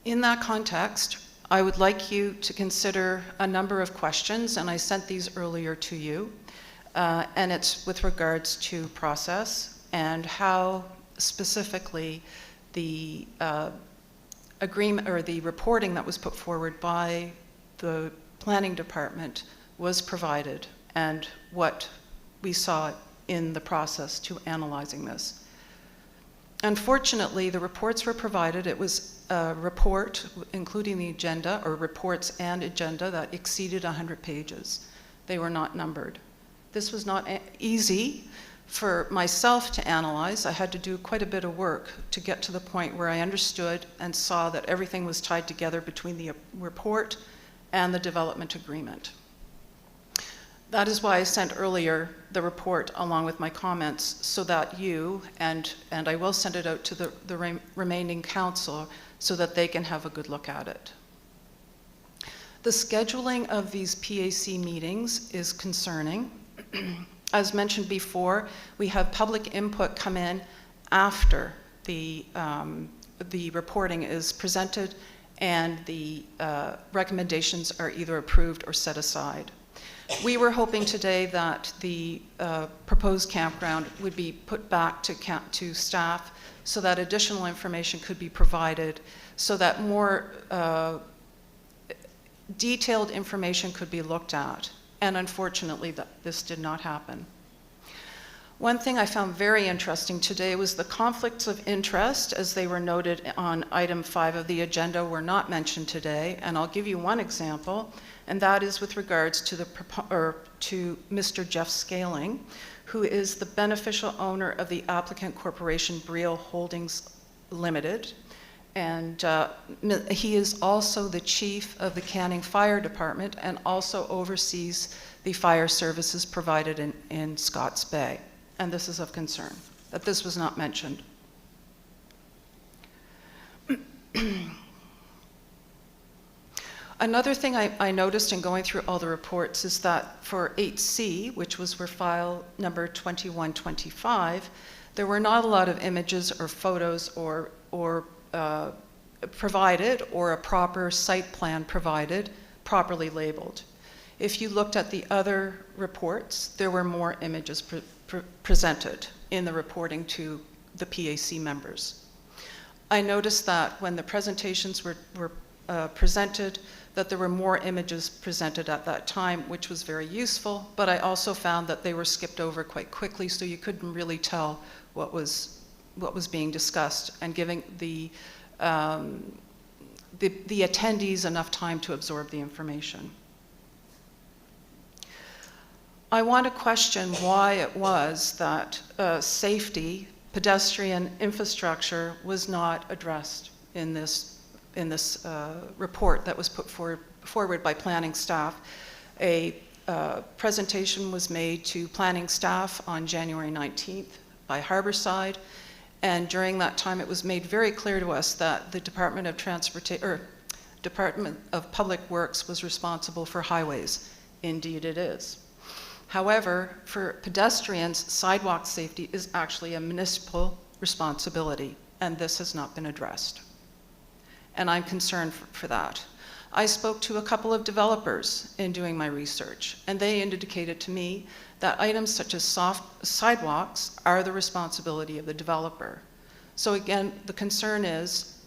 In that context, I would like you to consider a number of questions, and I sent these earlier to you. And it's with regards to process and how specifically the agreement or the reporting that was put forward by the planning department was provided and what we saw in the process to analyzing this. Unfortunately, the reports were provided. It was a report, including the agenda, or reports and agenda, that exceeded 100 pages. They were not numbered. This was not easy for myself to analyze. I had to do quite a bit of work to get to the point where I understood and saw that everything was tied together between the report and the development agreement. That is why I sent earlier the report along with my comments, so that you, and I will send it out to the remaining council so that they can have a good look at it. The scheduling of these PAC meetings is concerning. As mentioned before, we have public input come in after the reporting is presented and the recommendations are either approved or set aside. We were hoping today that the proposed campground would be put back to staff so that additional information could be provided, so that more detailed information could be looked at. And unfortunately, this did not happen. One thing I found very interesting today was the conflicts of interest, as they were noted on item 5 of the agenda, were not mentioned today. And I'll give you one example, and that is with regards to to Mr. Jeff Scaling, who is the beneficial owner of the applicant corporation Brio Holdings Limited. And he is also the chief of the Canning Fire Department and also oversees the fire services provided in Scotts Bay. And this is of concern, that this was not mentioned. Another thing I noticed in going through all the reports is that for 8C, which was for file number 2125, there were not a lot of images or photos or provided, or a proper site plan provided, properly labeled. If you looked at the other reports, there were more images presented in the reporting to the PAC members. I noticed that when the presentations were presented, that there were more images presented at that time, which was very useful, but I also found that they were skipped over quite quickly, so you couldn't really tell what was being discussed, and giving the attendees enough time to absorb the information. I want to question why it was that safety, pedestrian infrastructure was not addressed in this report that was put forward by planning staff. A presentation was made to planning staff on January 19th by Harborside. And during that time, it was made very clear to us that the Department of Public Works was responsible for highways. Indeed it is. However, for pedestrians, sidewalk safety is actually a municipal responsibility, and this has not been addressed. And I'm concerned for that. I spoke to a couple of developers in doing my research, and they indicated to me that items such as soft sidewalks are the responsibility of the developer. So again, the concern is,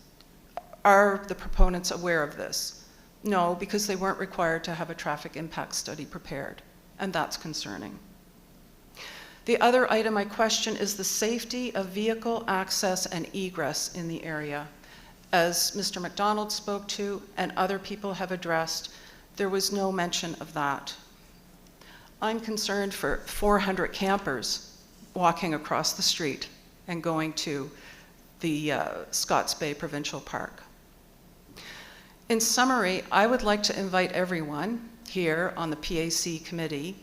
are the proponents aware of this? No, because they weren't required to have a traffic impact study prepared, and that's concerning. The other item I question is the safety of vehicle access and egress in the area. As Mr. McDonald spoke to and other people have addressed, there was no mention of that. I'm concerned for 400 campers walking across the street and going to the Scotts Bay Provincial Park. In summary, I would like to invite everyone here on the PAC committee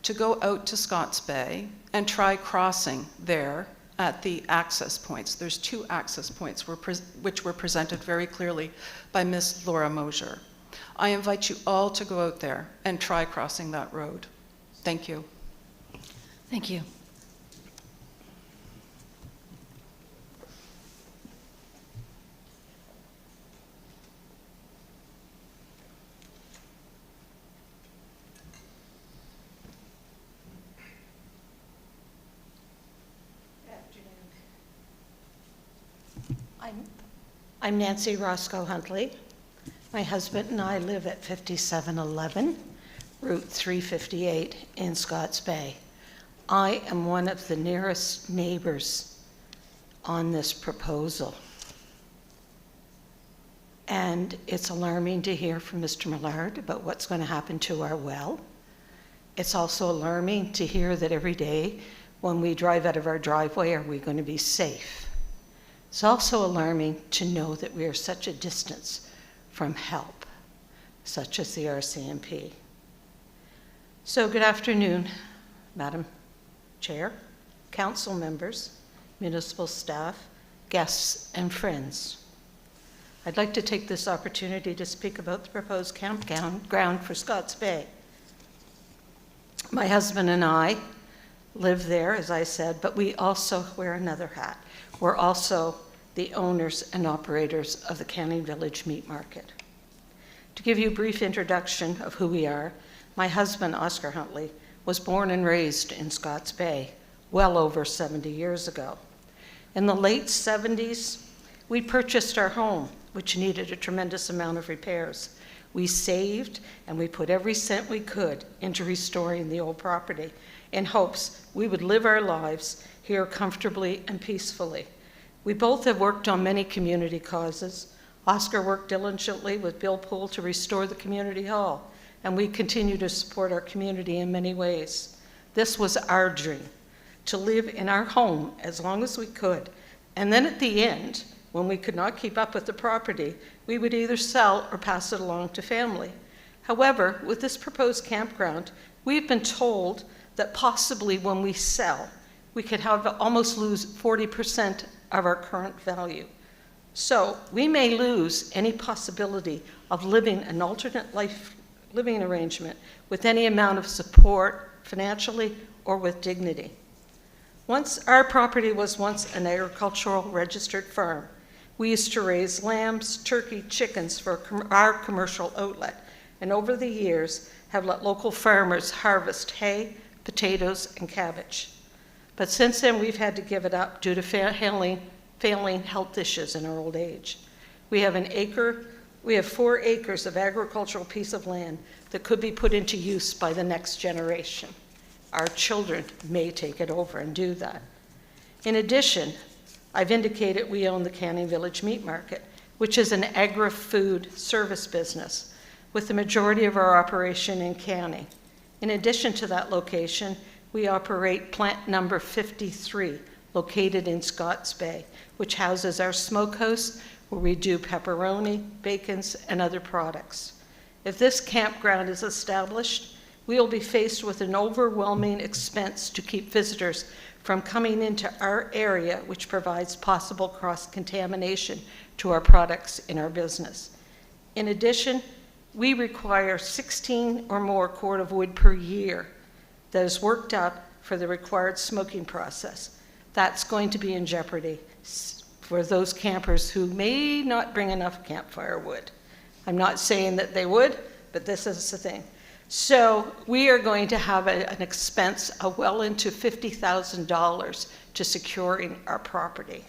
to go out to Scotts Bay and try crossing there at the access points. There's 2 access points which were presented very clearly by Ms. Laura Mosier. I invite you all to go out there and try crossing that road. Thank you. Thank you. I'm Nancy Roscoe Huntley. My husband and I live at 5711 Route 358 in Scotts Bay. I am one of the nearest neighbors on this proposal. And it's alarming to hear from Mr. Millard about what's going to happen to our well. It's also alarming to hear that every day when we drive out of our driveway, are we going to be safe? It's also alarming to know that we are such a distance from help, such as the RCMP. So good afternoon, Madam Chair, council members, municipal staff, guests, and friends. I'd like to take this opportunity to speak about the proposed campground for Scotts Bay. My husband and I live there, as I said, but we also wear another hat. We're also the owners and operators of the Canning Village Meat Market. To give you a brief introduction of who we are, my husband, Oscar Huntley, was born and raised in Scotts Bay well over 70 years ago. In the late 70s, we purchased our home, which needed a tremendous amount of repairs. We saved and we put every cent we could into restoring the old property in hopes we would live our lives here comfortably and peacefully. We both have worked on many community causes. Oscar worked diligently with Bill Poole to restore the community hall, and we continue to support our community in many ways. This was our dream, to live in our home as long as we could, and then at the end, when we could not keep up with the property, we would either sell or pass it along to family. However, with this proposed campground, we've been told that possibly when we sell, we could almost lose 40% of our current value. So we may lose any possibility of living an alternate life living arrangement with any amount of support financially or with dignity. Our property was once an agricultural registered farm. We used to raise lambs, turkey, chickens for our commercial outlet, and over the years have let local farmers harvest hay, potatoes, and cabbage. But since then, we've had to give it up due to failing health issues in our old age. We have 4 acres of agricultural piece of land that could be put into use by the next generation. Our children may take it over and do that. In addition, I've indicated we own the Canning Village Meat Market, which is an agri-food service business, with the majority of our operation in Canning. In addition to that location, we operate plant number 53, located in Scotts Bay, which houses our smokehouse, where we do pepperoni, bacons, and other products. If this campground is established, we will be faced with an overwhelming expense to keep visitors from coming into our area, which provides possible cross-contamination to our products in our business. In addition, we require 16 or more cord of wood per year that is worked up for the required smoking process. That's going to be in jeopardy for those campers who may not bring enough campfire wood. I'm not saying that they would, but this is the thing. So we are going to have an expense of well into $50,000 to securing our property.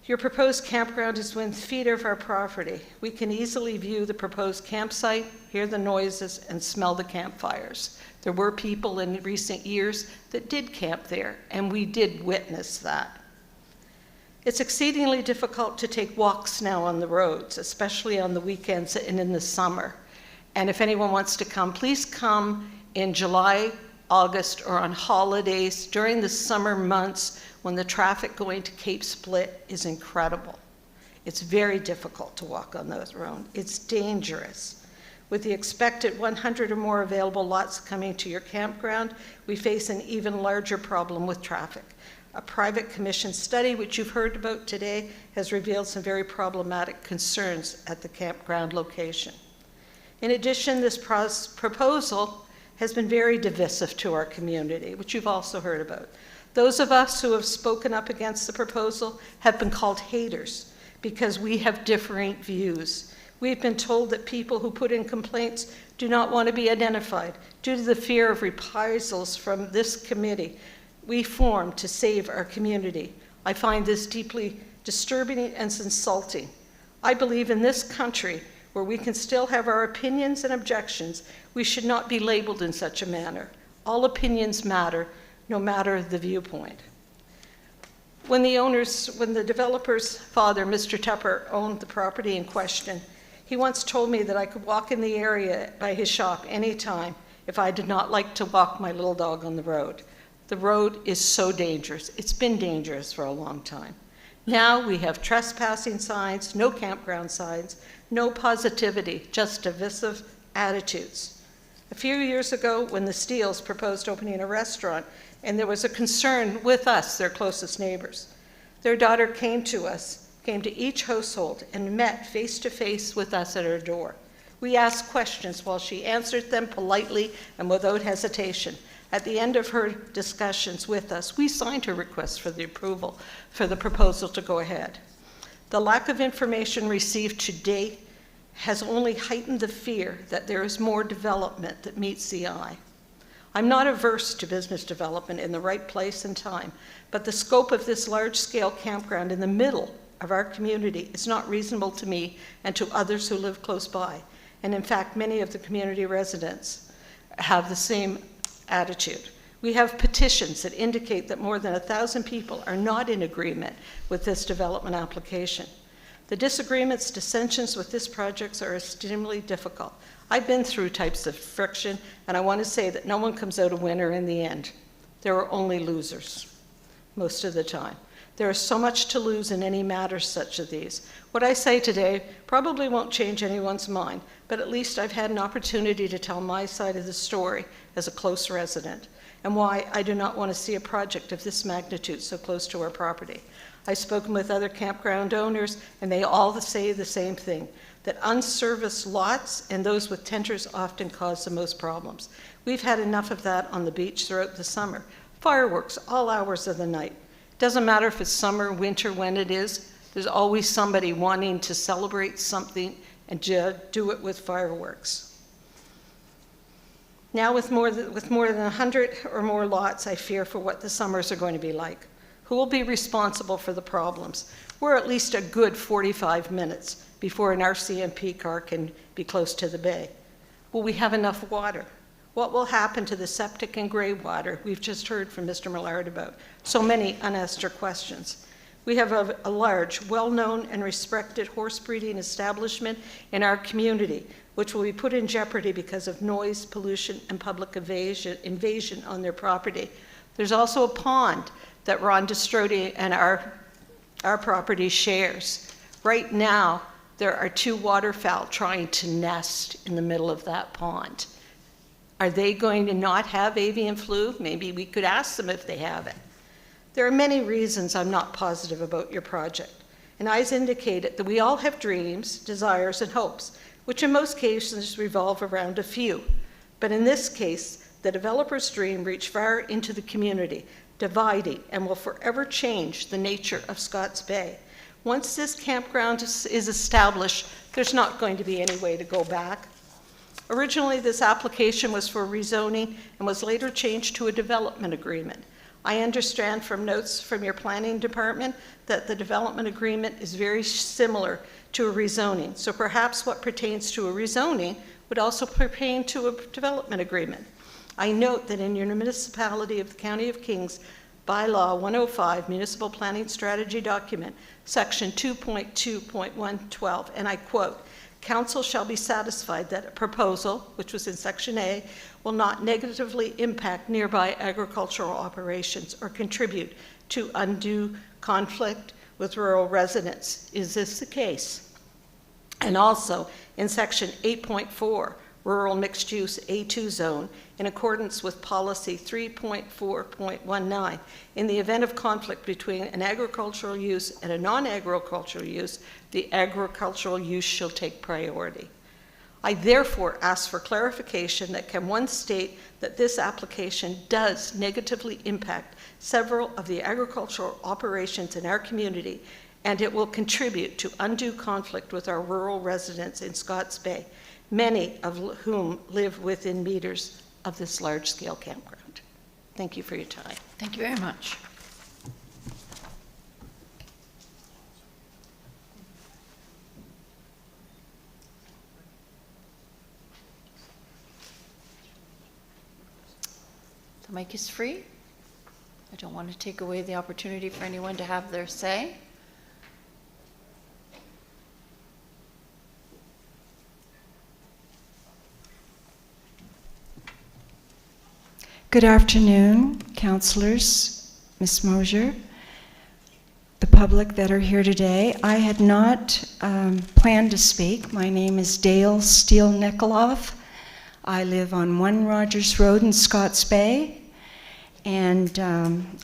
Your proposed campground is within feet of our property. We can easily view the proposed campsite, hear the noises, and smell the campfires. There were people in recent years that did camp there, and we did witness that. It's exceedingly difficult to take walks now on the roads, especially on the weekends and in the summer. And if anyone wants to come, please come in July, August, or on holidays during the summer months when the traffic going to Cape Split is incredible. It's very difficult to walk on those roads. It's dangerous. With the expected 100 or more available lots coming to your campground, we face an even larger problem with traffic. A private commission study, which you've heard about today, has revealed some very problematic concerns at the campground location. In addition, this proposal has been very divisive to our community, which you've also heard about. Those of us who have spoken up against the proposal have been called haters because we have differing views. We've been told that people who put in complaints do not want to be identified due to the fear of reprisals from this committee we formed to save our community. I find this deeply disturbing and insulting. I believe in this country, where we can still have our opinions and objections, we should not be labeled in such a manner. All opinions matter, no matter the viewpoint. When the developer's father, Mr. Tupper, owned the property in question, he once told me that I could walk in the area by his shop anytime if I did not like to walk my little dog on the road. The road is so dangerous. It's been dangerous for a long time. Now we have trespassing signs, no campground signs, no positivity, just divisive attitudes. A few years ago, when the Steeles proposed opening a restaurant, and there was a concern with us, their closest neighbors, their daughter came to each household and met face-to-face with us at her door. We asked questions while she answered them politely and without hesitation. At the end of her discussions with us, we signed her request for the approval for the proposal to go ahead. The lack of information received to date has only heightened the fear that there is more development that meets the eye. I'm not averse to business development in the right place and time, but the scope of this large-scale campground in the middle of our community is not reasonable to me and to others who live close by. And in fact, many of the community residents have the same attitude. We have petitions that indicate that more than 1,000 people are not in agreement with this development application. The disagreements, dissensions with this project are extremely difficult. I've been through types of friction, and I want to say that no one comes out a winner in the end. There are only losers most of the time. There is so much to lose in any matter such as these. What I say today probably won't change anyone's mind, but at least I've had an opportunity to tell my side of the story as a close resident, and why I do not want to see a project of this magnitude so close to our property. I've spoken with other campground owners, and they all say the same thing, that unserviced lots and those with tenters often cause the most problems. We've had enough of that on the beach throughout the summer. Fireworks all hours of the night. Doesn't matter if it's summer, winter, when it is, there's always somebody wanting to celebrate something and do it with fireworks. Now with more than 100 or more lots, I fear for what the summers are going to be like. Who will be responsible for the problems? We're at least a good 45 minutes before an RCMP car can be close to the bay. Will we have enough water? What will happen to the septic and gray water we've just heard from Mr. Millard about? So many unanswered questions. We have a large, well-known and respected horse breeding establishment in our community, which will be put in jeopardy because of noise, pollution, and public invasion on their property. There's also a pond that Ron Destrode and our property shares. Right now, there are 2 waterfowl trying to nest in the middle of that pond. Are they going to not have avian flu? Maybe we could ask them if they have it. There are many reasons I'm not positive about your project, and as indicated that we all have dreams, desires, and hopes, which in most cases revolve around a few. But in this case, the developer's dream reached far into the community, dividing and will forever change the nature of Scotts Bay. Once this campground is established, there's not going to be any way to go back. Originally, this application was for rezoning and was later changed to a development agreement. I understand from notes from your planning department that the development agreement is very similar to a rezoning. So perhaps what pertains to a rezoning would also pertain to a development agreement. I note that in your municipality of the County of Kings Bylaw 105 Municipal Planning Strategy Document, Section 2.2.112, and I quote, "Council shall be satisfied that a proposal," which was in Section A, "will not negatively impact nearby agricultural operations or contribute to undue conflict with rural residents." Is this the case? And also in Section 8.4, Rural Mixed Use A2 Zone, in accordance with Policy 3.4.19, in the event of conflict between an agricultural use and a non-agricultural use, the agricultural use shall take priority. I therefore ask for clarification that can one state that this application does negatively impact several of the agricultural operations in our community, and it will contribute to undue conflict with our rural residents in Scotts Bay, many of whom live within meters of this large-scale campground. Thank you for your time. Thank you very much. The mic is free. I don't want to take away the opportunity for anyone to have their say. Good afternoon, councillors, Ms. Mosier, the public that are here today. I had not planned to speak. My name is Dale Steele-Nikoloff. I live on 1 Rogers Road in Scotts Bay, and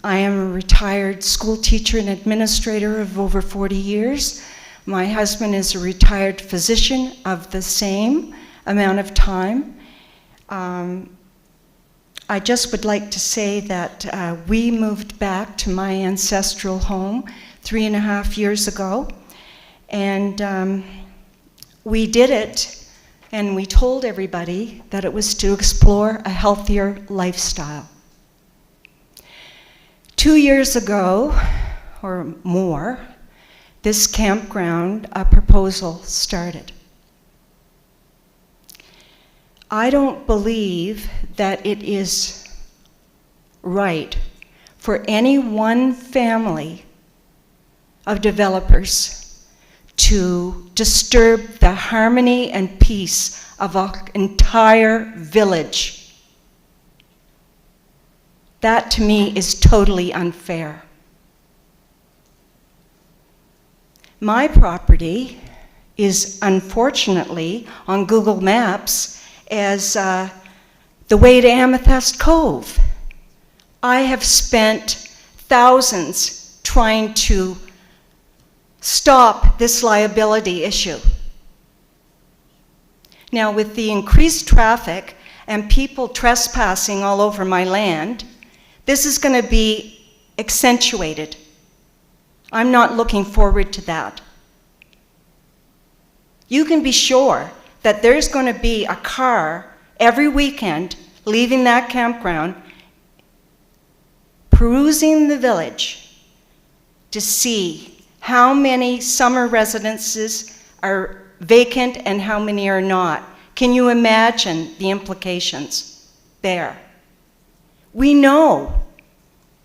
I am a retired school teacher and administrator of over 40 years. My husband is a retired physician of the same amount of time. I just would like to say that we moved back to my ancestral home 3.5 years ago, and we did it, and we told everybody that it was to explore a healthier lifestyle. 2 years ago, or more, this campground proposal started. I don't believe that it is right for any one family of developers to disturb the harmony and peace of an entire village. That to me is totally unfair. My property is unfortunately on Google Maps as the way to Amethyst Cove. I have spent thousands trying to stop this liability issue. Now, with the increased traffic and people trespassing all over my land, this is going to be accentuated. I'm not looking forward to that. You can be sure that there's going to be a car every weekend leaving that campground, perusing the village to see how many summer residences are vacant and how many are not. Can you imagine the implications there? We know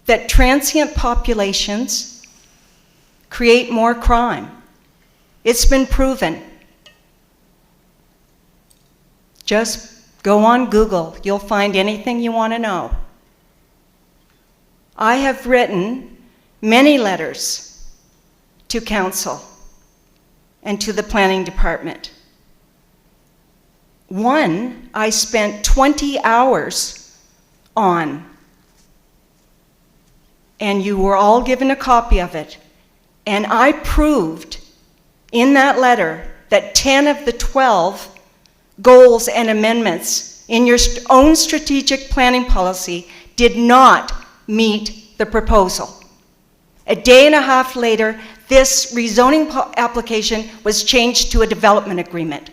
that transient populations create more crime. It's been proven. Just go on Google. You'll find anything you want to know. I have written many letters to council and to the planning department. One I spent 20 hours on, and you were all given a copy of it. And I proved in that letter that 10 of the 12 goals and amendments in your own strategic planning policy did not meet the proposal. A day and a half later, this rezoning application was changed to a development agreement,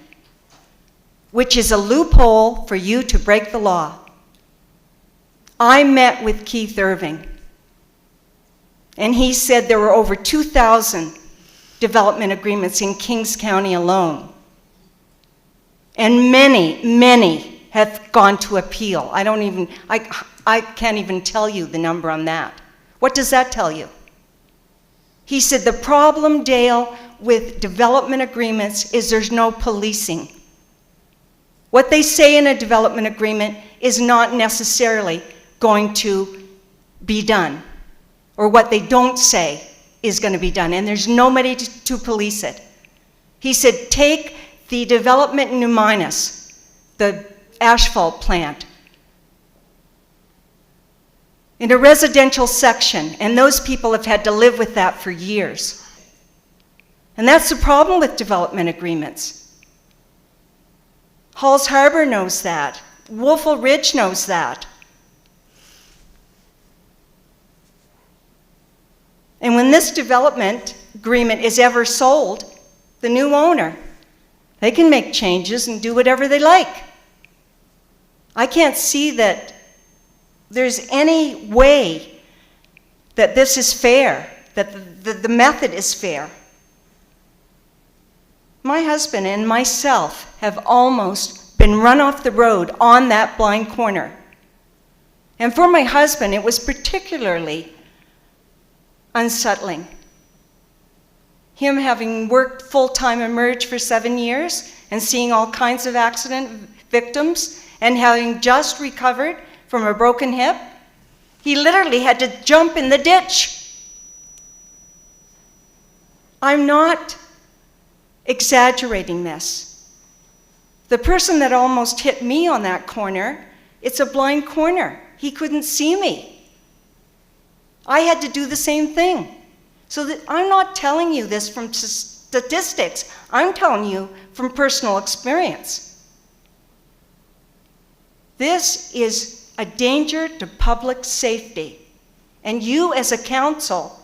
which is a loophole for you to break the law. I met with Keith Irving, and he said there were over 2,000 development agreements in Kings County alone. And many, many have gone to appeal. I can't even tell you the number on that. What does that tell you? He said the problem, Dale, with development agreements is there's no policing. What they say in a development agreement is not necessarily going to be done, or what they don't say is going to be done, and there's nobody to police it. He said, take the development in New Minas, the asphalt plant, in a residential section, and those people have had to live with that for years. And that's the problem with development agreements. Halls Harbor knows that. Wolfville Ridge knows that. And when this development agreement is ever sold, the new owner, they can make changes and do whatever they like. I can't see that there's any way that this is fair, that the method is fair. My husband and myself have almost been run off the road on that blind corner. And for my husband, it was particularly unsettling. Him having worked full-time in Merge for 7 years and seeing all kinds of accident victims and having just recovered from a broken hip, he literally had to jump in the ditch. I'm not exaggerating this. The person that almost hit me on that corner, it's a blind corner. He couldn't see me. I had to do the same thing. So that I'm not telling you this from statistics. I'm telling you from personal experience. This is a danger to public safety. And you as a council,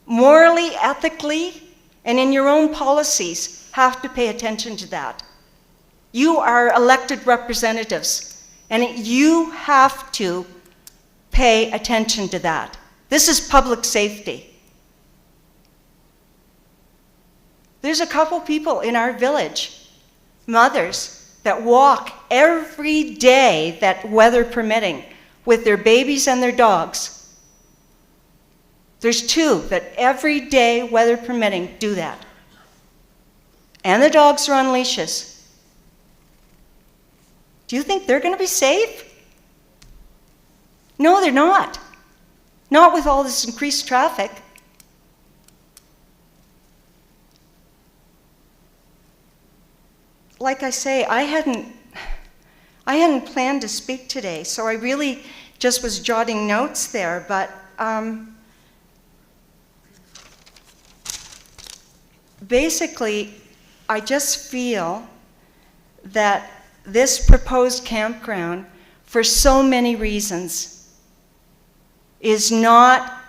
morally, ethically, and in your own policies, have to pay attention to that. You are elected representatives, and you have to pay attention to that. This is public safety. There's a couple people in our village, mothers, that walk every day, that weather permitting, with their babies and their dogs. There's 2 that every day, weather permitting, do that. And the dogs are on leashes. Do you think they're going to be safe? No, they're not. Not with all this increased traffic. Like I say, I hadn't planned to speak today, so I really just was jotting notes there, but basically, I just feel that this proposed campground, for so many reasons, is not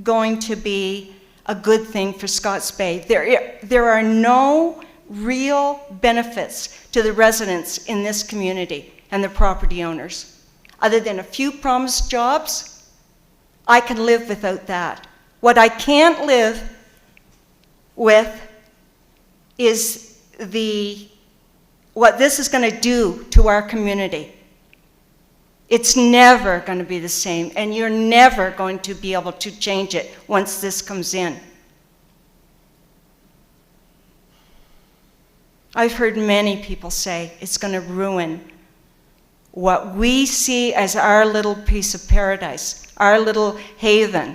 going to be a good thing for Scotts Bay. There are no real benefits to the residents in this community and the property owners. Other than a few promised jobs, I can live without that. What I can't live with is what this is going to do to our community. It's never going to be the same, and you're never going to be able to change it once this comes in. I've heard many people say it's going to ruin what we see as our little piece of paradise, our little haven.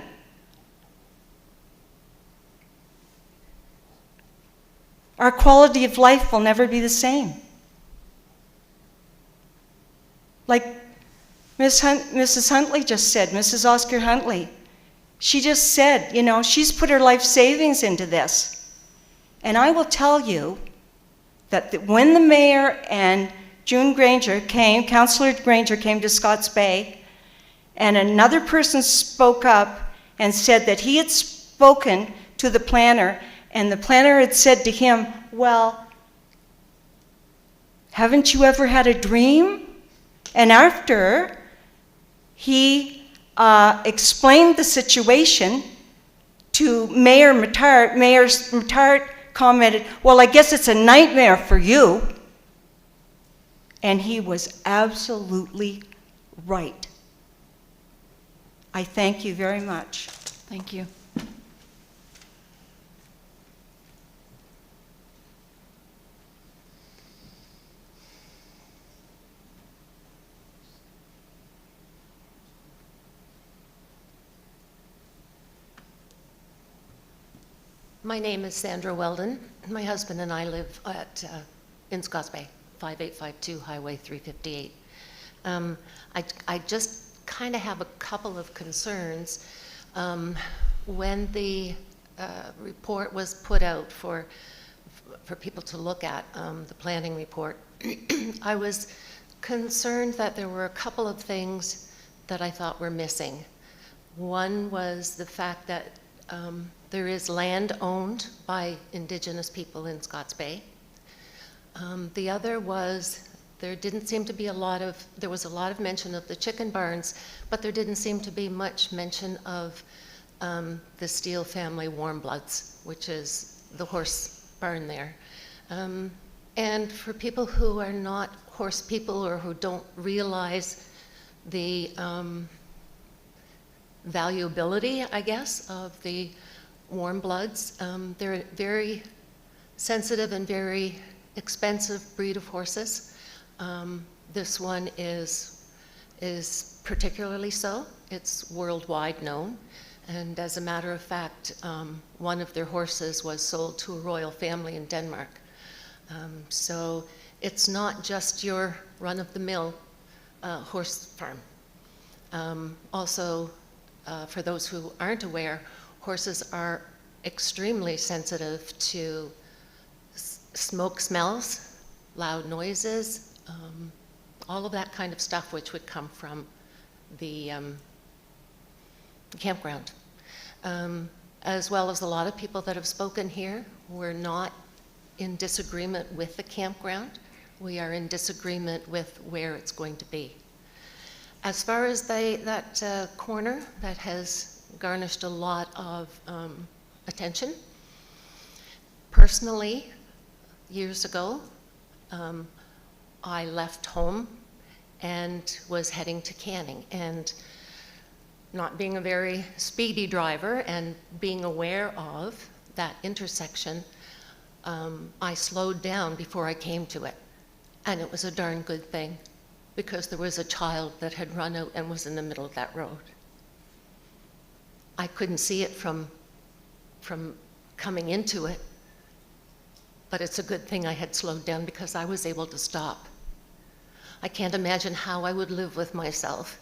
Our quality of life will never be the same. Like Mrs. Huntley just said, Mrs. Oscar Huntley, she just said, you know, she's put her life savings into this. And I will tell you that when the mayor and June Granger came, Councillor Granger came to Scotts Bay, and another person spoke up and said that he had spoken to the planner, and the planner had said to him, well, haven't you ever had a dream? And after he explained the situation to Mayor Matart, Mayor Matart commented, well, I guess it's a nightmare for you. And he was absolutely right. I thank you very much. Thank you. My name is Sandra Weldon. My husband and I live in Scotts Bay, 5852 Highway 358. I just kind of have a couple of concerns. When the report was put out for people to look at, the planning report, I was concerned that there were a couple of things that I thought were missing. One was the fact that there is land owned by Indigenous people in Scotts Bay. The other was there didn't seem to be there was a lot of mention of the chicken barns, but there didn't seem to be much mention of the Steele family warm bloods, which is the horse barn there. And for people who are not horse people or who don't realize the valuability, I guess, of the warm bloods, they're very sensitive and very expensive breed of horses. This one is particularly so. It's worldwide known. And as a matter of fact, one of their horses was sold to a royal family in Denmark. So it's not just your run-of-the-mill horse farm. Also, for those who aren't aware, horses are extremely sensitive to smoke smells, loud noises, all of that kind of stuff which would come from the campground. As well as a lot of people that have spoken here, we're not in disagreement with the campground. We are in disagreement with where it's going to be. As far as that corner that has garnished a lot of attention, personally, years ago, I left home and was heading to Canning, and not being a very speedy driver and being aware of that intersection, I slowed down before I came to it. And it was a darn good thing, because there was a child that had run out and was in the middle of that road. I couldn't see it from coming into it, but it's a good thing I had slowed down because I was able to stop. I can't imagine how I would live with myself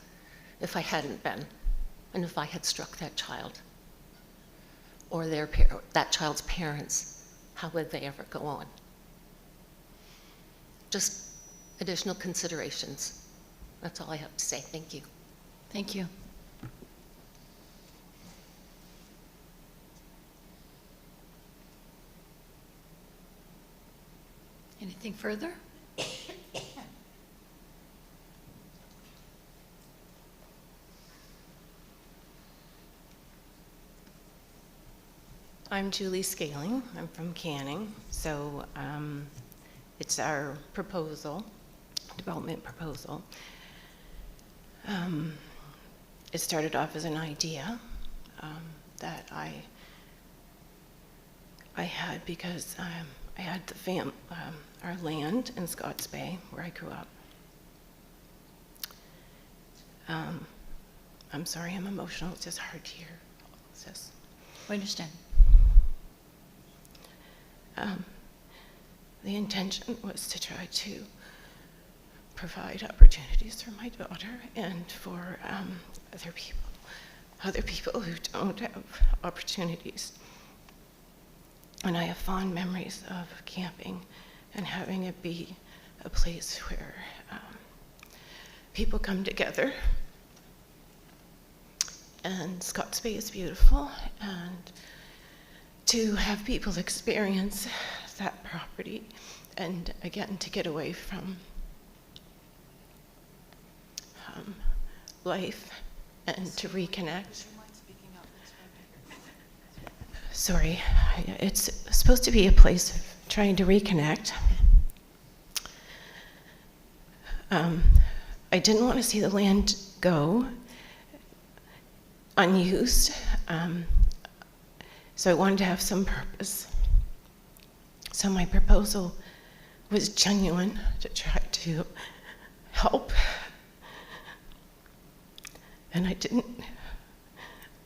if I hadn't been, and if I had struck that child or that child's parents. How would they ever go on? Just additional considerations. That's all I have to say. Thank you. Thank you. Anything further? I'm Julie Scaling. I'm from Canning. So it's our proposal, development proposal. It started off as an idea that I had because I had our land in Scotts Bay where I grew up. I'm sorry, I'm emotional. It's just hard to hear. I understand. The intention was to try to provide opportunities for my daughter and for other people who don't have opportunities. And I have fond memories of camping and having it be a place where people come together. And Scotts Bay is beautiful, and to have people experience that property and again to get away from life and to reconnect. Sorry, it's supposed to be a place of trying to reconnect. I didn't want to see the land go unused, so I wanted to have some purpose. So my proposal was genuine to try to help. And I didn't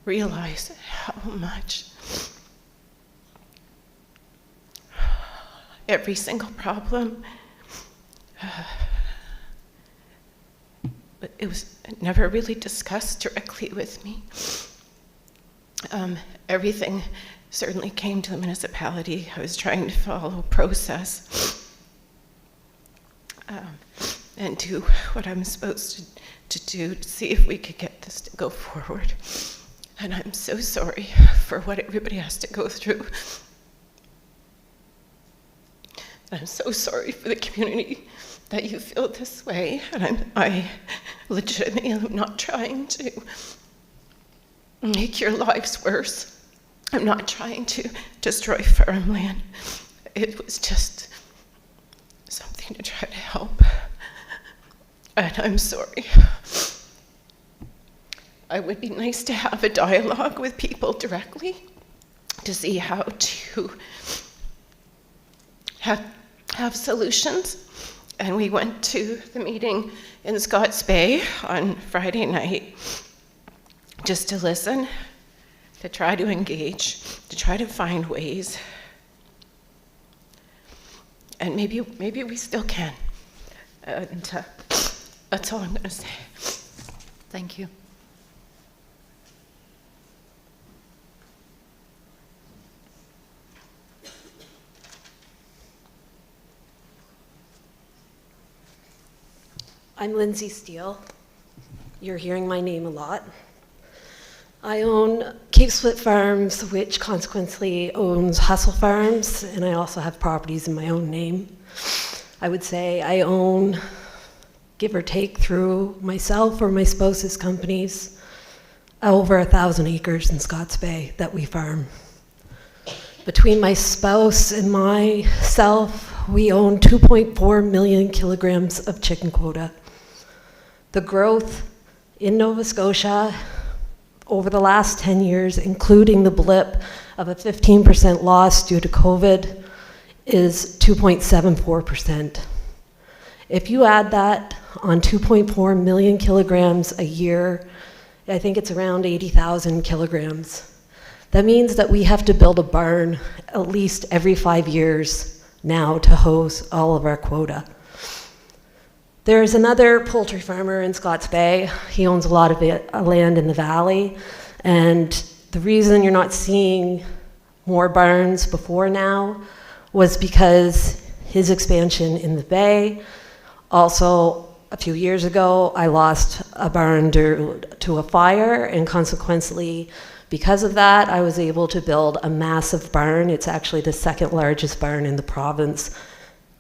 realize how much every single problem, but it was never really discussed directly with me. Everything certainly came to the municipality. I was trying to follow process and do what I'm supposed to do to see if we could get this to go forward. And I'm so sorry for what everybody has to go through. I'm so sorry for the community that you feel this way, and I legitimately am not trying to make your lives worse. I'm not trying to destroy farmland. It was just something to try to help, and I'm sorry. It would be nice to have a dialogue with people directly to see how to have solutions. And we went to the meeting in Scotts Bay on Friday night just to listen, to try to engage, to try to find ways. And maybe we still can. And that's all I'm going to say. Thank you. I'm Lindsay Steele. You're hearing my name a lot. I own Cape Split Farms, which consequently owns Hustle Farms, and I also have properties in my own name. I would say I own, give or take through myself or my spouse's companies, over 1,000 acres in Scotts Bay that we farm. Between my spouse and myself, we own 2.4 million kilograms of chicken quota. The growth in Nova Scotia over the last 10 years, including the blip of a 15% loss due to COVID, is 2.74%. If you add that on 2.4 million kilograms a year, I think it's around 80,000 kilograms. That means that we have to build a barn at least every 5 years now to host all of our quota. There's another poultry farmer in Scotts Bay. He owns a lot of land in the valley, and the reason you're not seeing more barns before now was because his expansion in the bay. Also, a few years ago, I lost a barn due to a fire, and consequently, because of that, I was able to build a massive barn. It's actually the second largest barn in the province,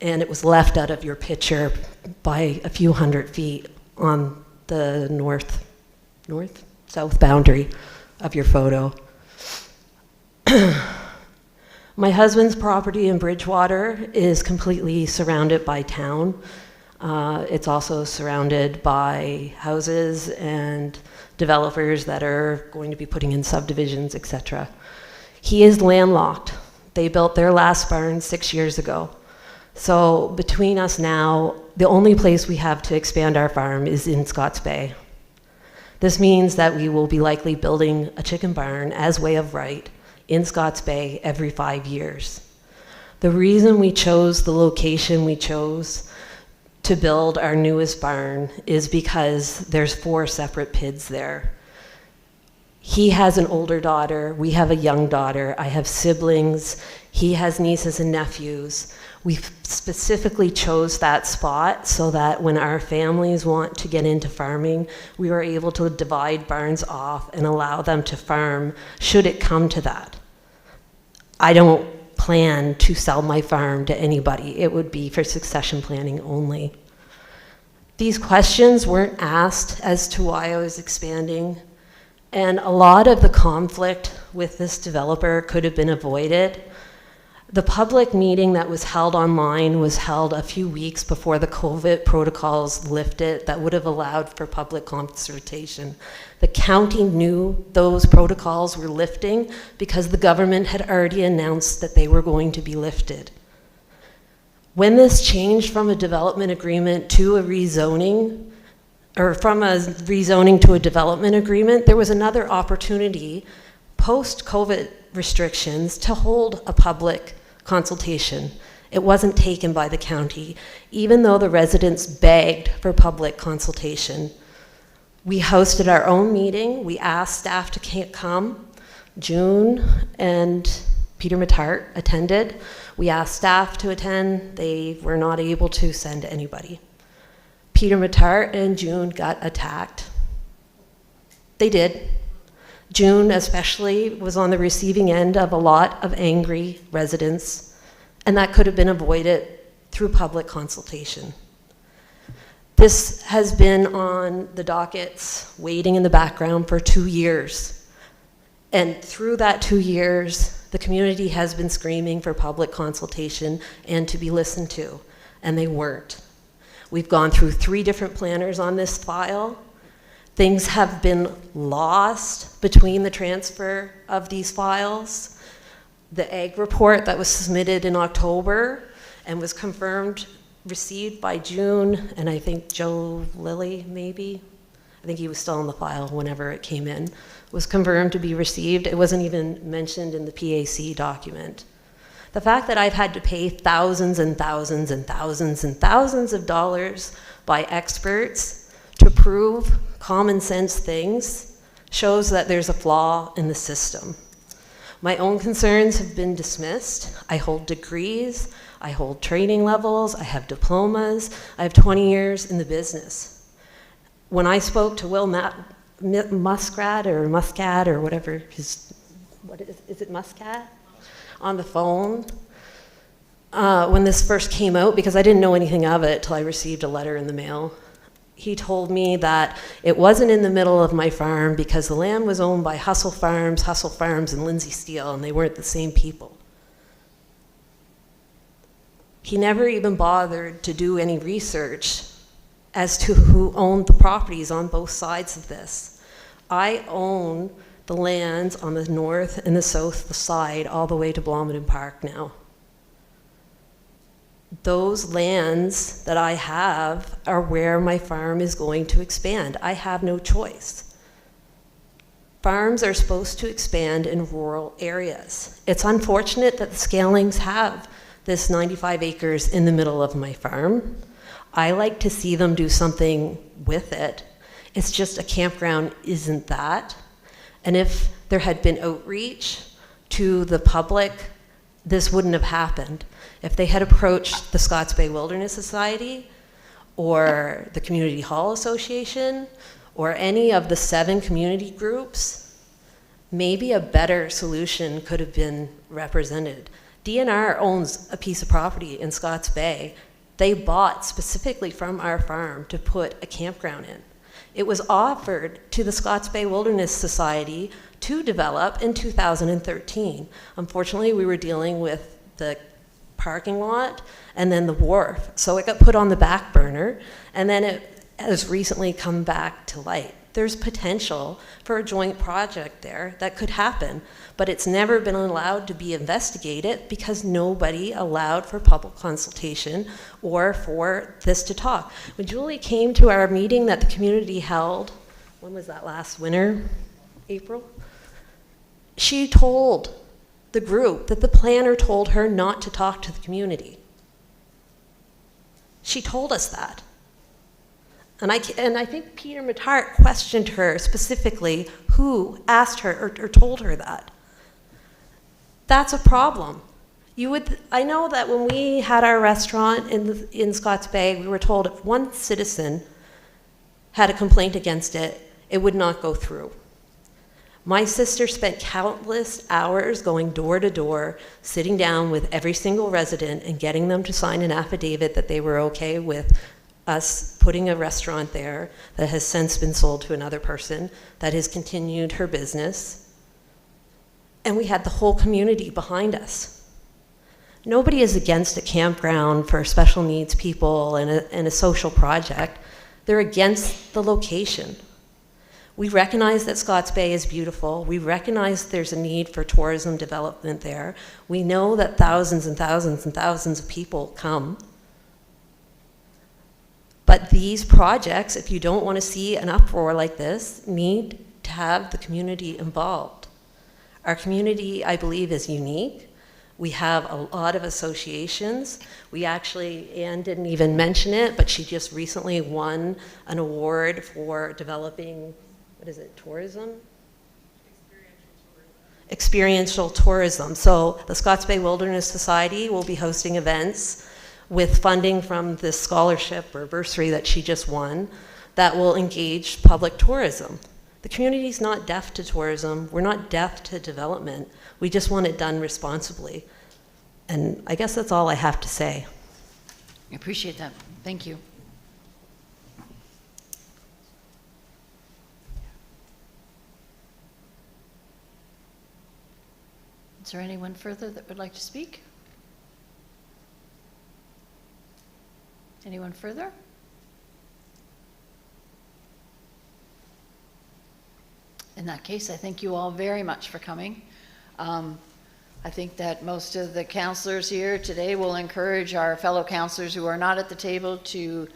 and it was left out of your picture by a few hundred feet on the north-south boundary of your photo. My husband's property in Bridgewater is completely surrounded by town. It's also surrounded by houses and developers that are going to be putting in subdivisions, etc. He is landlocked. They built their last barn 6 years ago. So between us now, the only place we have to expand our farm is in Scotts Bay. This means that we will be likely building a chicken barn as way of right in Scotts Bay every 5 years. The reason we chose the location we chose to build our newest barn is because there's 4 separate PIDs there. He has an older daughter, we have a young daughter, I have siblings, he has nieces and nephews. We specifically chose that spot so that when our families want to get into farming, we were able to divide barns off and allow them to farm should it come to that. I don't plan to sell my farm to anybody. It would be for succession planning only. These questions weren't asked as to why I was expanding, and a lot of the conflict with this developer could have been avoided. The public meeting that was held online was held a few weeks before the COVID protocols lifted that would have allowed for public consultation. The county knew those protocols were lifting because the government had already announced that they were going to be lifted. When this changed from a development agreement to a rezoning, or from a rezoning to a development agreement, there was another opportunity post-COVID restrictions to hold a public consultation. It wasn't taken by the county, even though the residents begged for public consultation. We hosted our own meeting. We asked staff to come. June and Peter Matart attended. We asked staff to attend. They were not able to send anybody. Peter Matart and June got attacked. They did. June especially was on the receiving end of a lot of angry residents, and that could have been avoided through public consultation. This has been on the dockets, waiting in the background for 2 years. And through that 2 years, the community has been screaming for public consultation and to be listened to, and they weren't. We've gone through 3 different planners on this file. Things have been lost between the transfer of these files. The ag report that was submitted in October and was confirmed, received by June, and I think Joe Lilly, maybe, I think he was still in the file whenever it came in, was confirmed to be received. It wasn't even mentioned in the PAC document. The fact that I've had to pay thousands and thousands and thousands and thousands of dollars by experts to prove common sense things shows that there's a flaw in the system. My own concerns have been dismissed. I hold degrees, I hold training levels, I have diplomas, I have 20 years in the business. When I spoke to Will Muscat or whatever his, is it Muscat? On the phone, when this first came out, because I didn't know anything of it till I received a letter in the mail. He told me that it wasn't in the middle of my farm because the land was owned by Hustle Farms and Lindsay Steele, and they weren't the same people. He never even bothered to do any research as to who owned the properties on both sides of this. I own the lands on the north and the south side all the way to Blomidon Park now. Those lands that I have are where my farm is going to expand. I have no choice. Farms are supposed to expand in rural areas. It's unfortunate that the Scalings have this 95 acres in the middle of my farm. I like to see them do something with it. It's just a campground isn't that. And if there had been outreach to the public, this wouldn't have happened. If they had approached the Scotts Bay Wilderness Society or the Community Hall Association or any of the 7 community groups, maybe a better solution could have been represented. DNR owns a piece of property in Scotts Bay. They bought specifically from our farm to put a campground in. It was offered to the Scotts Bay Wilderness Society to develop in 2013. Unfortunately, we were dealing with the parking lot and then the wharf, so it got put on the back burner, and then it has recently come back to light. There's potential for a joint project there that could happen, but it's never been allowed to be investigated because nobody allowed for public consultation or for this to talk. When Julie came to our meeting that the community held, when was that, last winter, April? She told the group that the planner told her not to talk to the community. She told us that. And I think Peter Matart questioned her specifically, who asked her or told her that. That's a problem. I know that when we had our restaurant in Scotts Bay, we were told if one citizen had a complaint against it, it would not go through. My sister spent countless hours going door to door, sitting down with every single resident and getting them to sign an affidavit that they were okay with us putting a restaurant there that has since been sold to another person, that has continued her business. And we had the whole community behind us. Nobody is against a campground for special needs people and a social project. They're against the location. We recognize that Scotts Bay is beautiful. We recognize there's a need for tourism development there. We know that thousands and thousands and thousands of people come. But these projects, if you don't want to see an uproar like this, need to have the community involved. Our community, I believe, is unique. We have a lot of associations. We actually, Anne didn't even mention it, but she just recently won an award for developing, what is it, tourism? Experiential tourism. So the Scotts Bay Wilderness Society will be hosting events with funding from this scholarship or bursary that she just won that will engage public tourism. The community's not deaf to tourism. We're not deaf to development. We just want it done responsibly. And I guess that's all I have to say. I appreciate that. Thank you. Is there anyone further that would like to speak? Anyone further? In that case, I thank you all very much for coming. I think that most of the counselors here today will encourage our fellow counselors who are not at the table to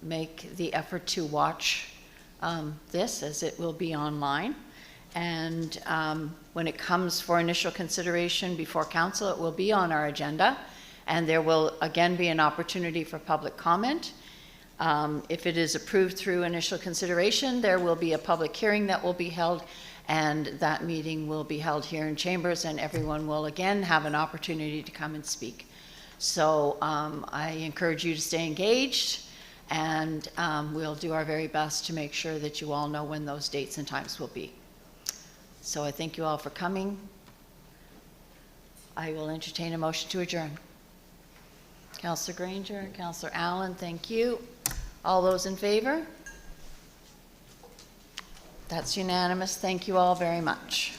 make the effort to watch this, as it will be online. And when it comes for initial consideration before council, it will be on our agenda. And there will again be an opportunity for public comment. If it is approved through initial consideration, there will be a public hearing that will be held, and that meeting will be held here in Chambers, and everyone will again have an opportunity to come and speak. So I encourage you to stay engaged, and we'll do our very best to make sure that you all know when those dates and times will be. So I thank you all for coming. I will entertain a motion to adjourn. Councillor Granger, Councillor Allen, thank you. All those in favor? That's unanimous. Thank you all very much.